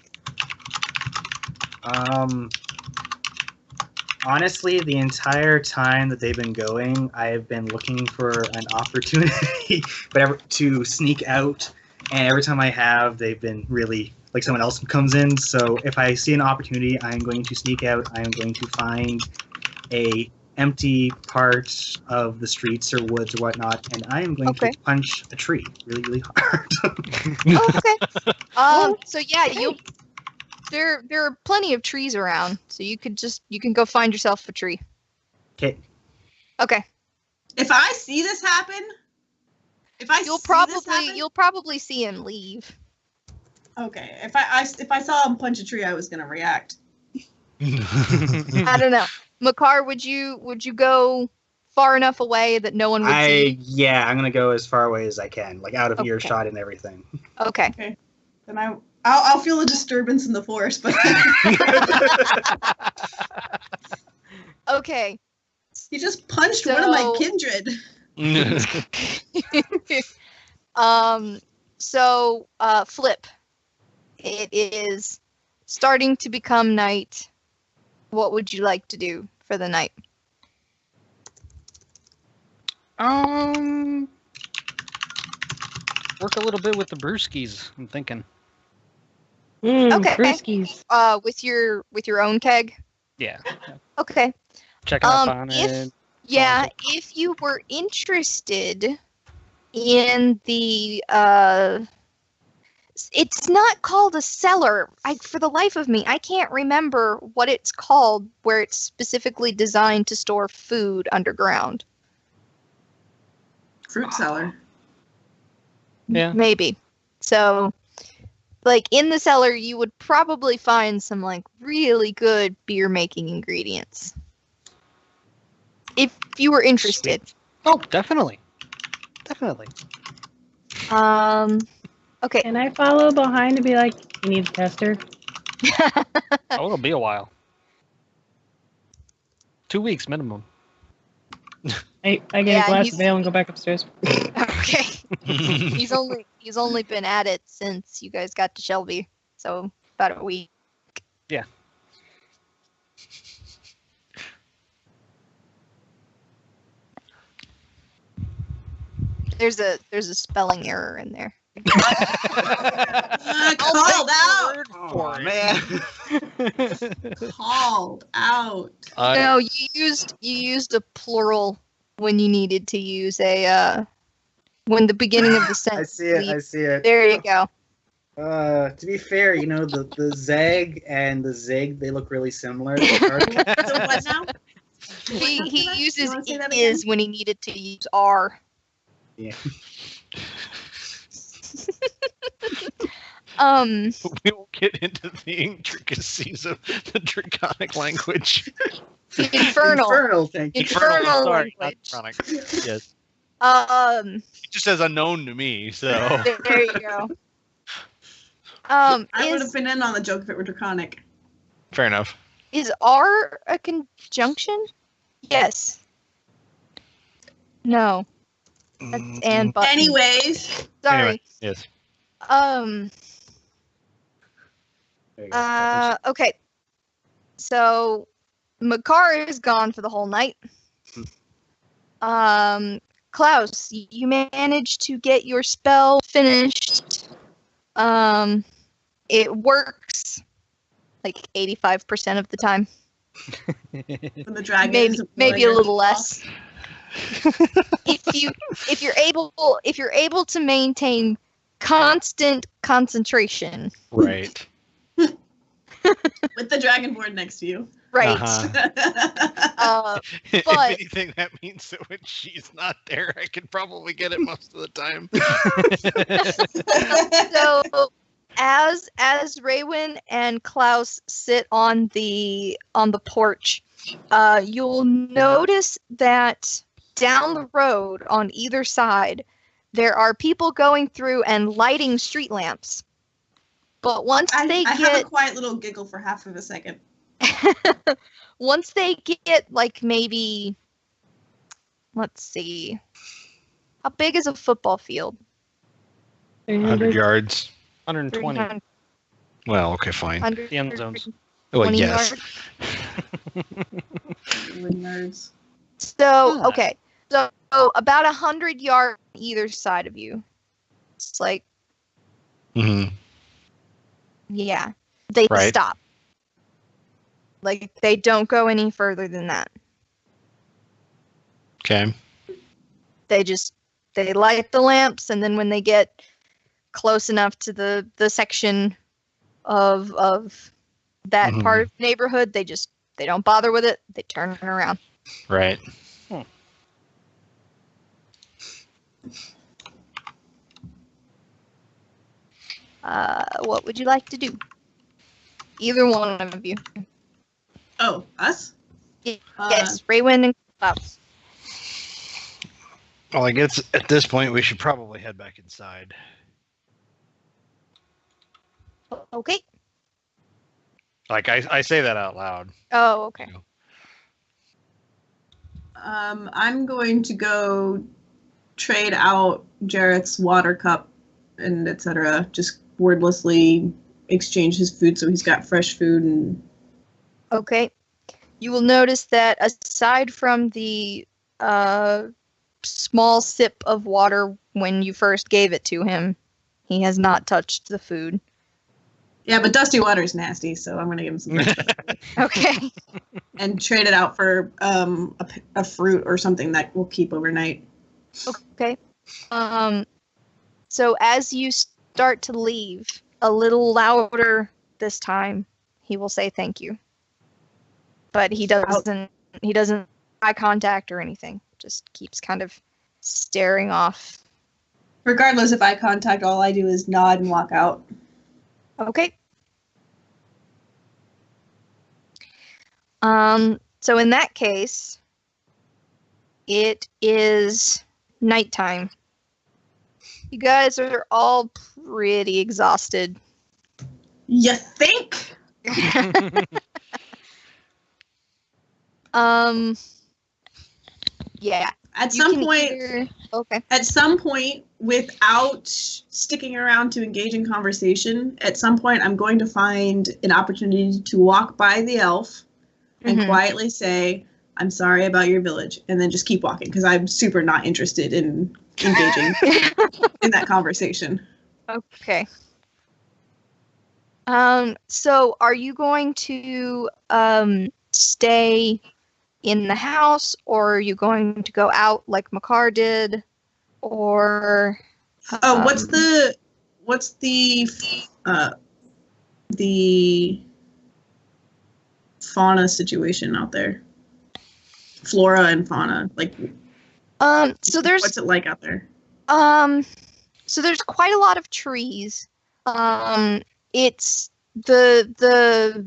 Honestly, the entire time that they've been going, I have been looking for an opportunity to sneak out. And every time I have, they've been really like someone else comes in. So if I see an opportunity, I am going to sneak out. I am going to find a empty part of the streets or woods or whatnot, and I am going Okay. to punch a tree really, really hard. Okay. So yeah, there are plenty of trees around, so you can go find yourself a tree. Okay. Okay. If I see this happen, You'll probably see him leave. Okay. If I saw him punch a tree, I was gonna react. I don't know. Makar, would you go far enough away that no one would see? Yeah, I'm gonna go as far away as I can, like out of Okay. earshot and everything. Okay. Then I'll feel a disturbance in the force, but Okay. he just punched one of my So- kindred. So Flip. It is starting to become night. What would you like to do for the night? Work a little bit with the brewskis, I'm thinking. Okay. Brewskis. With your own keg? Yeah. Okay. Checking up on it. Yeah, if you were interested in the it's not called a cellar. For the life of me, I can't remember what it's called where it's specifically designed to store food underground. Fruit cellar. Yeah. Maybe. So like in the cellar, you would probably find some like really good beer making ingredients. If you were interested. Oh, definitely. Definitely. Okay. Can I follow behind and be like, you need a tester? Oh, it'll be a while. 2 weeks minimum. I get Yeah, a glass he's- of ale and go back upstairs. Okay. He's only been at it since you guys got to Shelby, so about a week. Yeah. There's a spelling error in there. Called out. Oh, man. Called out. No, you used a plural when you needed to use a when the beginning of the I sentence. see it. I see it. There you go. To be fair, you know, the zeg and the zig, they look really similar. So what now? He uses You wanna say that is when he needed to use are. Yeah. We won't get into the intricacies of the draconic language. Infernal. Thank you. Infernal Sorry, not language. draconic. Yes. It just says unknown to me, so. There you go. I would have Is been in on the joke if it were draconic. Fair enough. is are a conjunction? Yes. No. That's and but. Anyways, Sorry. Anyway, yes. There you go. Okay. So, Makar is gone for the whole night. Klaus, you managed to get your spell finished. It works like 85% of the time. when the dragon Maybe a little less. if you're able to maintain constant concentration. Right. with the dragonborn next to you. Right. Uh-huh. If But- anything, that means that when she's not there, I can probably get it most of the time. So as Raywin and Klaus sit on the porch, you'll notice that down the road on either side there are people going through and lighting street lamps. But once I they have get a quiet little giggle for half of a second. once they get like maybe, let's see, how big is a football field? 100 yards. 120. 300, Well, okay, fine. 100, The end zones. Well, 20 yes. yards. Nerds. So Ah. okay, so about 100 yards either side of you. It's like, hmm yeah, they Right. stop. Like they don't go any further than that. Okay. They light the lamps, and then when they get close enough to the section of that Mhm. part of the neighborhood, they don't bother with it. They turn around. Right. What would you like to do? Either one of you. Oh, us? Yes, Raywin and Klaus. Well, I guess at this point we should probably head back inside. Okay. Like I say that out loud. Oh, okay. You know. I'm going to go trade out Jarrett's water cup and etc. Just wordlessly exchange his food so he's got fresh food and Okay. You will notice that aside from the small sip of water when you first gave it to him, he has not touched the food. yeah, but dusty water is nasty, so I'm gonna give him some fresh stuff Okay. and trade it out for a fruit or something that will keep overnight. Okay. So as you start to leave, a little louder this time, he will say thank you. But he doesn't eye contact or anything. Just keeps kind of staring off. Regardless of eye contact, all I do is nod and walk out. Okay. So in that case, it is nighttime. You guys are all pretty exhausted. You think? Yeah. At You some can point, either- Okay. at some point, without sticking around to engage in conversation, at some point I'm going to find an opportunity to walk by the elf and Mhm. quietly say, "I'm sorry about your village," and then just keep walking because I'm super not interested in engaging in that conversation. Okay. So are you going to stay in the house, or are you going to go out like Makar did, or Oh, what's the fauna situation out there? Flora and fauna, like so there's what's it like out there? So there's quite a lot of trees. It's the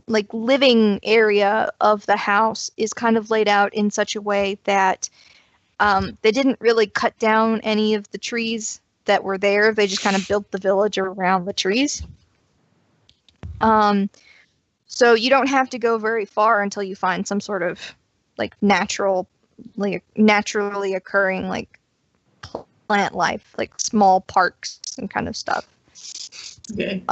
like living area of the house is kind of laid out in such a way that they didn't really cut down any of the trees that were there. They just kind of built the village around the trees. So you don't have to go very far until you find some sort of like naturally occurring like plant life, like small parks and kind of stuff. Okay.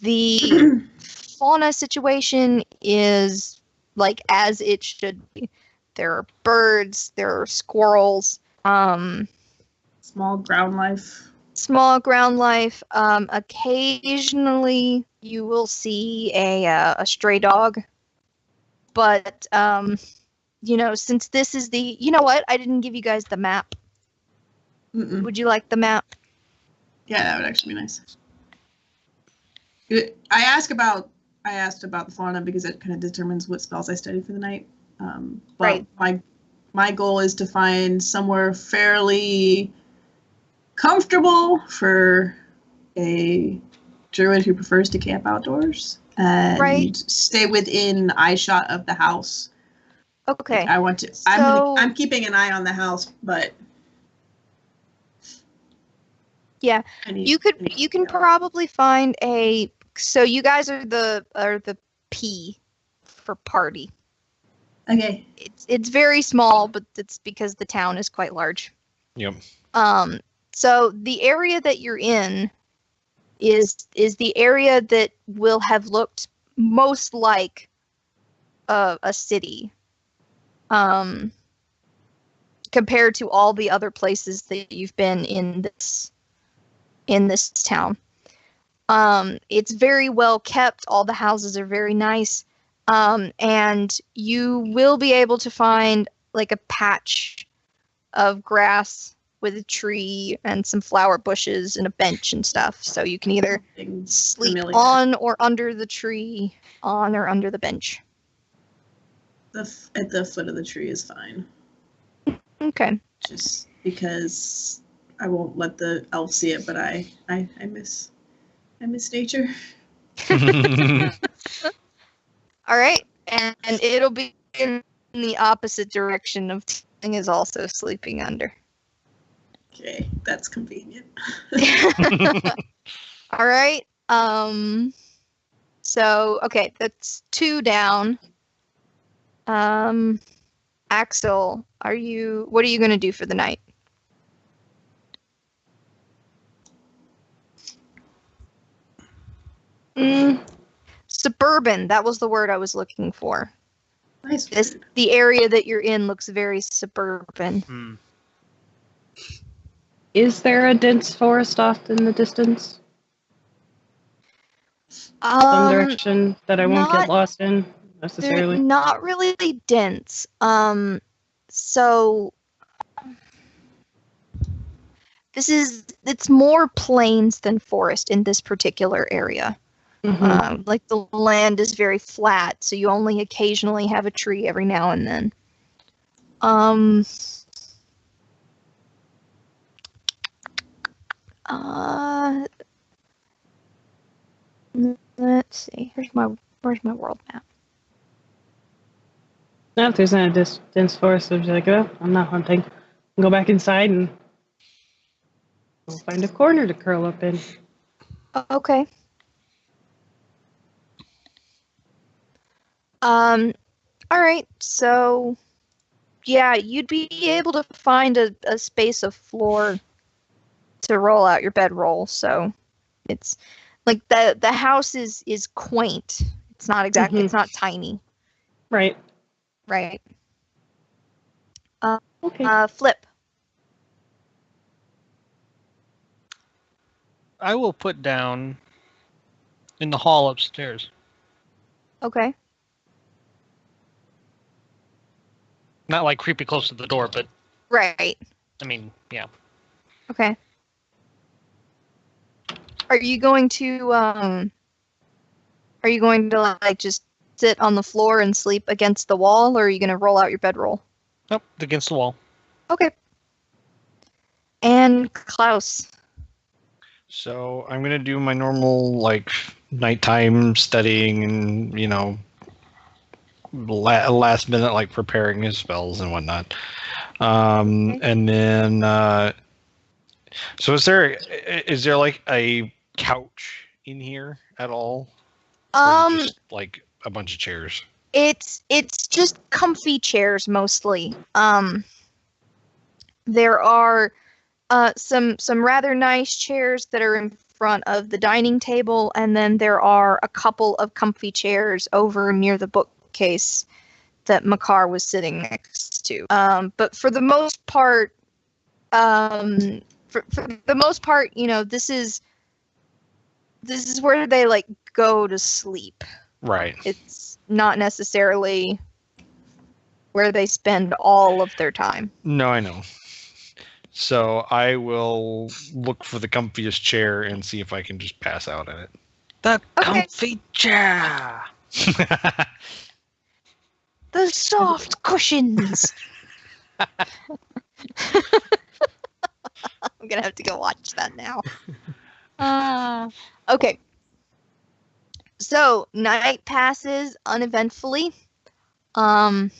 The fauna situation is like as it should be. There are birds, there are squirrels, Small ground life. small ground life. Occasionally you will see a stray dog, but since this is you know what? I didn't give you guys the map. Mm-mm. Would you like the map? Yeah, that would actually be nice. I asked about the fauna because it kind of determines what spells I study for the night. But Right. my goal is to find somewhere fairly comfortable for a druid who prefers to camp outdoors and Right. stay within eyeshot of the house. Okay. I want to. So- I'm keeping an eye on the house, but Yeah, I need- you I need can to go. probably find a. So you guys are the P for party. Okay. It's very small, but it's because the town is quite large. Yep. So the area that you're in is the area that will have looked most like a city. Compared to all the other places that you've been in this town. It's very well kept. All the houses are very nice. And you will be able to find like a patch of grass with a tree and some flower bushes and a bench and stuff. So you can either Something sleep familiar. on or under the tree, on or under the bench. At the foot of the tree is fine. Okay. Just because I won't let the elf see it, but I miss nature. All right. And it'll be in the opposite direction of Ting is also sleeping under. Okay, that's convenient. All right. So okay, that's 2 down. Axel, what are you going to do for the night? Suburban, that was the word I was looking for. Nice. The area that you're in looks very suburban. Is there a dense forest off in the distance? Some direction that I won't get lost in necessarily? They're not really dense. So it's more plains than forest in this particular area. Mhm. Like the land is very flat, so you only occasionally have a tree every now and then. let's see. Where's my world map? No, if there's not a dense forest, I'm just like, oh, I'm not hunting. Go back inside and we'll find a corner to curl up in. Okay. All right. So, yeah, you'd be able to find a space of floor to roll out your bedroll. So, it's like the house is quaint. It's not exactly. It's not tiny. Right. Right. Okay. Flip. I will put down in the hall upstairs. Okay. Not like creepy close to the door, but Right. I mean, yeah. Okay. Are you going to like just sit on the floor and sleep against the wall, or are you going to roll out your bedroll? Nope, against the wall. Okay. And Klaus. So I'm gonna do my normal like nighttime studying and last minute like preparing his spells and whatnot. Okay. And then so is there like a couch in here at all? Or is it just like a bunch of chairs. It's just comfy chairs mostly. There are some rather nice chairs that are in front of the dining table, and then there are a couple of comfy chairs over near the bookcase that Makar was sitting next to. But for the most part, this is where they like go to sleep. Right. It's not necessarily where they spend all of their time. No, I know. So I will look for the comfiest chair and see if I can just pass out in it. The Okay. comfy chair. The soft cushions. I'm gonna have to go watch that now. Okay. So night passes uneventfully. Let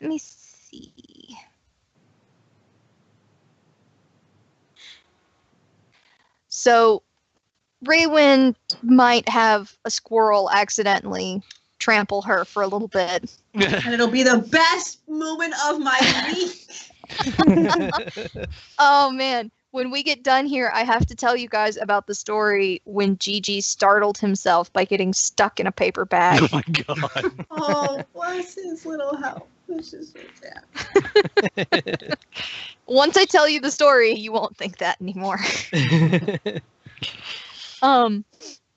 me see. So Raywin might have a squirrel accidentally trample her for a little bit. And it'll be the best moment of my week. Oh man, when we get done here, I have to tell you guys about the story when Gigi startled himself by getting stuck in a paper bag. Oh my god. Oh, bless his little house. This is so sad. Once I tell you the story, you won't think that anymore.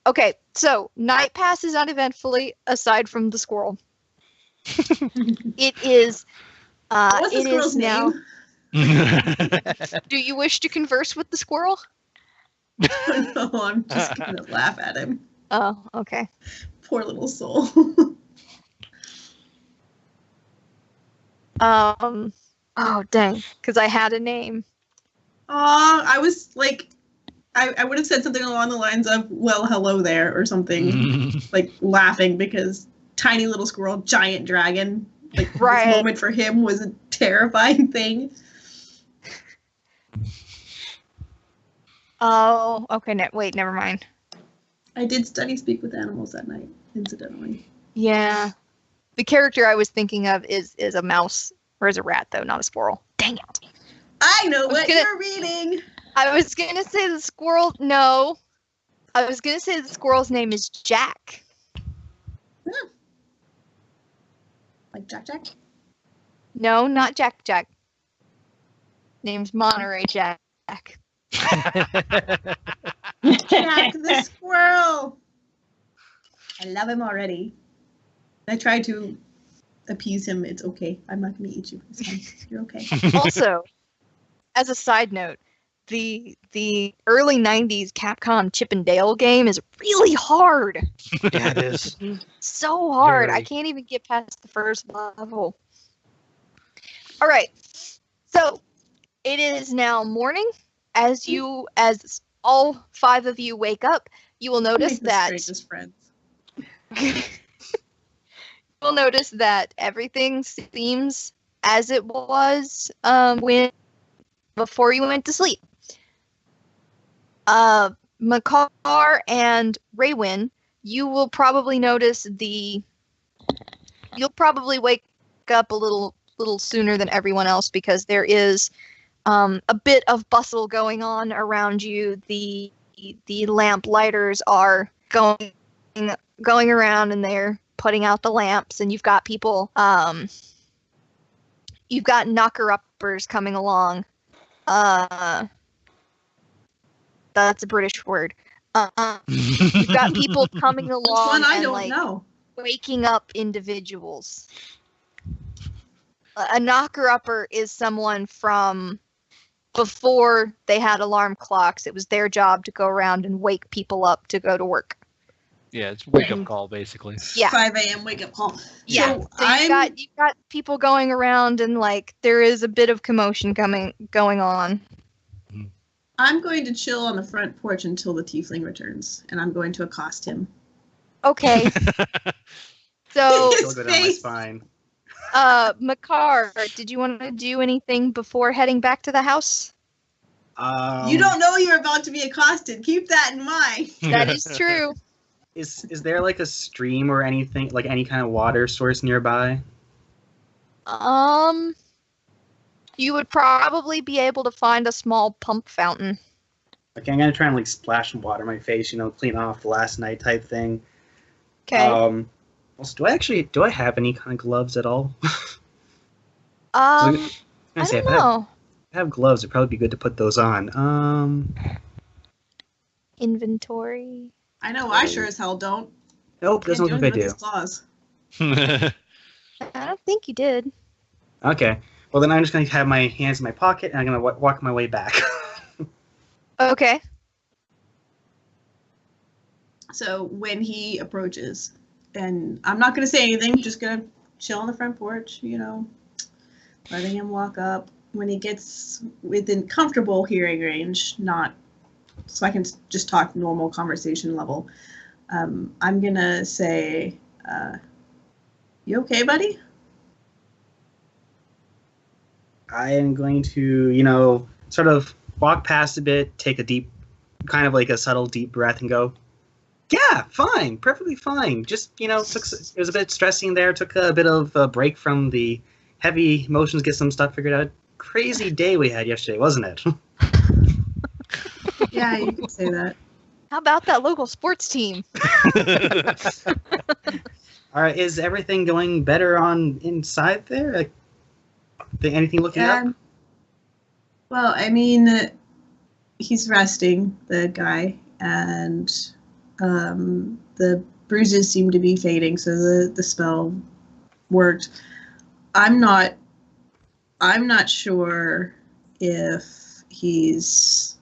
Okay, so night passes uneventfully aside from the squirrel. It is What's the it squirrel's is now. name? Do you wish to converse with the squirrel? No, I'm just gonna laugh at him. Oh, okay. Poor little soul. Oh dang, because I had a name. I was like, I would have said something along the lines of, well, hello there, or something, like laughing because tiny little squirrel, giant dragon. Like, Right. This moment for him was a terrifying thing. Oh, okay. Wait, never mind. I did study Speak with Animals that night, incidentally. Yeah, the character I was thinking of is a mouse, or is a rat though, not a squirrel. Dang it! I know what gonna- you're reading. I was gonna say the squirrel. No, I was gonna say the squirrel's name is Jack. Like Jack Jack? No, not Jack Jack. Name's Monterey Jack. Jack the squirrel. I love him already. I tried to appease him. It's okay. I'm not going to eat you. It's fine. You're okay. Also, as a side note, the early '90s Capcom Chip and Dale game is really hard. Yeah, it is. So hard. I Very. can't even get past the first level. All right. So it is now morning. As all 5 of you wake up, you will notice Make the that strangest friends. you'll notice that everything seems as it was when before you went to sleep. Makar and Raywin, you will probably notice you'll probably wake up a little sooner than everyone else because there is a bit of bustle going on around you. The lamp lighters are going around and they're putting out the lamps, and you've got people you've got knocker-uppers coming along. That's a British word. You've got people coming Which along one I and don't know. waking up individuals. A knocker-upper is someone from before they had alarm clocks. It was their job to go around and wake people up to go to work. Yeah, it's wake up call basically. Yeah. 5 a.m. wake up call. Yeah. So you've got people going around and like there is a bit of commotion going on. I'm going to chill on the front porch until the tiefling returns, and I'm going to accost him. Okay. So Feel good on my spine. Makar, did you want to do anything before heading back to the house? You don't know you're about to be accosted. Keep that in mind. That is true. Is there like a stream or anything, like any kind of water source nearby? You would probably be able to find a small pump fountain. Okay, I'm gonna try and like splash some water in my face, clean off the last night type thing. Okay. Also, do I have any kind of gloves at all? I don't know. If I have gloves, it'd probably be good to put those on. Inventory. I know I sure as hell don't. Nope, there's Can't nothing I anything do. with his claws. I don't think you did. Okay, well then I'm just gonna have my hands in my pocket and I'm gonna walk my way back. Okay. So when he approaches, and I'm not going to say anything, just going to chill on the front porch, letting him walk up. When he gets within comfortable hearing range, not so I can just talk normal conversation level, I'm going to say, you okay, buddy? I am going to, sort of walk past a bit, take a deep, kind of like a subtle deep breath and go, yeah, fine, perfectly fine. Just, it was a bit stressing there, took a bit of a break from the heavy emotions, get some stuff figured out. Crazy day we had yesterday, wasn't it? Yeah, you can say that. How about that local sports team? All right, is everything going better on inside there? Like, anything looking up? Well, I mean, he's resting, the guy, and the bruises seem to be fading, so the spell worked. I'm not sure if he's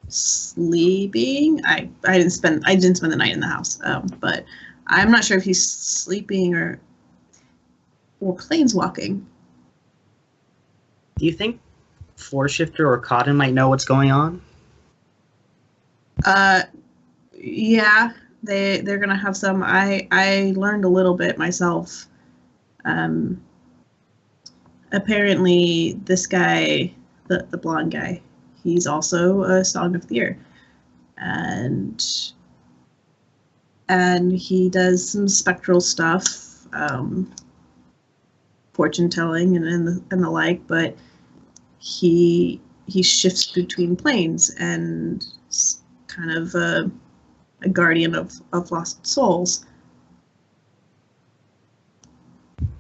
sleeping. I didn't spend the night in the house, but I'm not sure if he's sleeping or planeswalking. Do you think Floor Shifter or Cotton might know what's going on? Yeah, they're gonna have some. I learned a little bit myself. Apparently, this guy, the blonde guy, he's also a Song of Thyr, and he does some spectral stuff, fortune telling and the like, but he shifts between planes and kind of a guardian of lost souls.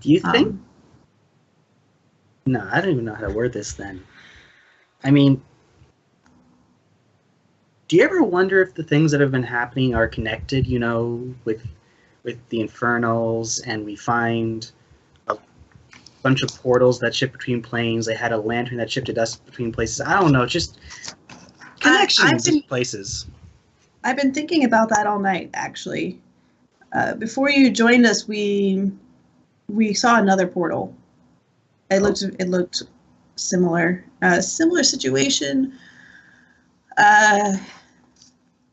Do you think? No, I don't even know how to word this then. I mean, do you ever wonder if the things that have been happening are connected, with the Infernals, and we find a bunch of portals that shift between planes. They had a lantern that shifted us between places. I don't know, just connections to places. I've been thinking about that all night, actually. Before you joined us, we saw another portal. It looked similar. Similar situation.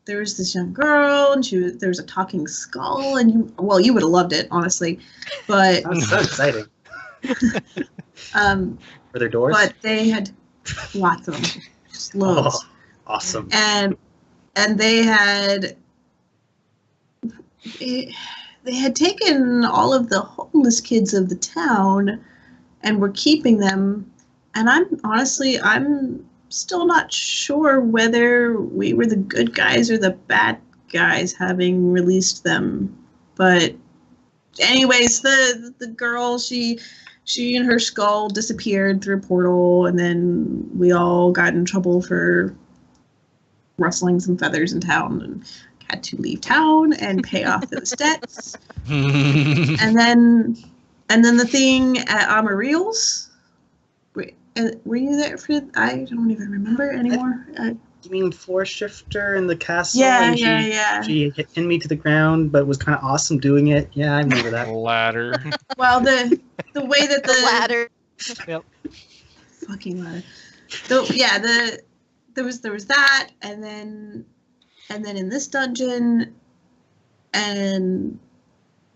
There there was this young girl, and there was a talking skull, and you would have loved it, honestly, but That was so exciting. Were there doors? But they had lots of them, just loads. Oh, awesome. And they had taken all of the homeless kids of the town and were keeping them. And I'm still not sure whether we were the good guys or the bad guys having released them. But anyways, the girl, she and her skull disappeared through a portal, and then we all got in trouble for rustling some feathers in town and had to leave town and pay off those debts. And then the thing at Amaril's. Were you there for? I don't even remember anymore. You mean floor shifter in the castle? Yeah, and she pinned me to the ground, but was kind of awesome doing it. Yeah, I remember that. Ladder. Well, the way that The ladder. Yep. fucking ladder. There was that, and then in this dungeon, and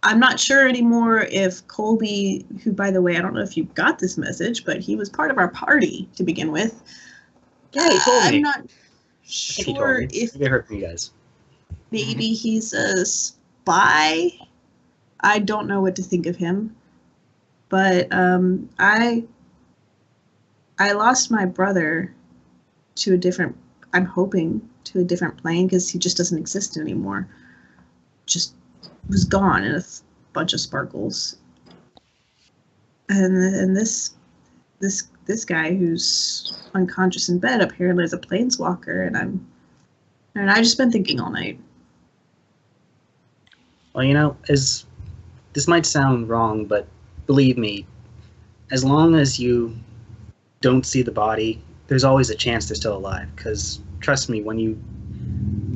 I'm not sure anymore if Colby, who, by the way, I don't know if you got this message, but he was part of our party to begin with. Yeah, he told me. I'm not I think he told sure me. if Maybe I heard from you guys. maybe he's a spy. I don't know what to think of him. But I lost my brother to a different, I'm hoping, to a different plane, because he just doesn't exist anymore. Just was gone in a bunch of sparkles. And this guy who's unconscious in bed apparently is a planeswalker, and I've just been thinking all night. Well, as this might sound wrong, but believe me, as long as you don't see the body, there's always a chance they're still alive. Because trust me, when you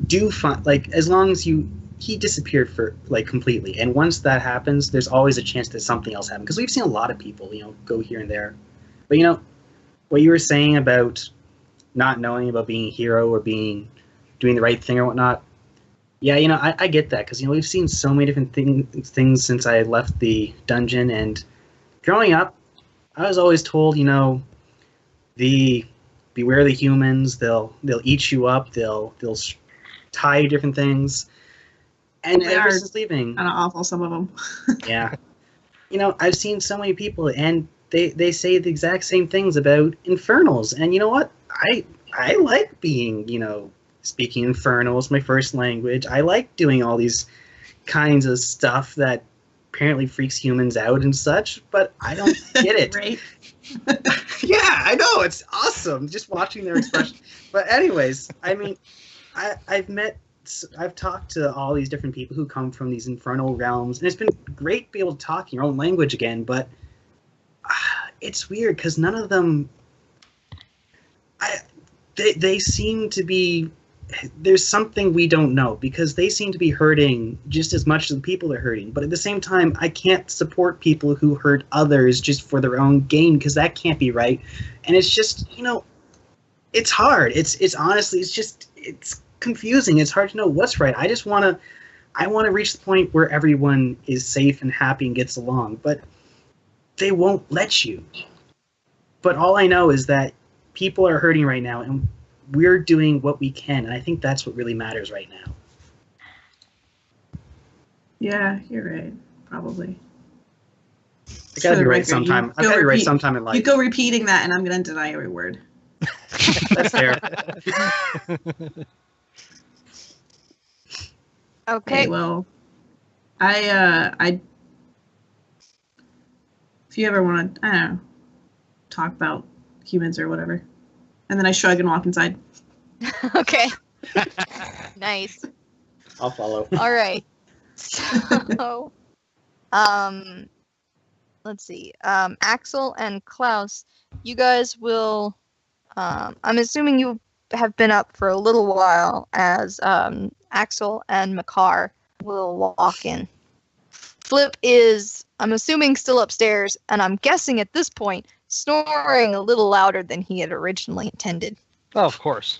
do find, as long as he disappeared for completely, and once that happens, there's always a chance that something else happened. Because we've seen a lot of people, go here and there. But what you were saying about not knowing about being a hero or doing the right thing or whatnot. Yeah, I get that, because we've seen so many different things since I left the dungeon, and growing up, I was always told, beware the humans. They'll eat you up. They'll tie you different things. And They ever are since leaving, Kind of awful, some of them. yeah, I've seen so many people, and they say the exact same things about infernals. And you know what? I like being, speaking Infernal, my first language. I like doing all these kinds of stuff that apparently freaks humans out and such, but I don't get it. Right? Yeah, I know. It's awesome just watching their expression. But anyways, I've talked to all these different people who come from these infernal realms, and it's been great to be able to talk in your own language again, but it's weird because none of them, they seem to be, there's something we don't know, because they seem to be hurting just as much as the people are hurting. But at the same time, I can't support people who hurt others just for their own gain, because that can't be right. And it's just, it's hard. It's honestly, it's confusing. It's hard to know what's right. I want to reach the point where everyone is safe and happy and gets along, but they won't let you. But all I know is that people are hurting right now, and we're doing what we can, and I think that's what really matters right now. Yeah, you're right. Probably. I gotta be right sometime. I gotta be right sometime in life. You go repeating that, and I'm gonna deny every word. That's fair. Okay. Well, I if you ever want to, I don't know, talk about humans or whatever, and then I shrug and walk inside. Okay. Nice. I'll follow. All right. So, let's see. Axel and Klaus, you guys will. I'm assuming you have been up for a little while, as Axel and Makar will walk in. Flip is, I'm assuming, still upstairs, and I'm guessing at this point, snoring a little louder than he had originally intended. Oh, of course.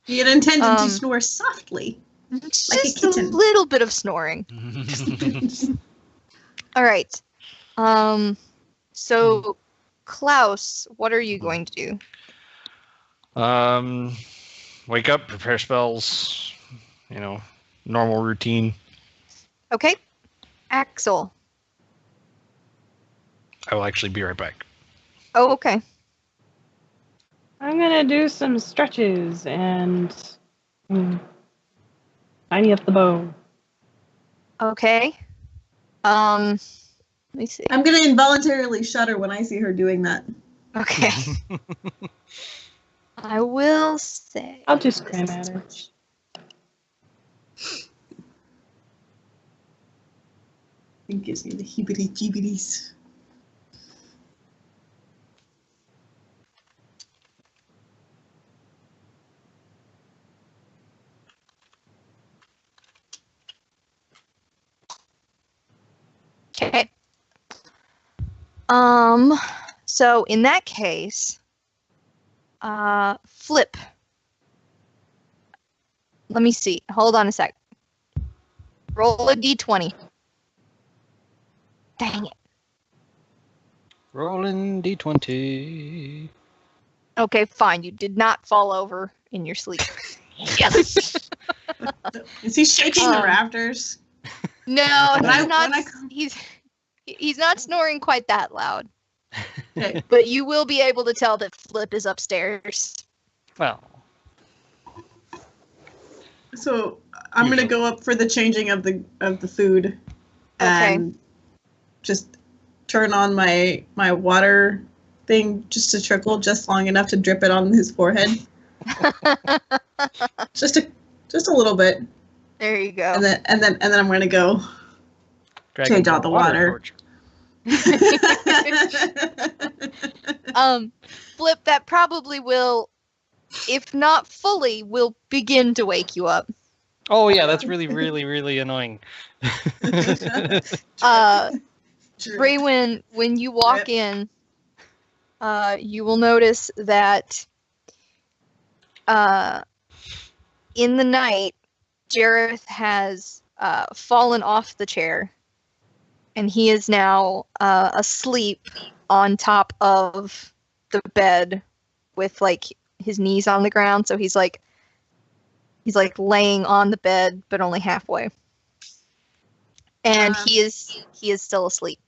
You had intended to snore softly. Like a Just kitten. little bit of snoring. All right. So, Klaus, what are you going to do? Wake up, prepare spells, normal routine. Okay. Axel. I will actually be right back. Oh, okay. I'm gonna do some stretches and tiny up the bow. Okay. Let me see. I'm gonna involuntarily shudder when I see her doing that. Okay. I will say. I'll just scream at her. It gives me the heebity-jeebities. Okay. So in that case, Flip. Let me see. Hold on a sec. Roll a d20. Dang it. Rolling d20. Okay, fine. You did not fall over in your sleep. Yes. Is he shaking the rafters? No, When he's I- not. when I- He's not snoring quite that loud. Okay. But you will be able to tell that Flip is upstairs. Well, So I'm gonna go up for the changing of the food, and just turn on my water thing just to trickle just long enough to drip it on his forehead. just a little bit, There you go. and then I'm gonna go Dragon change out the water. torture. Flip, that probably will, if not fully, will begin to wake you up. Oh yeah, that's really, really, really annoying. Ray, when you walk in, you will notice that in the night, Jareth has fallen off the chair, and he is now asleep on top of the bed with like his knees on the ground. So he's like laying on the bed, but only halfway. And he is still asleep.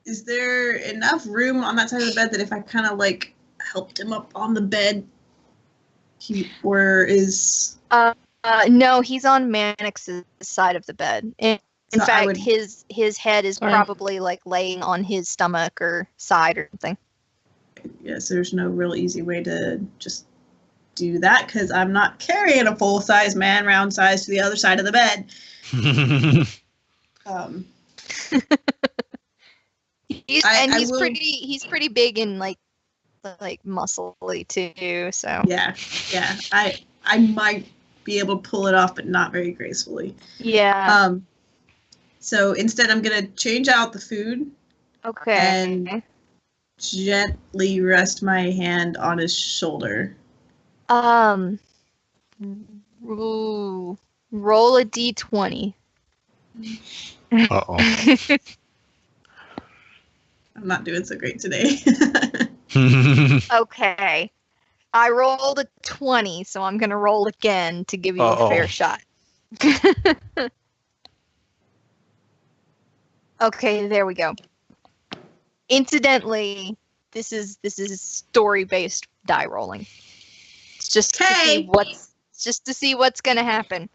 Is there enough room on that side of the bed that if I kind of like helped him up on the bed, No, he's on Mannix's side of the bed. In So I fact, would- his head is Sorry. probably like laying on his stomach or side or something. Yes, there's no real easy way to just do that because I'm not carrying a full-size man round size to the other side of the bed. He's will- he's pretty big and like muscly too. So Yeah. I might be able to pull it off, but not very gracefully. yeah. So instead, I'm gonna change out the food Okay. and gently rest my hand on his shoulder. Ooh, roll a d20. Uh-oh. I'm not doing so great today. Okay. I rolled a 20, so I'm going to roll again to give you Uh-oh. a fair shot. Okay, there we go. Incidentally, this is story-based die rolling. It's just to see Okay. what's going to happen.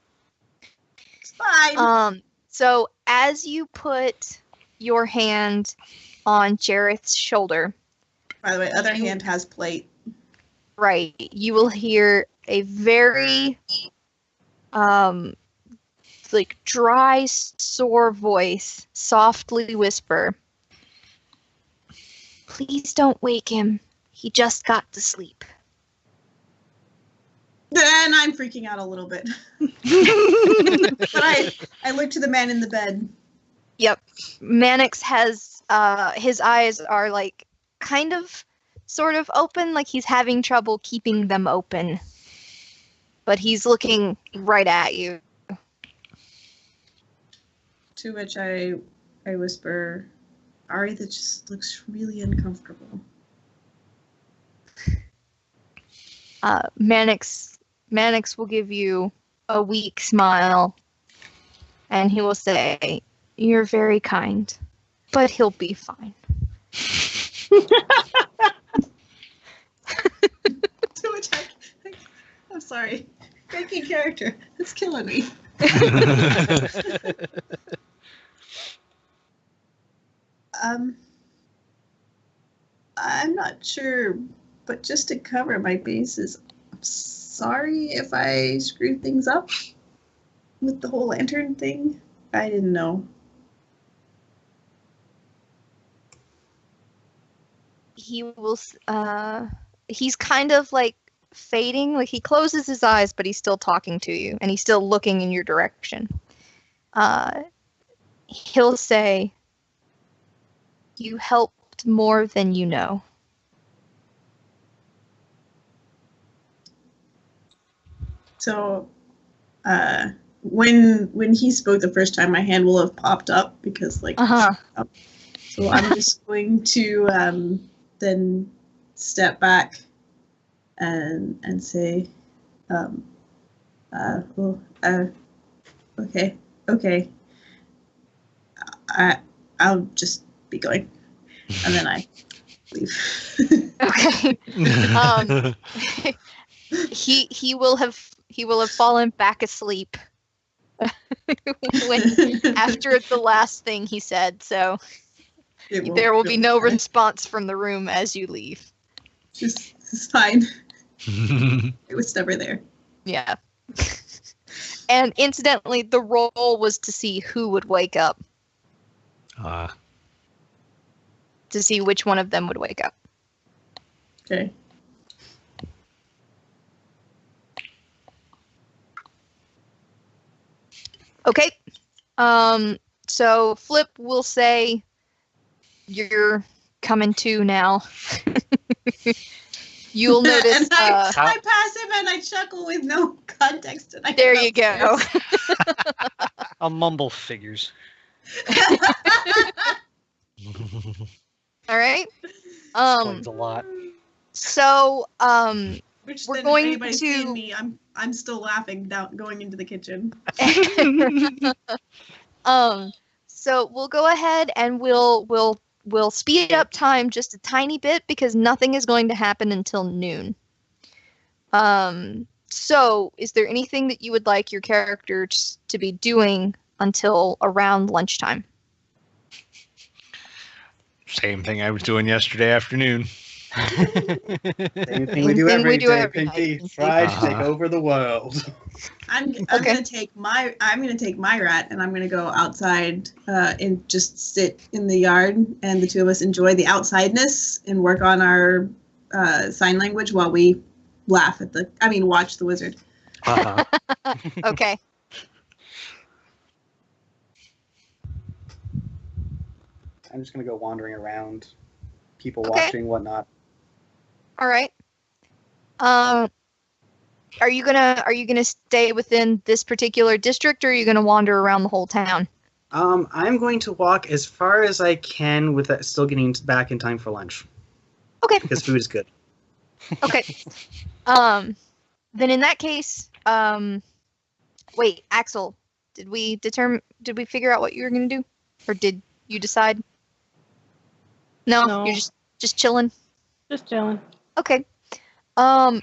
It's fine. So as you put your hand on Jareth's shoulder, By the way, other hand has plate. right, you will hear a very like dry, sore voice softly whisper, "Please don't wake him. He just got to sleep." Then I'm freaking out a little bit. But I look to the man in the bed. Yep. Mannix has his eyes are like kind of sort of open, like he's having trouble keeping them open. But he's looking right at you. To which I whisper, Ari, that just looks really uncomfortable. Mannix will give you a weak smile, and he will say, "You're very kind, but he'll be fine." To which I'm sorry. Breaking character. It's killing me. I'm not sure, but just to cover my bases, I'm sorry if I screwed things up with the whole lantern thing. I didn't know. He will, he's kind of like fading, like he closes his eyes, but he's still talking to you, and he's still looking in your direction. He'll say, "You helped more than you know." So, when he spoke the first time, my hand will have popped up because like. So I'm just going to then step back and say, okay. I'll just be going, and then I leave. Okay. He will have fallen back asleep after the last thing he said. So there will be no response from the room as you leave. It's fine. It was never there. Yeah. And incidentally, the roll was to see who would wake up. To see which one of them would wake up. Okay. Okay. So Flip will say, "You're coming to now." You'll notice. And I pass him and I chuckle with no context. And I there you go. I'll mumble figures. All right. Explains a lot. So Which we're then going anybody seeing to. me, I'm still laughing down going into the kitchen. So we'll go ahead and we'll speed up time just a tiny bit because nothing is going to happen until noon. So is there anything that you would like your characters to be doing until around lunchtime? Same thing I was doing yesterday afternoon. Same thing we do every day. Pinky try to take over the world. I'm gonna take my rat and I'm gonna go outside and just sit in the yard, and the two of us enjoy the outsideness and work on our sign language while we watch the wizard. Okay. I'm just gonna go wandering around, people watching, whatnot. All right. Are you gonna stay within this particular district, or are you gonna wander around the whole town? I'm going to walk as far as I can with that, still getting back in time for lunch. Okay. Because food is good. Okay. Then in that case, wait, Axel, did we figure out what you were gonna do, or did you decide? No. You're just chilling. Just chilling. Okay. So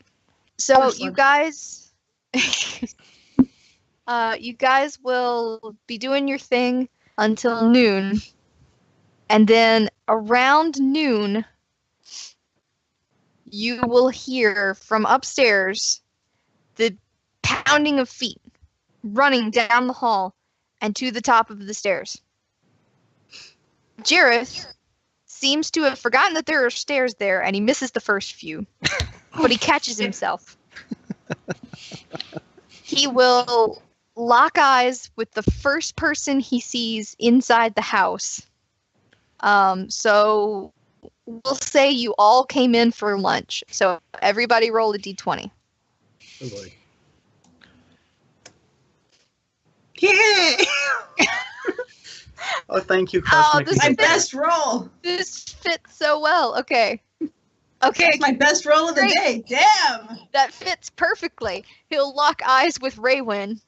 you guys, you guys will be doing your thing until noon, and then around noon, you will hear from upstairs the pounding of feet running down the hall and to the top of the stairs. Jareth seems to have forgotten that there are stairs there, and he misses the first few, but he catches himself. He will lock eyes with the first person he sees inside the house. So we'll say you all came in for lunch. So everybody roll a d20. Oh boy. Yay! Oh, thank you, Cosmic. this My is best roll. This fits so well. Okay. Okay. That's my best roll of the Great. day. Damn. That fits perfectly. He'll lock eyes with Raywin,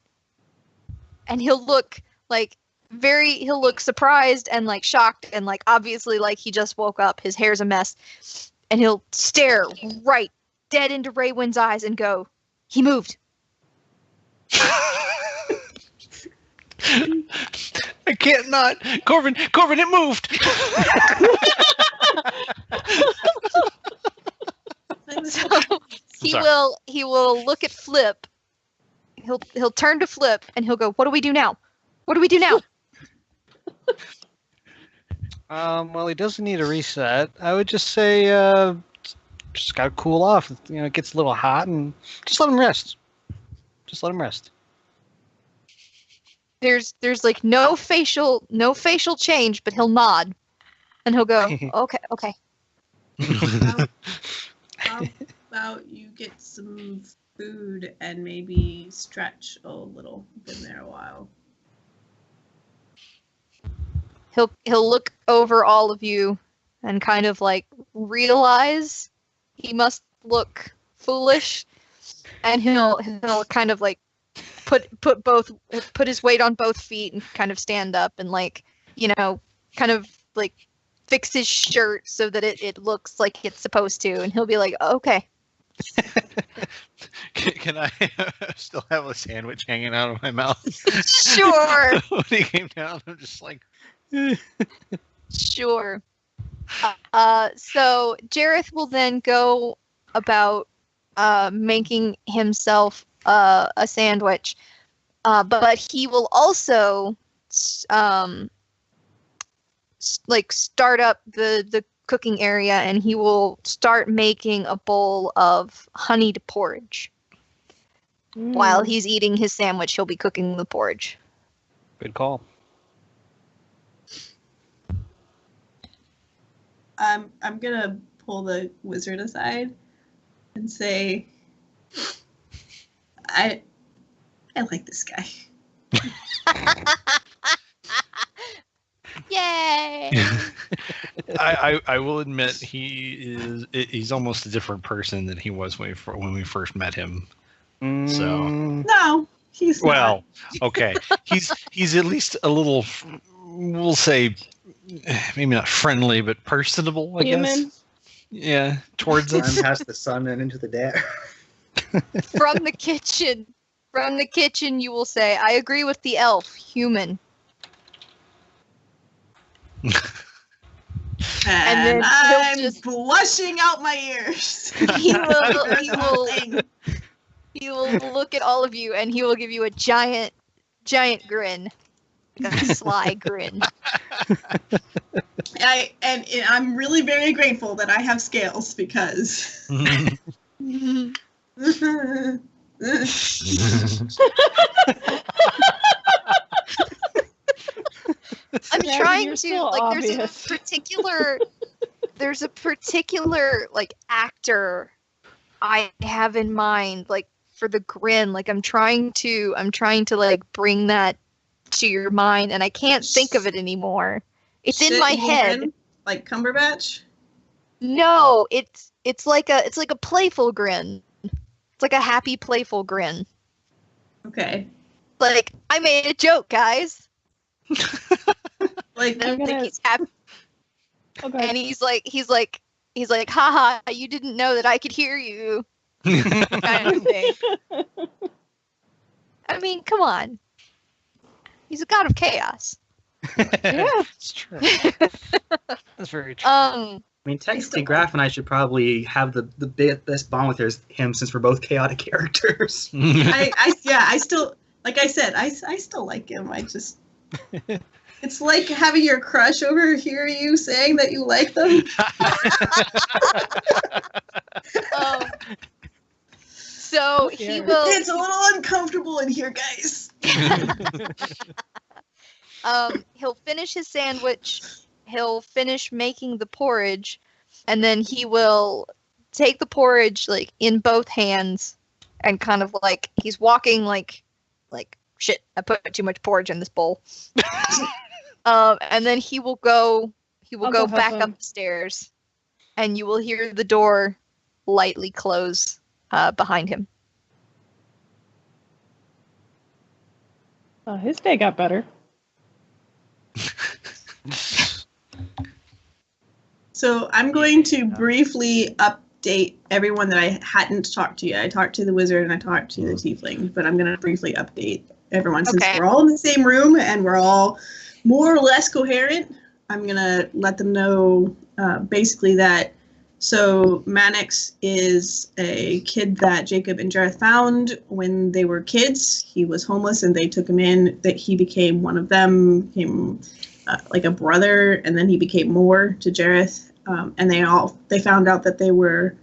and he'll look like he'll look surprised and like shocked and like obviously like he just woke up. His hair's a mess. And he'll stare right dead into Raywin's eyes and go, "He moved." I can't not. Corbin, it moved. So Sorry. he will look at Flip. He'll turn to Flip and he'll go, "What do we do now? What do we do now?" Well, he doesn't need a reset. I would just say, just gotta cool off. You know, it gets a little hot, and just let him rest. Just let him rest. There's like no facial change, but he'll nod, and he'll go, "Okay." How about you get some food and maybe stretch a little? Been there a while. He'll look over all of you and kind of like realize he must look foolish, and he'll kind of like put his weight on both feet and kind of stand up and like, you know, kind of like fix his shirt so that it looks like it's supposed to, and he'll be like, "Okay." Can I still have a sandwich hanging out of my mouth? Sure. When he came down, I'm just like, Sure. So Jareth will then go about making himself a sandwich, but he will also like start up the cooking area, and he will start making a bowl of honeyed porridge. While he's eating his sandwich, he'll be cooking the porridge. Good call. I'm gonna pull the wizard aside and say, I like this guy. Yay! I will admit he's almost a different person than he was when we first met him. So No, he's well, okay, he's at least a little, we'll say, maybe not friendly, but personable, I guess. Human. Yeah, towards us. Time past the sun and into the day. From the kitchen, you will say, "I agree with the elf, human." And then I'm he'll just- blushing out my ears. He will look at all of you, and he will give you a giant grin, like a sly grin. And I'm really very grateful that I have scales because. I'm Yeah, trying you're to so like. obvious. There's a particular like actor I have in mind, like for the grin. Like I'm trying to like bring that to your mind, and I can't think of it anymore. It's in my head. Like Cumberbatch? No, it's like a playful grin. It's like a happy, playful grin. Okay. Like, I made a joke, guys. Like, And like he's happy, Okay. and he's like, haha, you didn't know that I could hear you, kind of thing. I mean, come on. He's a god of chaos. Yeah. It's true. That's very true. I mean, technically, Graf and I should probably have the best bond with him since we're both chaotic characters. I still, like I said, I still like him. I just, it's like having your crush overhear you saying that you like them. So he will. It's a little uncomfortable in here, guys. He'll finish his sandwich. He'll finish making the porridge, And then he will take the porridge like in both hands and kind of like he's walking like shit, I put too much porridge in this bowl. And then he will go back up the stairs and you will hear the door lightly close behind him. His day got better. So I'm going to briefly update everyone that I hadn't talked to yet. I talked to the wizard and I talked to the tiefling, but I'm going to briefly update everyone since we're all in the same room and we're all more or less coherent. I'm going to let them know basically that so Mannix is a kid that Jacob and Jareth found when they were kids. He was homeless and they took him in. That he became one of them, became like a brother, and then he became more to Jareth. And they found out that they were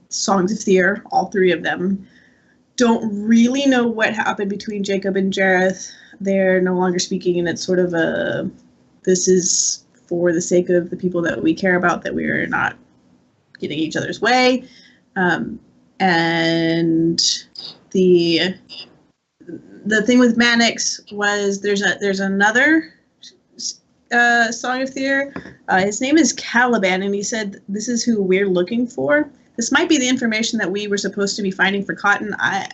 Songs of Thyr, all three of them. Don't really know what happened between Jacob and Jareth. They're no longer speaking, and it's sort of this is for the sake of the people that we care about, that we're not getting each other's way. And the thing with Mannix was there's another Song of Thyr. His name is Caliban, and he said this is who we're looking for. This might be the information that we were supposed to be finding for Cotton. I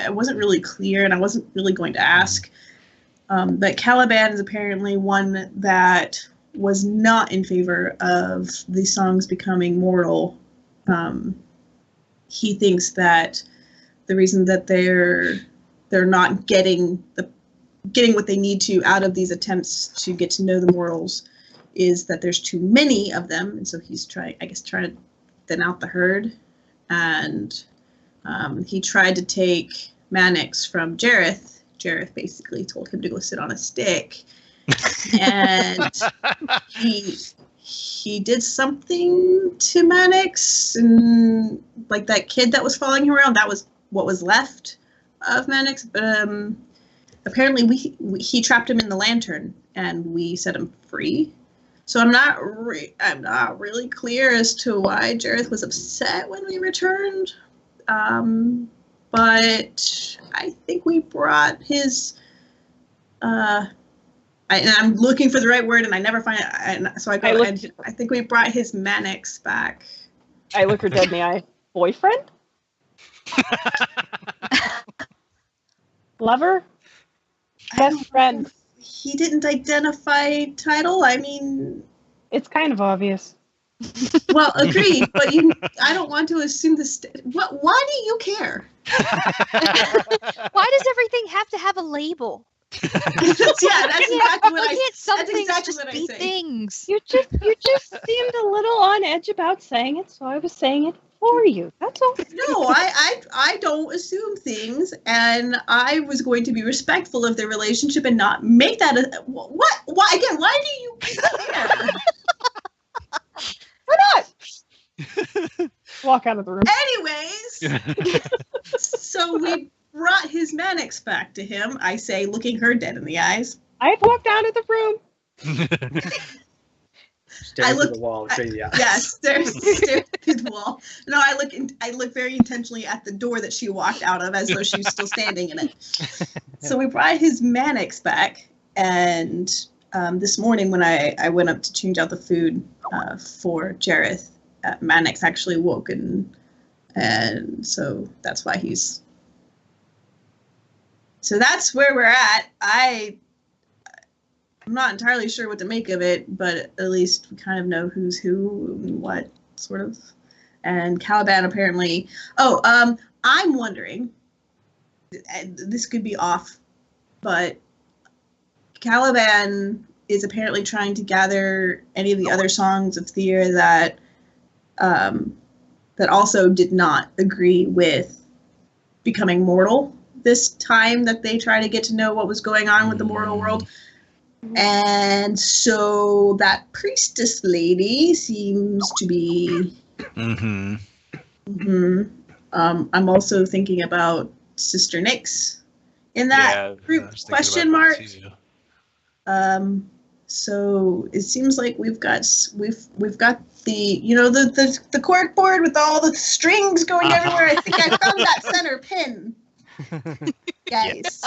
wasn't really clear, and I wasn't really going to ask. But Caliban is apparently one that was not in favor of the songs becoming mortal. He thinks that the reason that they're not getting what they need to out of these attempts to get to know the mortals is that there's too many of them, and so he's trying to thin out the herd. And he tried to take Mannix from Jareth. Jareth basically told him to go sit on a stick, and he did something to Mannix, and like that kid that was following him around, that was what was left of Mannix. But apparently he trapped him in the lantern, and we set him free. So I'm not really clear as to why Jareth was upset when we returned. But I think we brought his. And I'm looking for the right word, and I never find it. So I go. I think we brought his Mannix back. I look her dead in the eye. Boyfriend? Lover? Best friend? He didn't identify title. I mean, it's kind of obvious. Well, agreed, but I don't want to assume this. Why do you care? Why does everything have to have a label? That's exactly what I say. That's exactly what I say. Things. You just seemed a little on edge about saying it, so I was saying it for you. That's all. No, I don't assume things, and I was going to be respectful of their relationship and not make that what? Why again? Why do you care? Why not? Walk out of the room. Anyways, so we brought his Mannix back to him, I say, looking her dead in the eyes. I've walked out of the room. Staring at the wall. Yes, staring at the wall. No, I look very intentionally at the door that she walked out of, as though she was still standing in it. So we brought his Mannix back, and this morning when I went up to change out the food for Jareth, Mannix actually woke, and so that's why he's. So that's where we're at. I'm not entirely sure what to make of it, but at least we kind of know who's who and what sort of. And Caliban apparently. I'm wondering. This could be off, but Caliban is apparently trying to gather any of the other songs of Thyr that also did not agree with becoming mortal this time that they try to get to know what was going on with the mortal world. And so that priestess lady seems to be. I'm also thinking about Sister Nyx in that group. Question mark. So it seems like we've got the cork board with all the strings going everywhere. I think I found that center pin. Guys.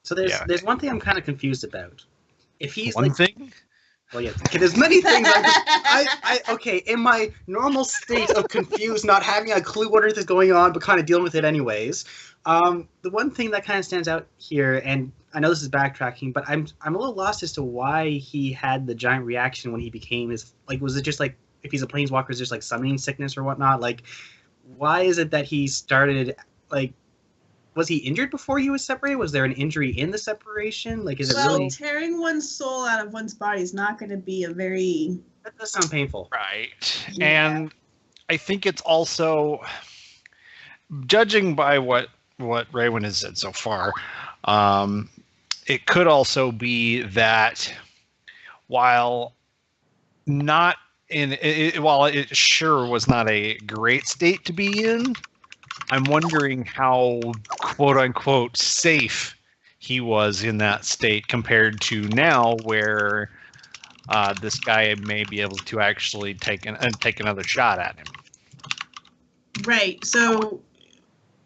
So there's one thing I'm kind of confused about. If he's One thing? Well, yeah. Okay, there's many things. Okay, in my normal state of confused, not having a clue what earth is going on, but kind of dealing with it anyways. The one thing that kind of stands out here, and I know this is backtracking, but I'm a little lost as to why he had the giant reaction when he became his. Like, was it just like if he's a planeswalker, is just like summoning sickness or whatnot? Like, why is it that he started like? Was he injured before he was separated? Was there an injury in the separation? Like, is it really tearing one's soul out of one's body is not going to be a very. That does sound painful, right? Yeah. And I think it's also, judging by what Raywin has said so far, it could also be that while not while it sure was not a great state to be in, I'm wondering how quote unquote safe he was in that state compared to now, where this guy may be able to actually take another shot at him. Right. So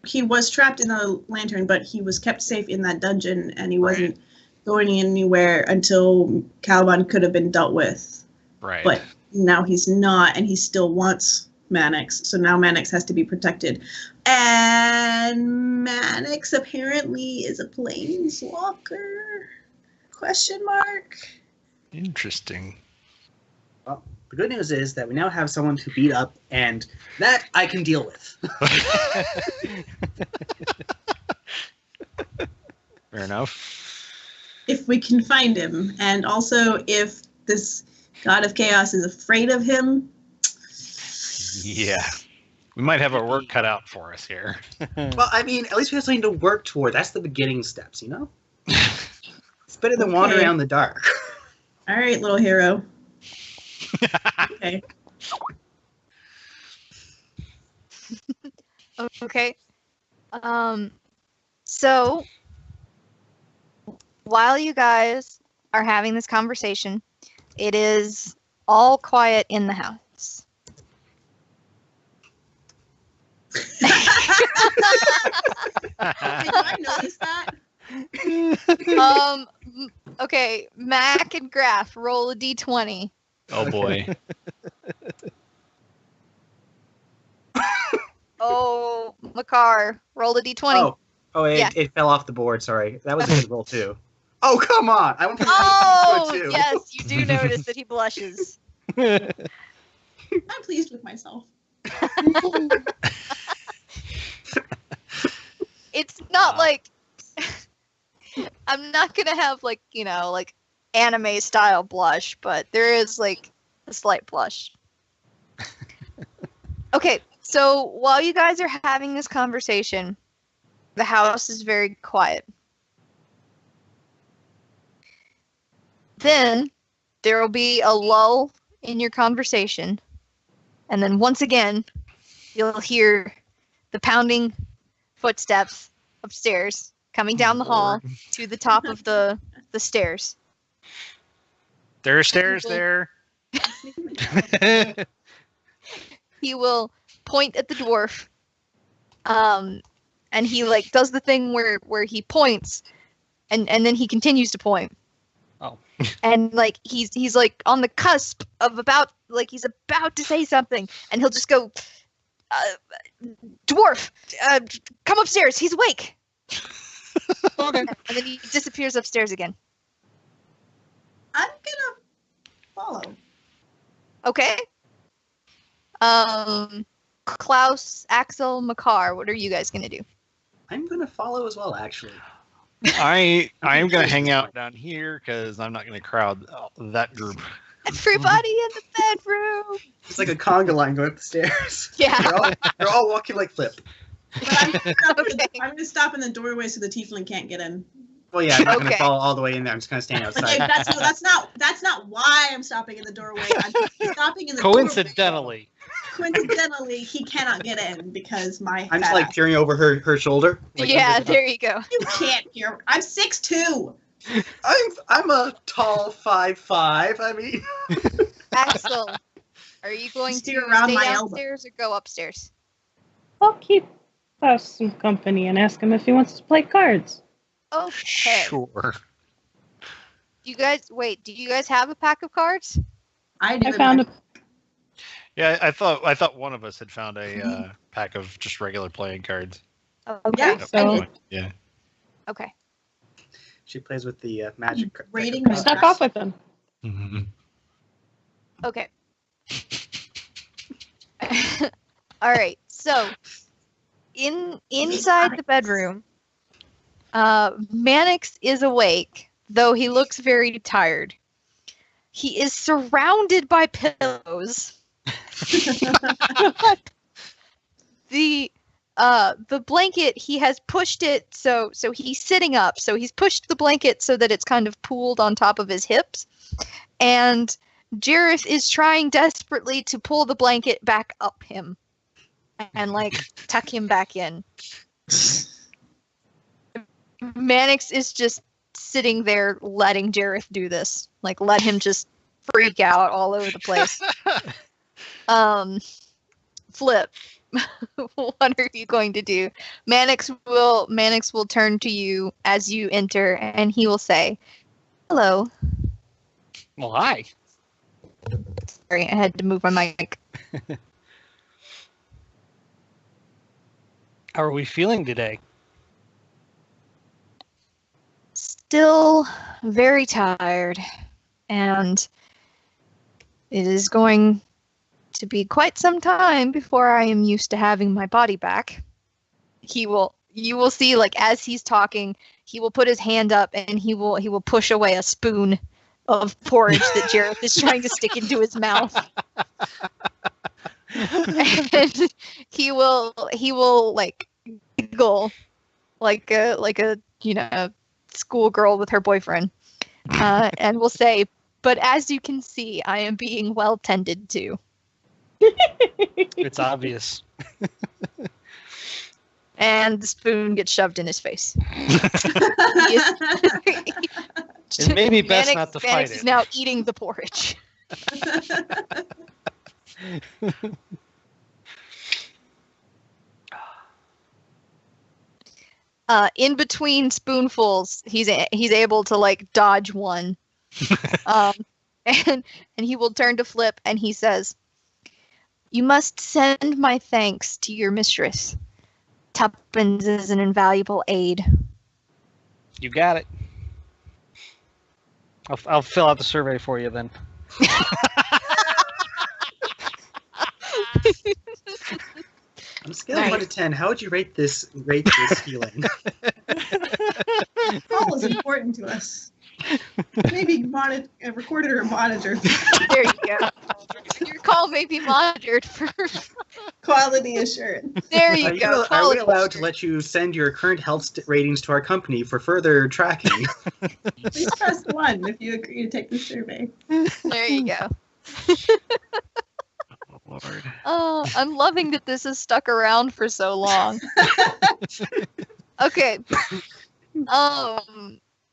he was trapped in the lantern, but he was kept safe in that dungeon, and he wasn't going anywhere until Caliban could have been dealt with. Right. But now he's not, and he still wants Mannix, so now Mannix has to be protected. And Mannix apparently is a planeswalker? Question mark. Interesting. Well, the good news is that we now have someone to beat up, and that I can deal with. Fair enough. If we can find him, and also if this God of Chaos is afraid of him. Yeah. We might have our work cut out for us here. Well, I mean, at least we have something to work toward. That's the beginning steps, you know? It's better than wandering around in the dark. All right, little hero. Okay. Okay. So while you guys are having this conversation, it is all quiet in the house. Did I notice that? Okay, Mac and Graph, roll a d20. Oh boy. Oh, Makar, roll a d20. It fell off the board. Sorry, that was a good roll too. Oh, come on! I want to Oh, yes, you do notice that he blushes. I'm pleased with myself. It's not like I'm not gonna have like anime style blush, but there is like a slight blush. Okay, so while you guys are having this conversation, the house is very quiet. Then there will be a lull in your conversation, and then once again, you'll hear the pounding footsteps upstairs coming down the hall to the top of the stairs. There are stairs there. He will point at the dwarf, and he like does the thing where he points, and then he continues to point. Oh. And like he's like on the cusp of he's about to say something, and he'll just go, dwarf, come upstairs. He's awake. Okay. And then he disappears upstairs again. I'm gonna follow. Okay. Klaus, Axel, Makar, what are you guys gonna do? I'm gonna follow as well, actually. I am going to hang out down here because I'm not going to crowd that group. Everybody in the bedroom. It's like a conga line going up the stairs. Yeah. They're all walking like Flip. But I'm gonna stop in the doorway so the tiefling can't get in. Well, yeah, I'm not gonna Okay. follow all the way in there. I'm just gonna stand outside. Okay, that's not why I'm stopping in the doorway. I'm stopping in the Coincidentally. doorway. Coincidentally, he cannot get in because my. I'm just like peering over her shoulder. Like, Yeah, there you go. You can't hear. I'm 6'2". I'm a tall 5'5". I mean. Axel, Are you going Steer to around stay my elbow. downstairs or go upstairs? I'll keep us some company and ask him if he wants to play cards. Okay. Sure. Do you guys have a pack of cards? I do. I found a Yeah, I thought one of us had found a pack of just regular playing cards. Okay. Yeah, so- I did. Yeah. Okay. She plays with the magic. Rating deck my of stuck cards. off with him. Okay. All right. So, inside the bedroom, Mannix is awake, though he looks very tired. He is surrounded by pillows. The blanket, he has pushed it so he's sitting up. So he's pushed the blanket so that it's kind of pooled on top of his hips, and Jareth is trying desperately to pull the blanket back up him and like tuck him back in. Mannix is just sitting there letting Jareth do this. Like, let him just freak out all over the place. Flip. What are you going to do? Mannix will turn to you as you enter, and he will say, "Hello." Well, hi. Sorry, I had to move my mic. How are we feeling today? Still very tired, and it is going to be quite some time before I am used to having my body back. You will see, like, as he's talking, he will put his hand up and he will push away a spoon of porridge that Jareth is trying to stick into his mouth. And he will like giggle like a schoolgirl with her boyfriend, and will say, "But as you can see, I am being well tended to." It's obvious. And the spoon gets shoved in his face. It may be best not to fight Mannix it. is now eating the porridge. In between spoonfuls, he's able to like dodge one, and he will turn to Flip and he says, "You must send my thanks to your mistress. Tuppence is an invaluable aid." You got it. I'll fill out the survey for you then. On a scale of 1 to 10, how would you rate this healing? Call is important to us. Maybe recorded or monitored. There you go. Your call may be monitored for Quality assurance. There you go. Are we Quality allowed to assurance. let you send your current health ratings to our company for further tracking? Please press 1 if you agree to take the survey. There you go. Oh, Lord. Oh, I'm loving that this has stuck around for so long. Okay.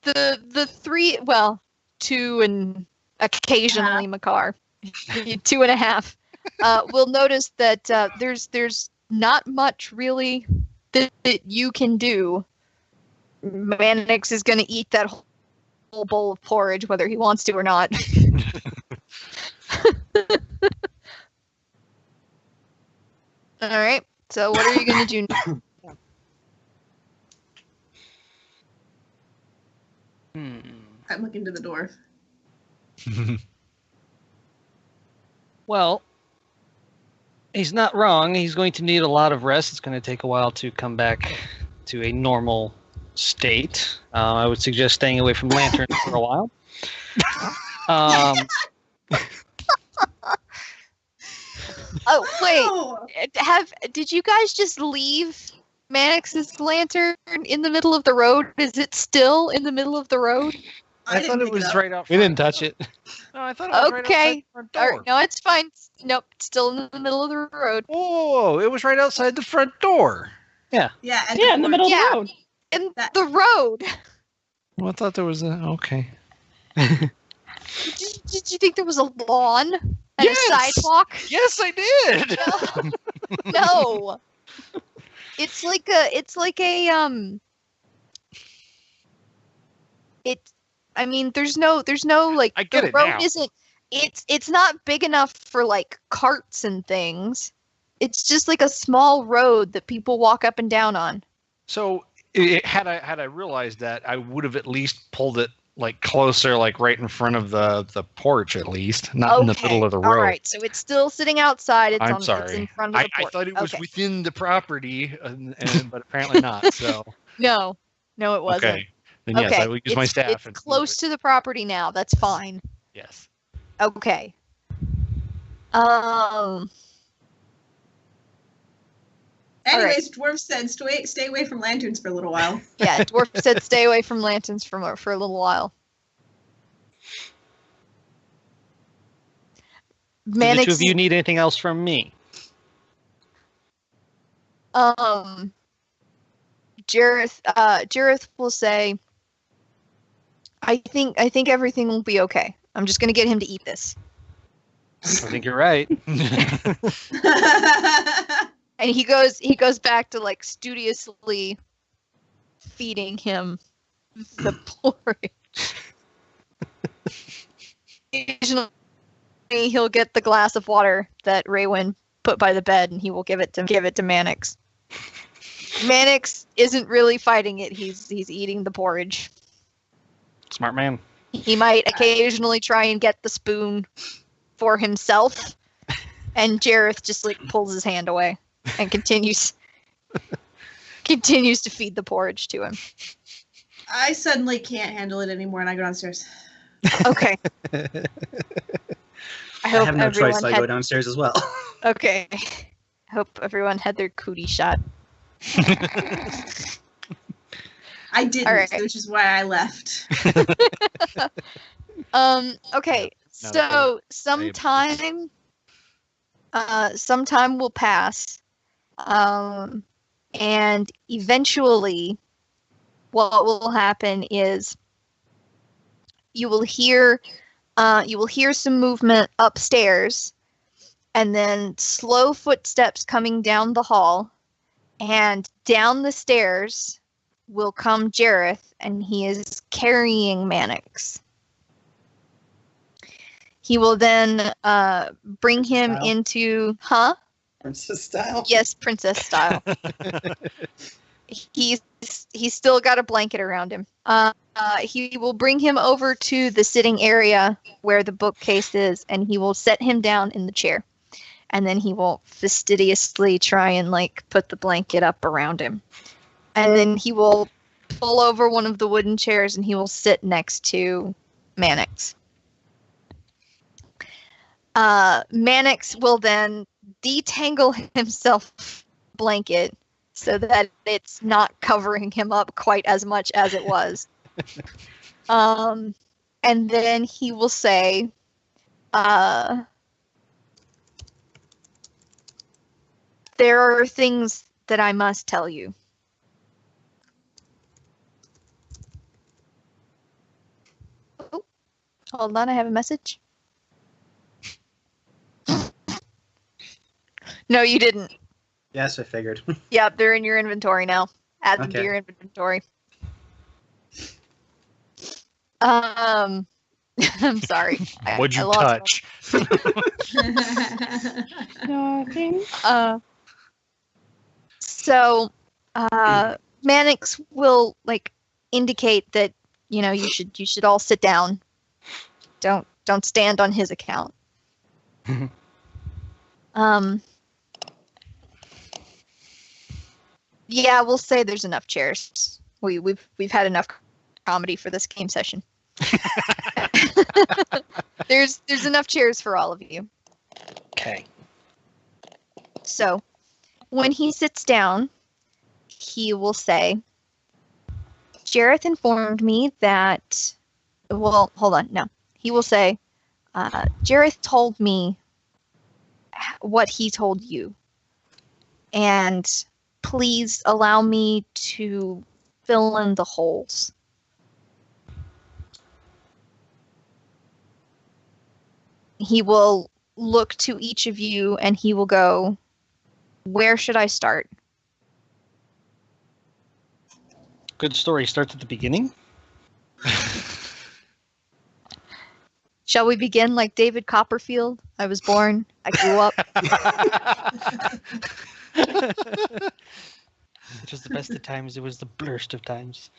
The three, well, 2 and occasionally Makar, 2.5, will notice that there's not much really that you can do. Mannix is going to eat that whole bowl of porridge, whether he wants to or not. All right. So what are you going to do? I'm looking to the door. Well, he's not wrong. He's going to need a lot of rest. It's going to take a while to come back to a normal state. I would suggest staying away from lanterns for a while. Oh wait, Oh, did you guys just leave Mannix's lantern in the middle of the road? Is it still in the middle of the road? I didn't thought it pick was up. right out We front. didn't touch it. No, I thought it was right outside Okay. the front All door. right, no, it's fine. Nope, it's still in the middle of the road. Whoa, it was right outside the front door. Yeah, Yeah, in the middle of Yeah. the road. In That- the road. Well, I thought there was a. Okay. Did you think there was a lawn And a sidewalk? Yes, I did. No. It's like a I mean, there's no like, I get the it road now. isn't, it's not big enough for like carts and things. It's just like a small road that people walk up and down on. So had I realized that, I would have at least pulled it like closer, like right in front of the porch, at least, not in the middle of the road. All right, so it's still sitting outside. It's I'm It's sorry. in front of the I porch. thought it was Okay. within the property, but apparently not. So No, it wasn't. okay, then yes, I will use my staff. It's and move close it. to the property now. That's fine. Yes. Okay. Anyways, dwarf said stay away from lanterns for a little while. Yeah, dwarf said stay away from lanterns for a little while. Do the two Mannix, of you need anything else from me? Jareth will say, I think everything will be okay. I'm just gonna get him to eat this. I think you're right. And he goes back to like studiously feeding him the porridge. Occasionally he'll get the glass of water that Raywin put by the bed, and he will give it to Mannix. Mannix isn't really fighting it. He's eating the porridge. Smart man. He might occasionally try and get the spoon for himself, and Jareth just like pulls his hand away and continues to feed the porridge to him. I suddenly can't handle it anymore, and I go downstairs. Okay. I have no choice, so I go downstairs as well. Okay. I hope everyone had their cootie shot. I didn't, All right. which is why I left. Okay. No, So sometime will pass. And eventually what will happen is you will hear some movement upstairs, and then slow footsteps coming down the hall, and down the stairs will come Jareth, and he is carrying Mannix. He will then bring him Style? into Princess style? Yes, princess style. He's still got a blanket around him. He will bring him over to the sitting area where the bookcase is, and he will set him down in the chair. And then he will fastidiously try and like put the blanket up around him. And then he will pull over one of the wooden chairs, and he will sit next to Mannix. Mannix will then detangle himself blanket so that it's not covering him up quite as much as it was. And then he will say, there are things that I must tell you. Oh, hold on, I have a message. No, you didn't. Yes, I figured. Yep, they're in your inventory now. Add them to Okay. your inventory. I'm sorry. What'd I you lost touch? Nothing. So, Mannix will like indicate that you should all sit down. Don't stand on his account. Yeah, we'll say there's enough chairs. We've had enough comedy for this game session. There's enough chairs for all of you. Okay. So, when he sits down, he will say, Jareth informed me that, well, hold on, no. He will say, Jareth told me what he told you. And please allow me to fill in the holes. He will look to each of you and he will go, "Where should I start?" Good story starts at the beginning. Shall we begin like David Copperfield? I was born, I grew up. It was the best of times. It was the blurst of times.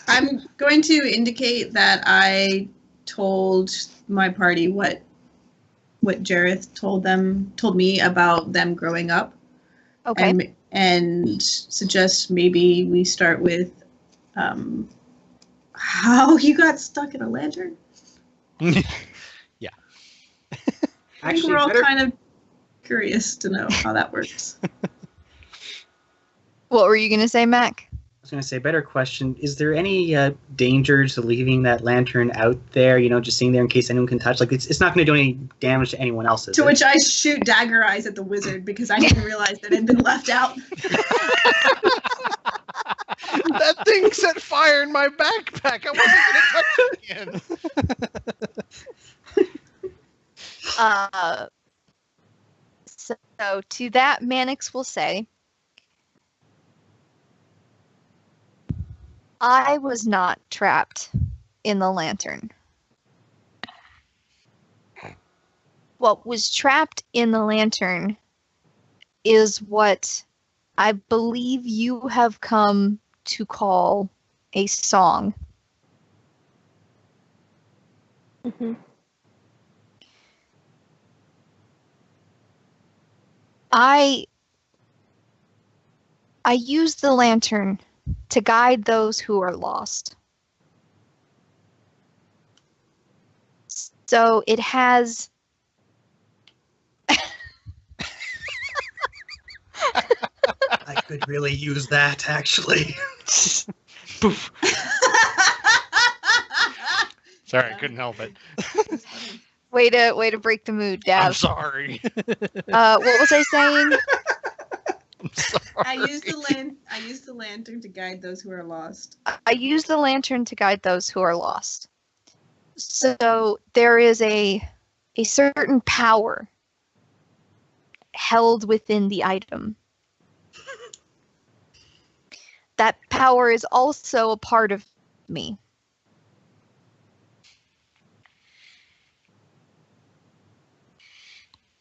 I'm going to indicate that I told my party what Jareth told me about them growing up. Okay. And suggest maybe we start with how you got stuck in a lantern. Yeah. I think we're all kind of curious to know how that works. What were you going to say, Mac? I was going to say, better question. Is there any danger to leaving that lantern out there, just sitting there in case anyone can touch? Like, it's not going to do any damage to anyone else, is To it? which I shoot dagger eyes at the wizard because I didn't realize that it had been left out. That thing set fire in my backpack. I wasn't going to touch it again. So to that, Mannix will say, I was not trapped in the lantern. What was trapped in the lantern is what I believe you have come to call a song. Mhm. I use the lantern to guide those who are lost. So it has I could really use that, actually. Poof. Sorry, I couldn't help it. way to break the mood, I'm Dav. sorry. What was I saying? I'm sorry. I used the lantern to guide those who are lost. I use the lantern to guide those who are lost. So there is a certain power held within the item. That power is also a part of me.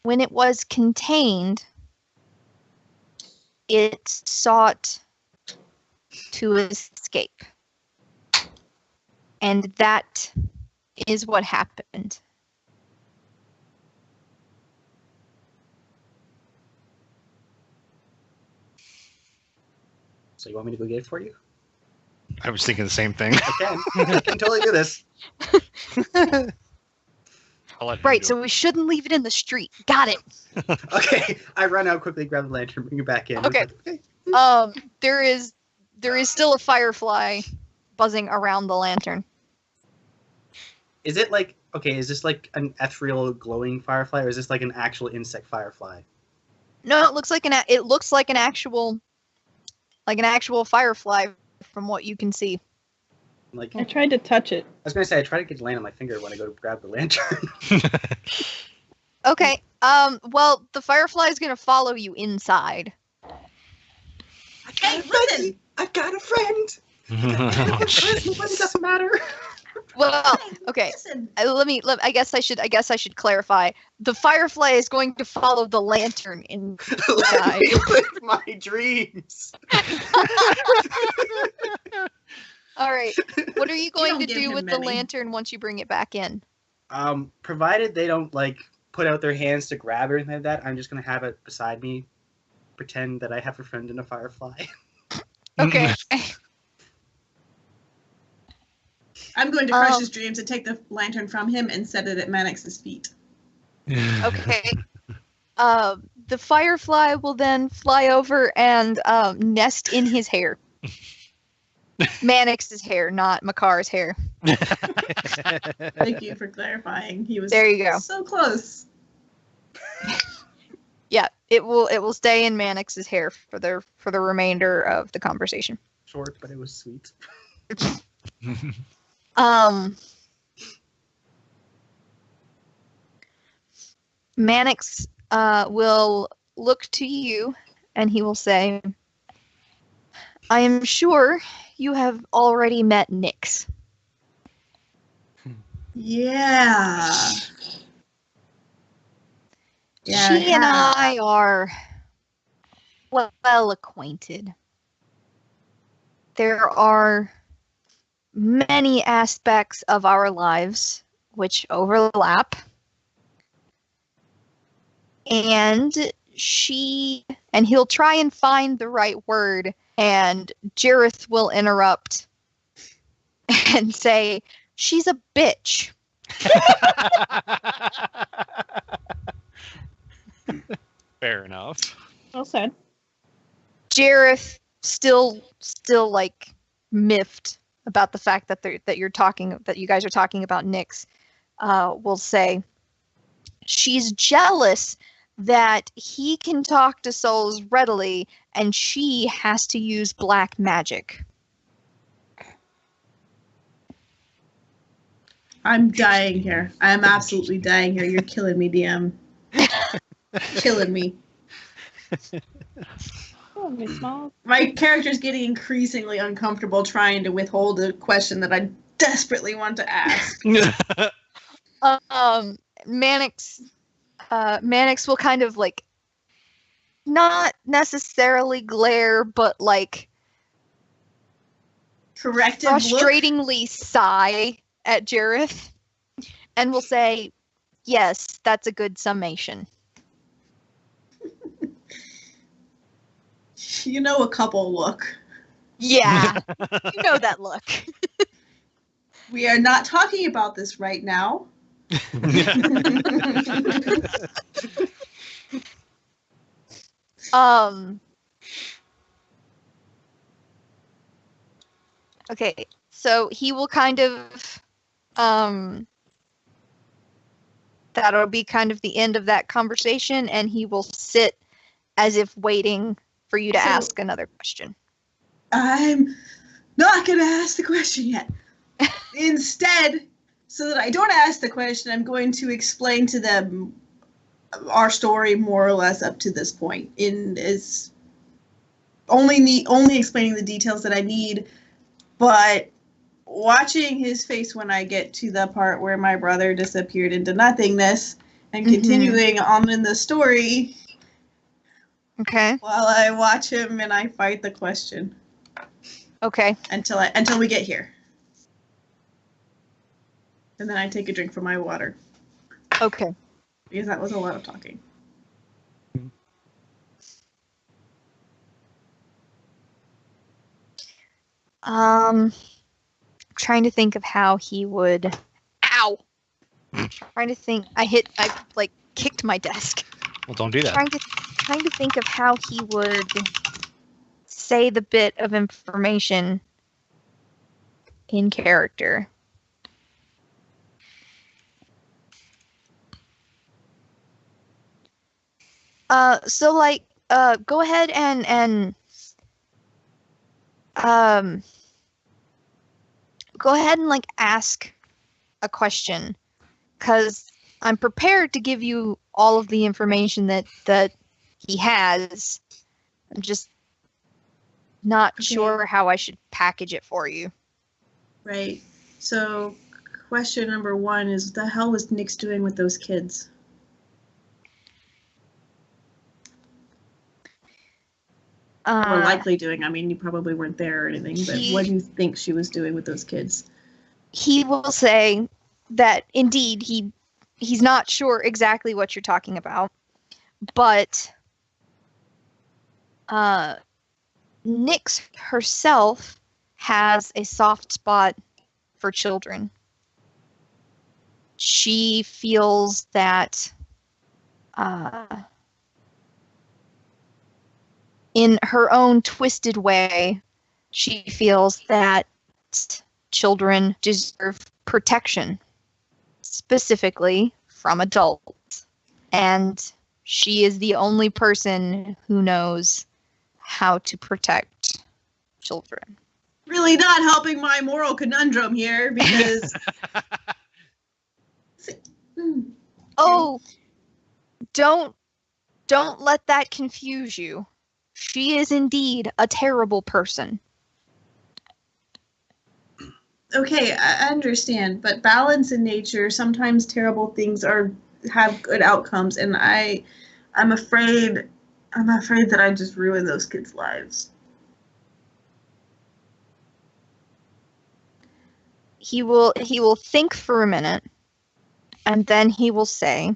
When it was contained, it sought to escape. And that is what happened. So you want me to go get it for you? I was thinking the same thing. I can totally do this. I'll let him Right, do so we shouldn't leave it in the street. Got it. Okay, I run out quickly, grab the lantern, bring it back in. Okay. There is still a firefly buzzing around the lantern. Is it like, is this like an ethereal glowing firefly, or is this like an actual insect firefly? No, it looks like an actual firefly from what you can see. Like, I tried to touch it. I was gonna say, I try to get it to land on my finger when I go to grab the lantern. it. Okay. Well, the firefly is gonna follow you inside. Hey, listen! I've got a friend! Oh, It doesn't matter. Well, okay. Listen. I guess I should clarify. The firefly is going to follow the lantern inside. Let me live my dreams. All right. What are you going don't to give do him with the many. lantern once you bring it back in? Provided they don't like put out their hands to grab or anything like that, I'm just gonna have it beside me, pretend that I have a friend in a firefly. Okay. I'm going to crush his dreams and take the lantern from him and set it at Mannix's feet. Okay. The firefly will then fly over and nest in his hair. Mannix's hair, not Makar's hair. Thank you for clarifying. He was There you go. so close. Yeah, It will stay in Mannix's hair for the remainder of the conversation. Short, but it was sweet. Mannix will look to you and he will say, I am sure you have already met Nyx. Yeah. Yeah, She and I are well acquainted. There are many aspects of our lives which overlap. And he'll try and find the right word, and Jareth will interrupt and say, she's a bitch. Fair enough. Well said. Jareth still like miffed about the fact that you guys are talking about Nyx, will say she's jealous that he can talk to souls readily and she has to use black magic. I'm dying here. I'm absolutely dying here. You're killing me, DM. Killing me. Oh, Miss Smalls. My character's getting increasingly uncomfortable trying to withhold a question that I desperately want to ask. Mannix will kind of like not necessarily glare, but like Corrective look. frustratingly sigh at Jareth and will say, yes, that's a good summation. You know, a couple look. Yeah, you know that look. We are not talking about this right now. Okay, so he will kind of that'll be kind of the end of that conversation, and he will sit as if waiting for you to ask another question. I'm not going to ask the question yet. Instead, so that I don't ask the question, I'm going to explain to them our story more or less up to this point. Is only explaining the details that I need, but watching his face when I get to the part where my brother disappeared into nothingness and continuing on in the story. Okay. While I watch him and I fight the question. Okay. Until we get here. And then I take a drink from my water. Okay. Because that was a lot of talking. Trying to think of how he would. Ow! Trying to think. I kicked my desk. Well, don't do that. Trying to think of how he would say the bit of information in character. Go ahead and go ahead and like ask a question, because I'm prepared to give you all of the information that he has. I'm just not sure how I should package it for you. Right. So, question number 1 is, what the hell was Nyx doing with those kids? Or likely doing. I mean, you probably weren't there or anything, but what do you think she was doing with those kids? He will say that indeed he's not sure exactly what you're talking about, but Nyx herself has a soft spot for children. She feels that in her own twisted way, she feels that children deserve protection, specifically from adults. And She is the only person who knows how to protect children. Really not helping my moral conundrum here because. Oh, don't let that confuse you. She is indeed a terrible person. Okay, I understand, but balance in nature, sometimes terrible things have good outcomes, and I'm afraid that I just ruined those kids' lives. He will think for a minute, and then he will say,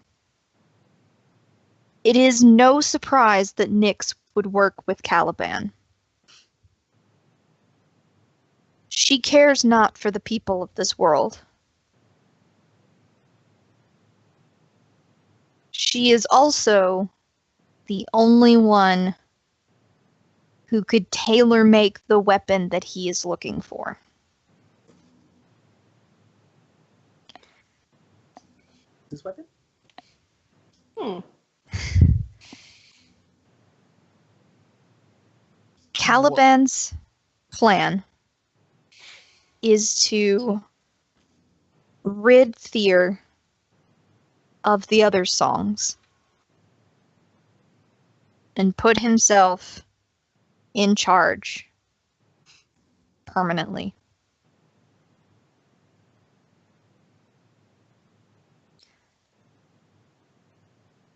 "It is no surprise that Nyx would work with Caliban. She cares not for the people of this world. She is also the only one who could tailor-make the weapon that he is looking for." This weapon? Caliban's plan is to rid Thyr of the other songs and put himself in charge permanently.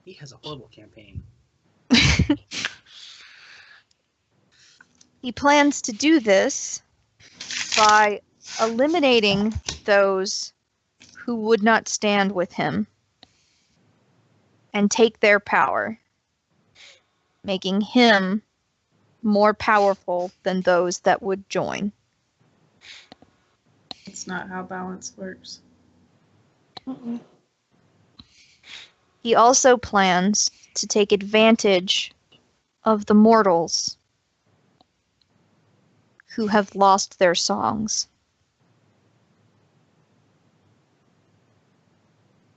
He has a horrible campaign. He plans to do this by eliminating those who would not stand with him and take their power, making him more powerful than those that would join. It's not how balance works. He also plans to take advantage of the mortals who have lost their songs.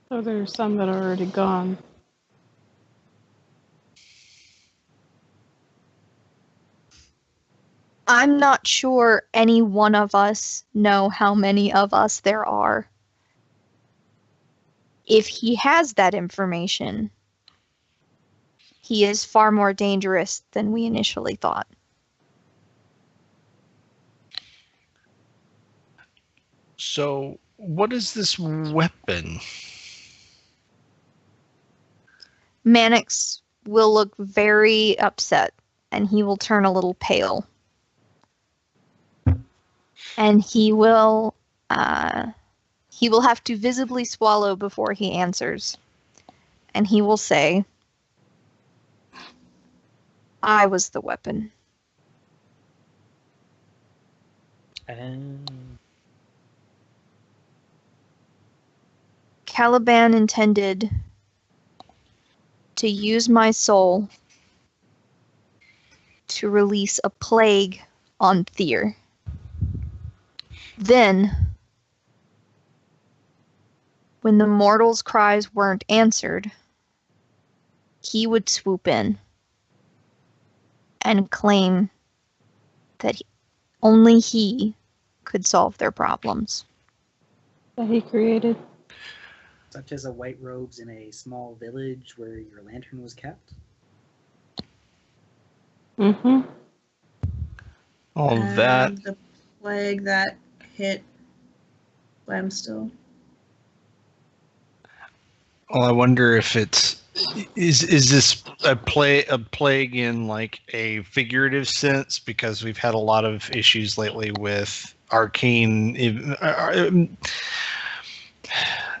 So there's some that are already gone. I'm not sure any one of us know how many of us there are. If he has that information, he is far more dangerous than we initially thought. So, what is this weapon? Mannix will look very upset, and he will turn a little pale. And he will have to visibly swallow before he answers. And he will say, "I was the weapon." Caliban intended to use my soul to release a plague on Thyr. Then, when the mortals' cries weren't answered, he would swoop in and claim that only he could solve their problems. That he created. Such as a white robes in a small village where your lantern was kept? Mm-hmm. All that. The plague that hit Glamstill. Well, I wonder if is this a plague in like a figurative sense, because we've had a lot of issues lately with arcane.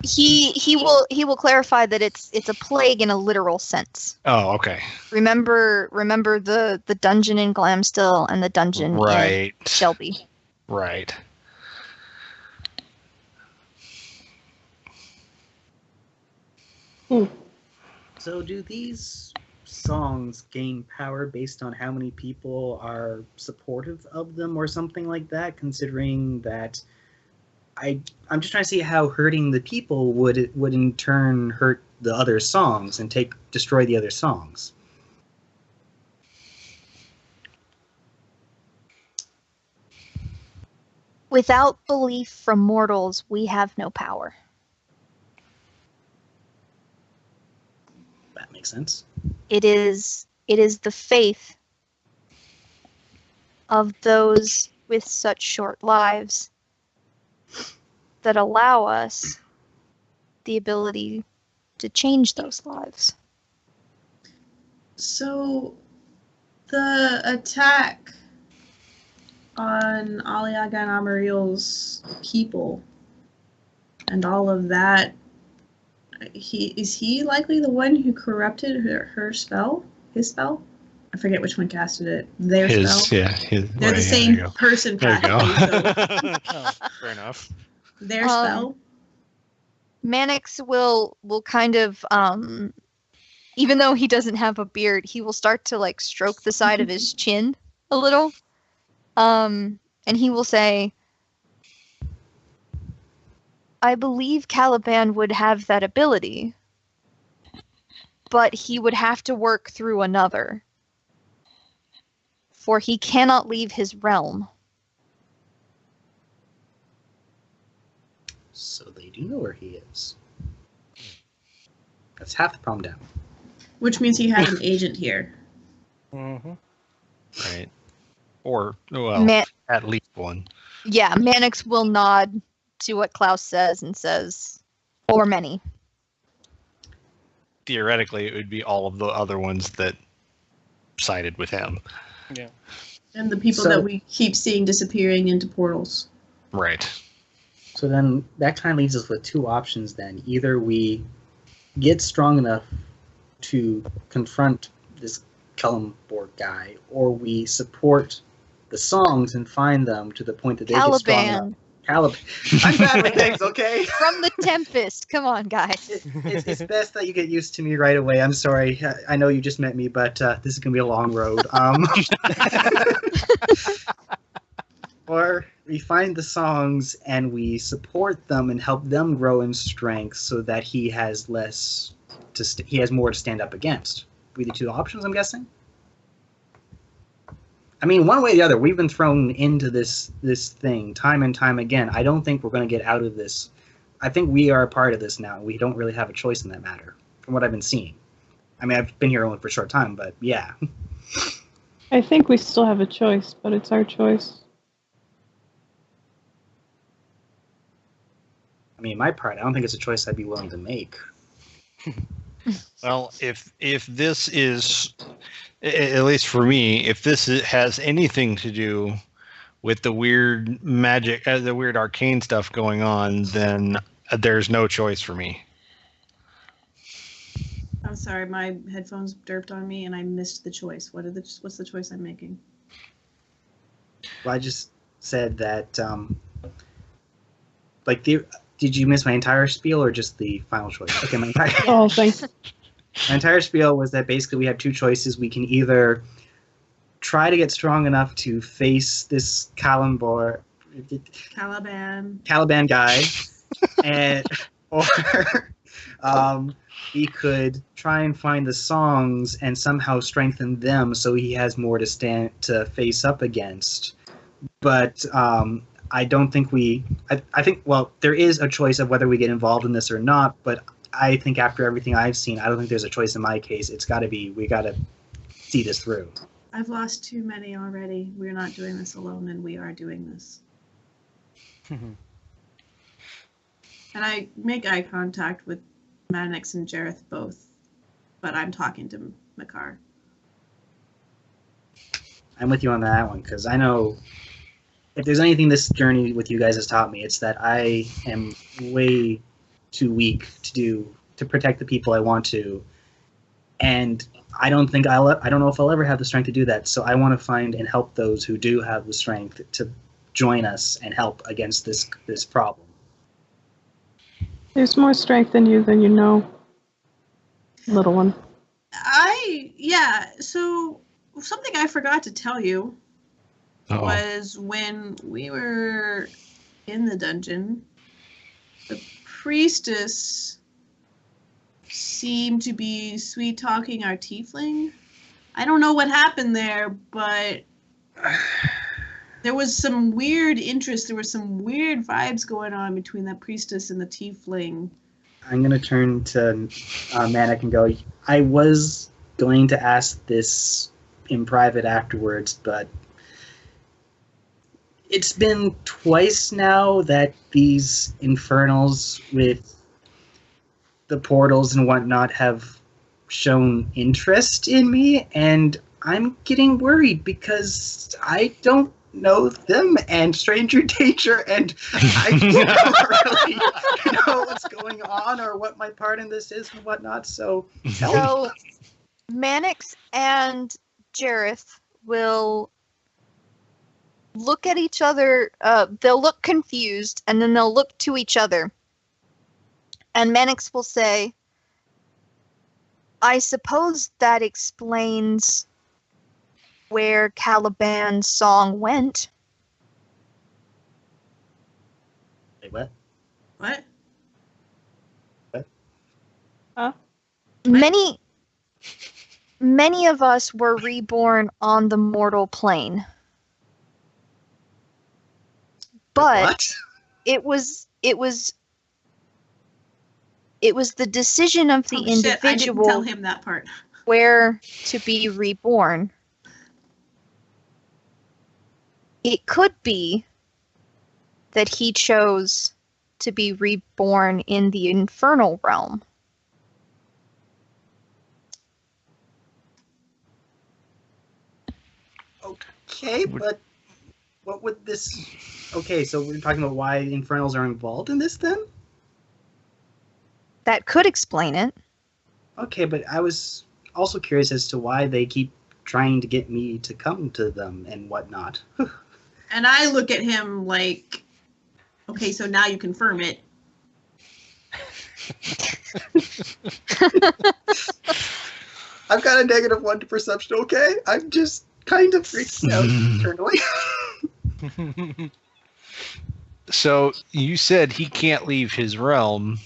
He will clarify that it's a plague in a literal sense. Oh, okay. Remember the dungeon in Glamstill and the dungeon in Shelby. Right. So do these songs gain power based on how many people are supportive of them or something like that, considering that I'm just trying to see how hurting the people would in turn hurt the other songs and destroy the other songs. Without belief from mortals, we have no power. That makes sense. It is the faith of those with such short lives that allow us the ability to change those lives. So, the attack on Aliaga and Amaril's people and all of that, is he likely the one who corrupted her spell? His spell? I forget which one casted it. Their spell? Yeah. They're the same person There you go. practically. Fair enough. Their spell? Mannix will kind of, even though he doesn't have a beard, he will start to like stroke the side of his chin a little. And he will say, I believe Caliban would have that ability, but he would have to work through another, for he cannot leave his realm. So they do know where he is. That's half the problem down. Which means he has an agent here. Mm-hmm. Right. Or, well, at least one. Yeah, Mannix will nod to what Klaus says and says, or many. Theoretically, it would be all of the other ones that sided with him. Yeah. And the people that we keep seeing disappearing into portals. Right. So then that kind of leaves us with two options then. Either we get strong enough to confront this Kellenborg guy, or we support the songs and find them to the point that they get strong enough. Caliban. I'm bad with names, okay? From the Tempest. Come on, guys. It's best that you get used to me right away. I'm sorry. I know you just met me, but this is going to be a long road. Or we find the songs and we support them and help them grow in strength so that he has less he has more to stand up against. Be the two options, I'm guessing? I mean, one way or the other, we've been thrown into this thing time and time again. I don't think we're going to get out of this. I think we are a part of this now. We don't really have a choice in that matter, from what I've been seeing. I mean, I've been here only for a short time, but yeah. I think we still have a choice, but it's our choice. I mean, my part, I don't think it's a choice I'd be willing to make. Well, if this is, at least for me, if this has anything to do with the weird magic, the weird arcane stuff going on, then there's no choice for me. I'm sorry, my headphones derped on me and I missed the choice. What's the choice I'm making? Well, I just said that, did you miss my entire spiel or just the final choice? Okay, my entire Oh, thanks. My entire spiel was that basically we have two choices. We can either try to get strong enough to face this Caliban guy, or we could try and find the songs and somehow strengthen them so he has more to face up against. But I don't think I think, well, there is a choice of whether we get involved in this or not, but I think after everything I've seen, I don't think there's a choice in my case. It's got to be, we got to see this through. I've lost too many already. We're not doing this alone, and we are doing this. And I make eye contact with Mannix and Jareth both, but I'm talking to Makar. I'm with you on that one, because I know if there's anything this journey with you guys has taught me, it's that I am way too weak to protect the people I want to, and I don't know if I'll ever have the strength to do that. So I want to find and help those who do have the strength to join us and help against this problem. There's more strength in you than you know, little one. So something I forgot to tell you Uh-oh. was when we were in the dungeon, the priestess seem to be sweet talking our tiefling. I don't know what happened there, but there was some weird interest. There were some weird vibes going on between that priestess and the tiefling. I'm going to turn to Manic and go, I was going to ask this in private afterwards, but it's been twice now that these infernals with the portals and whatnot have shown interest in me, and I'm getting worried because I don't know them and stranger danger, and I don't really know what's going on or what my part in this is and whatnot, so So, Mannix and Jareth will look at each other. They'll look confused, and then they'll look to each other. And Mannix will say, I suppose that explains where Caliban's song went. Wait, what? What? Huh? Many of us were reborn on the mortal plane. But What? it was the decision of the Shit, I didn't individual tell him that part. where to be reborn. It could be that he chose to be reborn in the infernal realm. Okay, but what would this... Okay, so we're talking about why infernals are involved in this then? That could explain it. Okay, but I was also curious as to why they keep trying to get me to come to them and whatnot. And I look at him like, okay, so now you confirm it. I've got a -1 to perception, okay? I'm just kind of freaking out internally. So you said he can't leave his realm.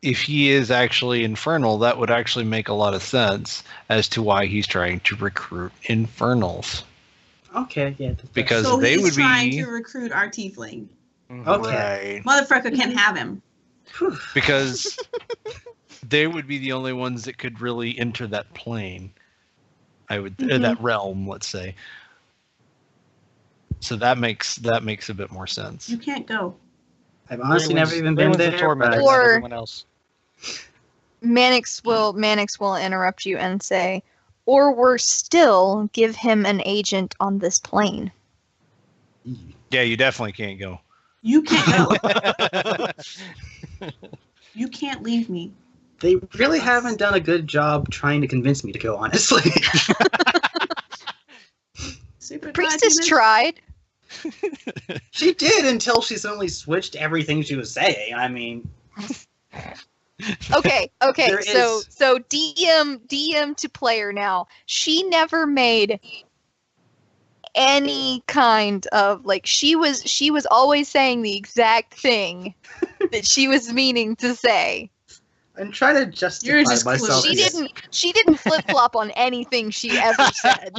If he is actually infernal, that would actually make a lot of sense as to why he's trying to recruit infernals. Okay, yeah. Because So they he's would trying be to recruit our tiefling. Okay. right. Motherfucker can't have him. Because they would be the only ones that could really enter that plane. That realm, let's say. So that makes a bit more sense. You can't go. I've honestly never even been there. Tormentor, But... not Or- everyone else. Mannix will interrupt you and say, or worse still, give him an agent on this plane. Yeah, you definitely can't go. You can't go. You can't leave me. They really haven't done a good job trying to convince me to go, honestly. Super Priestess demon. tried. She did until she suddenly switched everything she was saying. I mean... Okay. There So is- DM to player now. She never made any kind of like she was always saying the exact thing that she was meaning to say. I'm trying to justify You're just myself. clueless. She didn't flip flop on anything she ever said.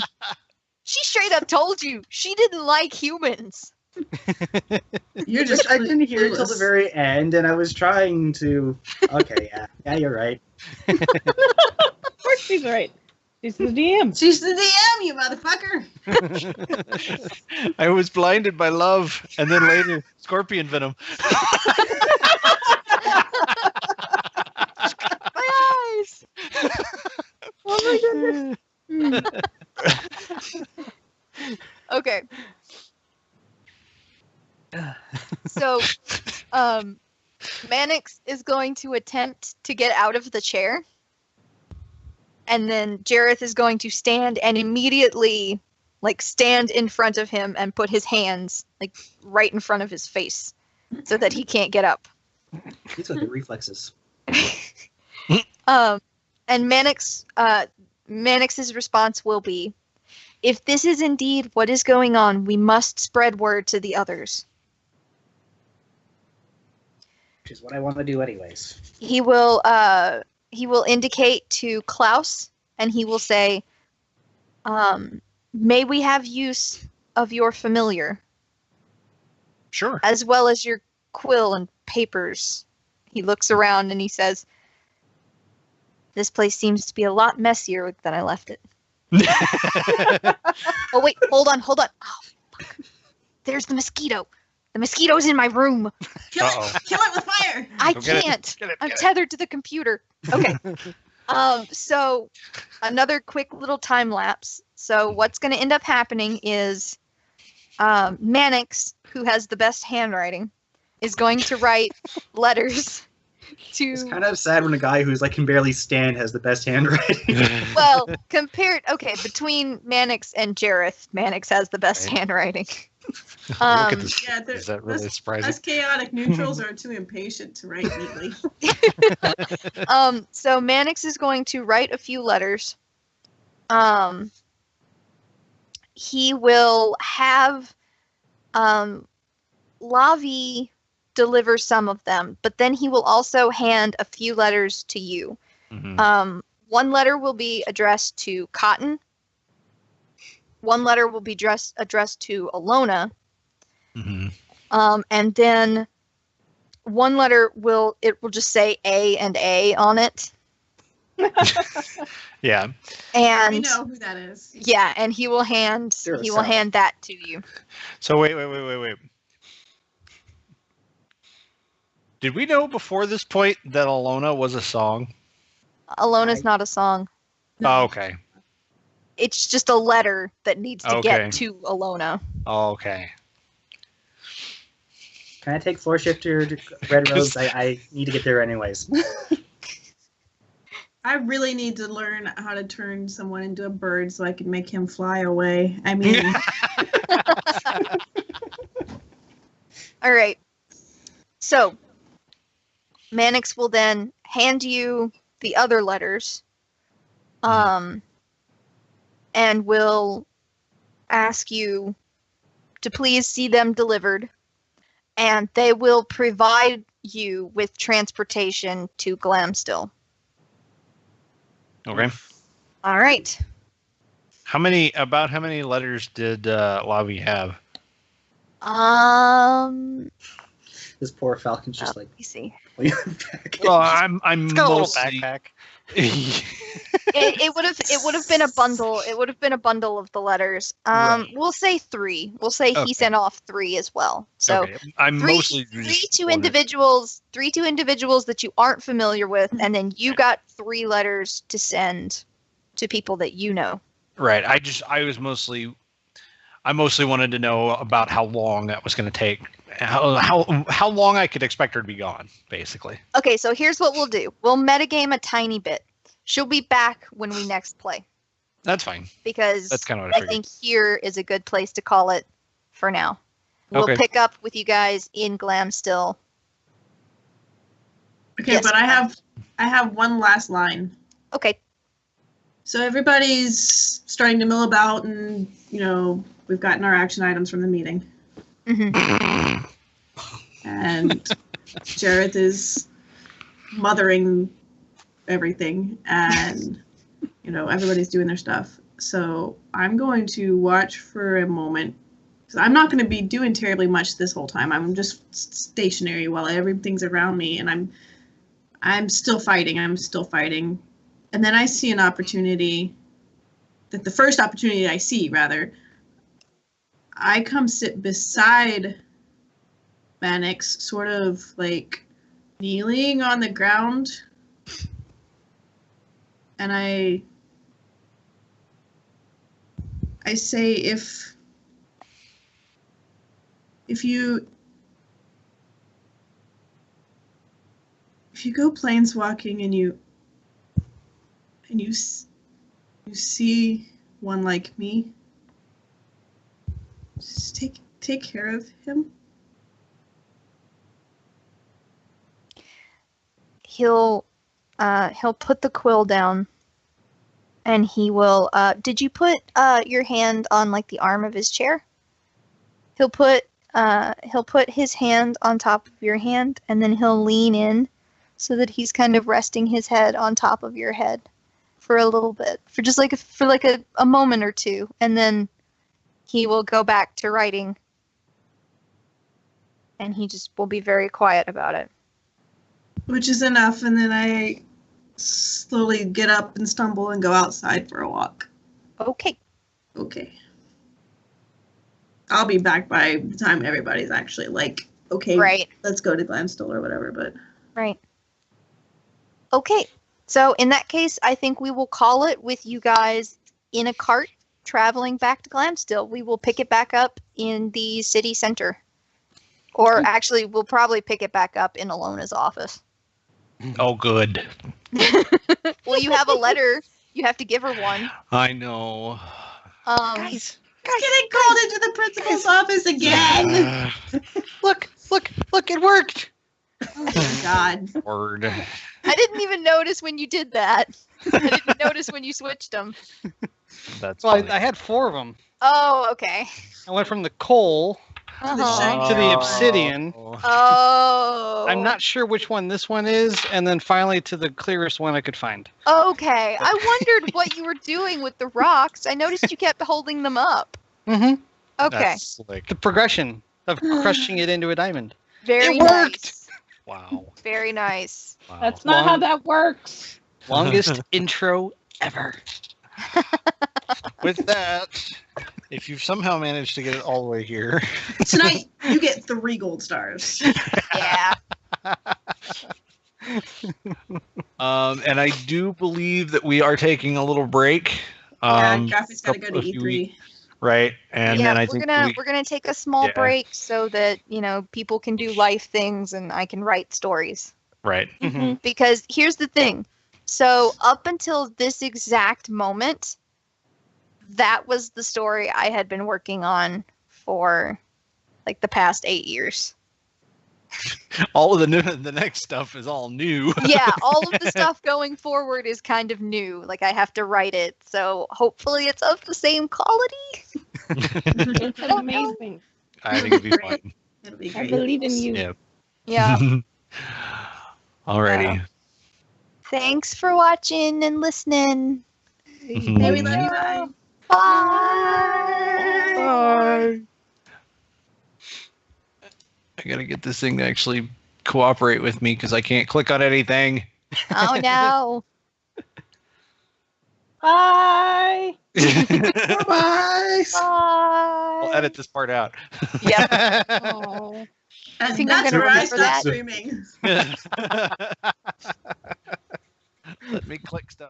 She straight up told you she didn't like humans. You're just. I didn't hear it till the clueless. very end, and I was trying to... Okay, yeah, you're right. Of course she's right. She's the DM. She's the DM, you motherfucker. I was blinded by love, and then later, scorpion venom. My eyes. Oh my goodness. Okay. So, Mannix is going to attempt to get out of the chair. And then Jareth is going to stand and immediately, stand in front of him and put his hands, right in front of his face so that he can't get up. These are the reflexes. And Mannix's response will be, if this is indeed what is going on, we must spread word to the others. which is what I want to do anyways. He will indicate to Klaus, and he will say, "May we have use of your familiar, Sure. as well as your quill and papers." He looks around and he says, "This place seems to be a lot messier than I left it." Oh wait, hold on. Oh, fuck. There's the mosquito. The mosquito's in my room. Kill it with fire. I Go get it. can't. Get it, I'm get it. tethered to the computer. Okay. So another quick little time lapse. So what's going to end up happening is Mannix, who has the best handwriting, is going to write letters It's to. kind of sad when a guy who's like can barely stand has the best handwriting. Well, between Mannix and Jareth, Mannix has the best Right. handwriting. Look at this. Yeah, Is that really us surprising? chaotic neutrals are too impatient to write neatly. So Mannix is going to write a few letters. He will have Lavi deliver some of them, but then he will also hand a few letters to you. Mhm. One letter will be addressed to Cotton. One letter will be addressed to Alona. Mhm. And then one letter will just say A and A on it. Yeah. And We know who that is. yeah, and he will hand Duracell. that to you. So wait. Did we know before this point that Alona was a song? Alona's not a song. Oh, okay. It's just a letter that needs to Okay. get to Alona. Oh, okay. Can I take floor shifter to Red Rose? I need to get there anyways. I really need to learn how to turn someone into a bird so I can make him fly away. I mean, All right. So Mannix will then hand you the other letters, and will ask you to please see them delivered, and they will provide you with transportation to Glamstill. Okay. All right. How many letters did Lavi have? This poor Falcon's just Let me see. back. Well, I'm It's got a little mostly. backpack. It would have been a bundle. It would have been a bundle of the letters. Right. We'll say 3. We'll say Okay. he sent off 3 as well. So Okay. I'm three, mostly three just to wondering. individuals that you aren't familiar with, and then you got 3 letters to send to people that you know. Right. I mostly wanted to know about how long that was going to take. How long I could expect her to be gone, basically. Okay, so here's what we'll do. We'll metagame a tiny bit. She'll be back when we next play, That's fine. because That's kinda what I I figured. think here is a good place to call it for now. We'll Okay. pick up with you guys in Glamstill. okay, Yes. but I have one last line. Okay. So everybody's starting to mill about, and we've gotten our action items from the meeting, hmm and Jareth is mothering everything, and everybody's doing their stuff. So I'm going to watch for a moment, because I'm not going to be doing terribly much this whole time. I'm just stationary while everything's around me, and I'm still fighting. And then I see an opportunity, that the first opportunity I see, rather, I come sit beside Mannix, sort of like kneeling on the ground, and I say, if you go planeswalking and you see one like me, just take care of him. He'll put the quill down, and he will. Did you put your hand on like the arm of his chair? He'll put he'll put his hand on top of your hand, and then he'll lean in so that he's kind of resting his head on top of your head for a little bit, for just like a moment or two, and then he will go back to writing, and he just will be very quiet about it. Which is enough, and then I slowly get up and stumble and go outside for a walk. Okay. Okay. I'll be back by the time everybody's actually like, okay, Right. let's go to Glamstill or whatever, but... Right. Okay. So in that case, I think we will call it with you guys in a cart traveling back to Glamstill. We will pick it back up in the city center. Or actually, we'll probably pick it back up in Alona's office. Oh, good. Well, you have a letter. You have to give her one. I know. Guys, Getting called into the principal's office again! look, it worked. Oh my god. Word. I didn't even notice when you did that. I didn't notice when you switched them. That's Well, funny. I had 4 of them. Oh, okay. I went from the coal Uh-huh. to the obsidian. Oh. I'm not sure which one this one is, and then finally to the clearest one I could find. Okay. I wondered what you were doing with the rocks. I noticed you kept holding them up. Mm-hmm. Okay. That's slick. The progression of crushing it into a diamond. Very It worked! nice. Wow. Very nice. Wow. That's not how Long- that works. Longest intro ever. With that, if you've somehow managed to get it all the way here, Tonight, you get 3 gold stars. Yeah. and I do believe that we are taking a little break. Yeah, Graphics gotta go couple- to a few E3. weeks, right? And yeah, then I we're think gonna we're gonna take a small Yeah. break so that, people can do life things and I can write stories. right. Mm-hmm. Because here's the thing. So up until this exact moment, that was the story I had been working on for like the past 8 years. All of the next stuff is all new. Yeah, all of the stuff going forward is kind of new. Like I have to write it. So hopefully it's of the same quality. It's don't know. amazing. I think it'd be fun. It'll be I great. believe in you. Yeah. Yeah. Alrighty. Thanks for watching and listening. Hey, we love you, bye. Bye. I gotta get this thing to actually cooperate with me because I can't click on anything. Oh no. Bye. Bye. Bye. We'll edit this part out. Yep. Oh. And think I'm that's gonna where I remember stopped that. streaming. Let me click stuff.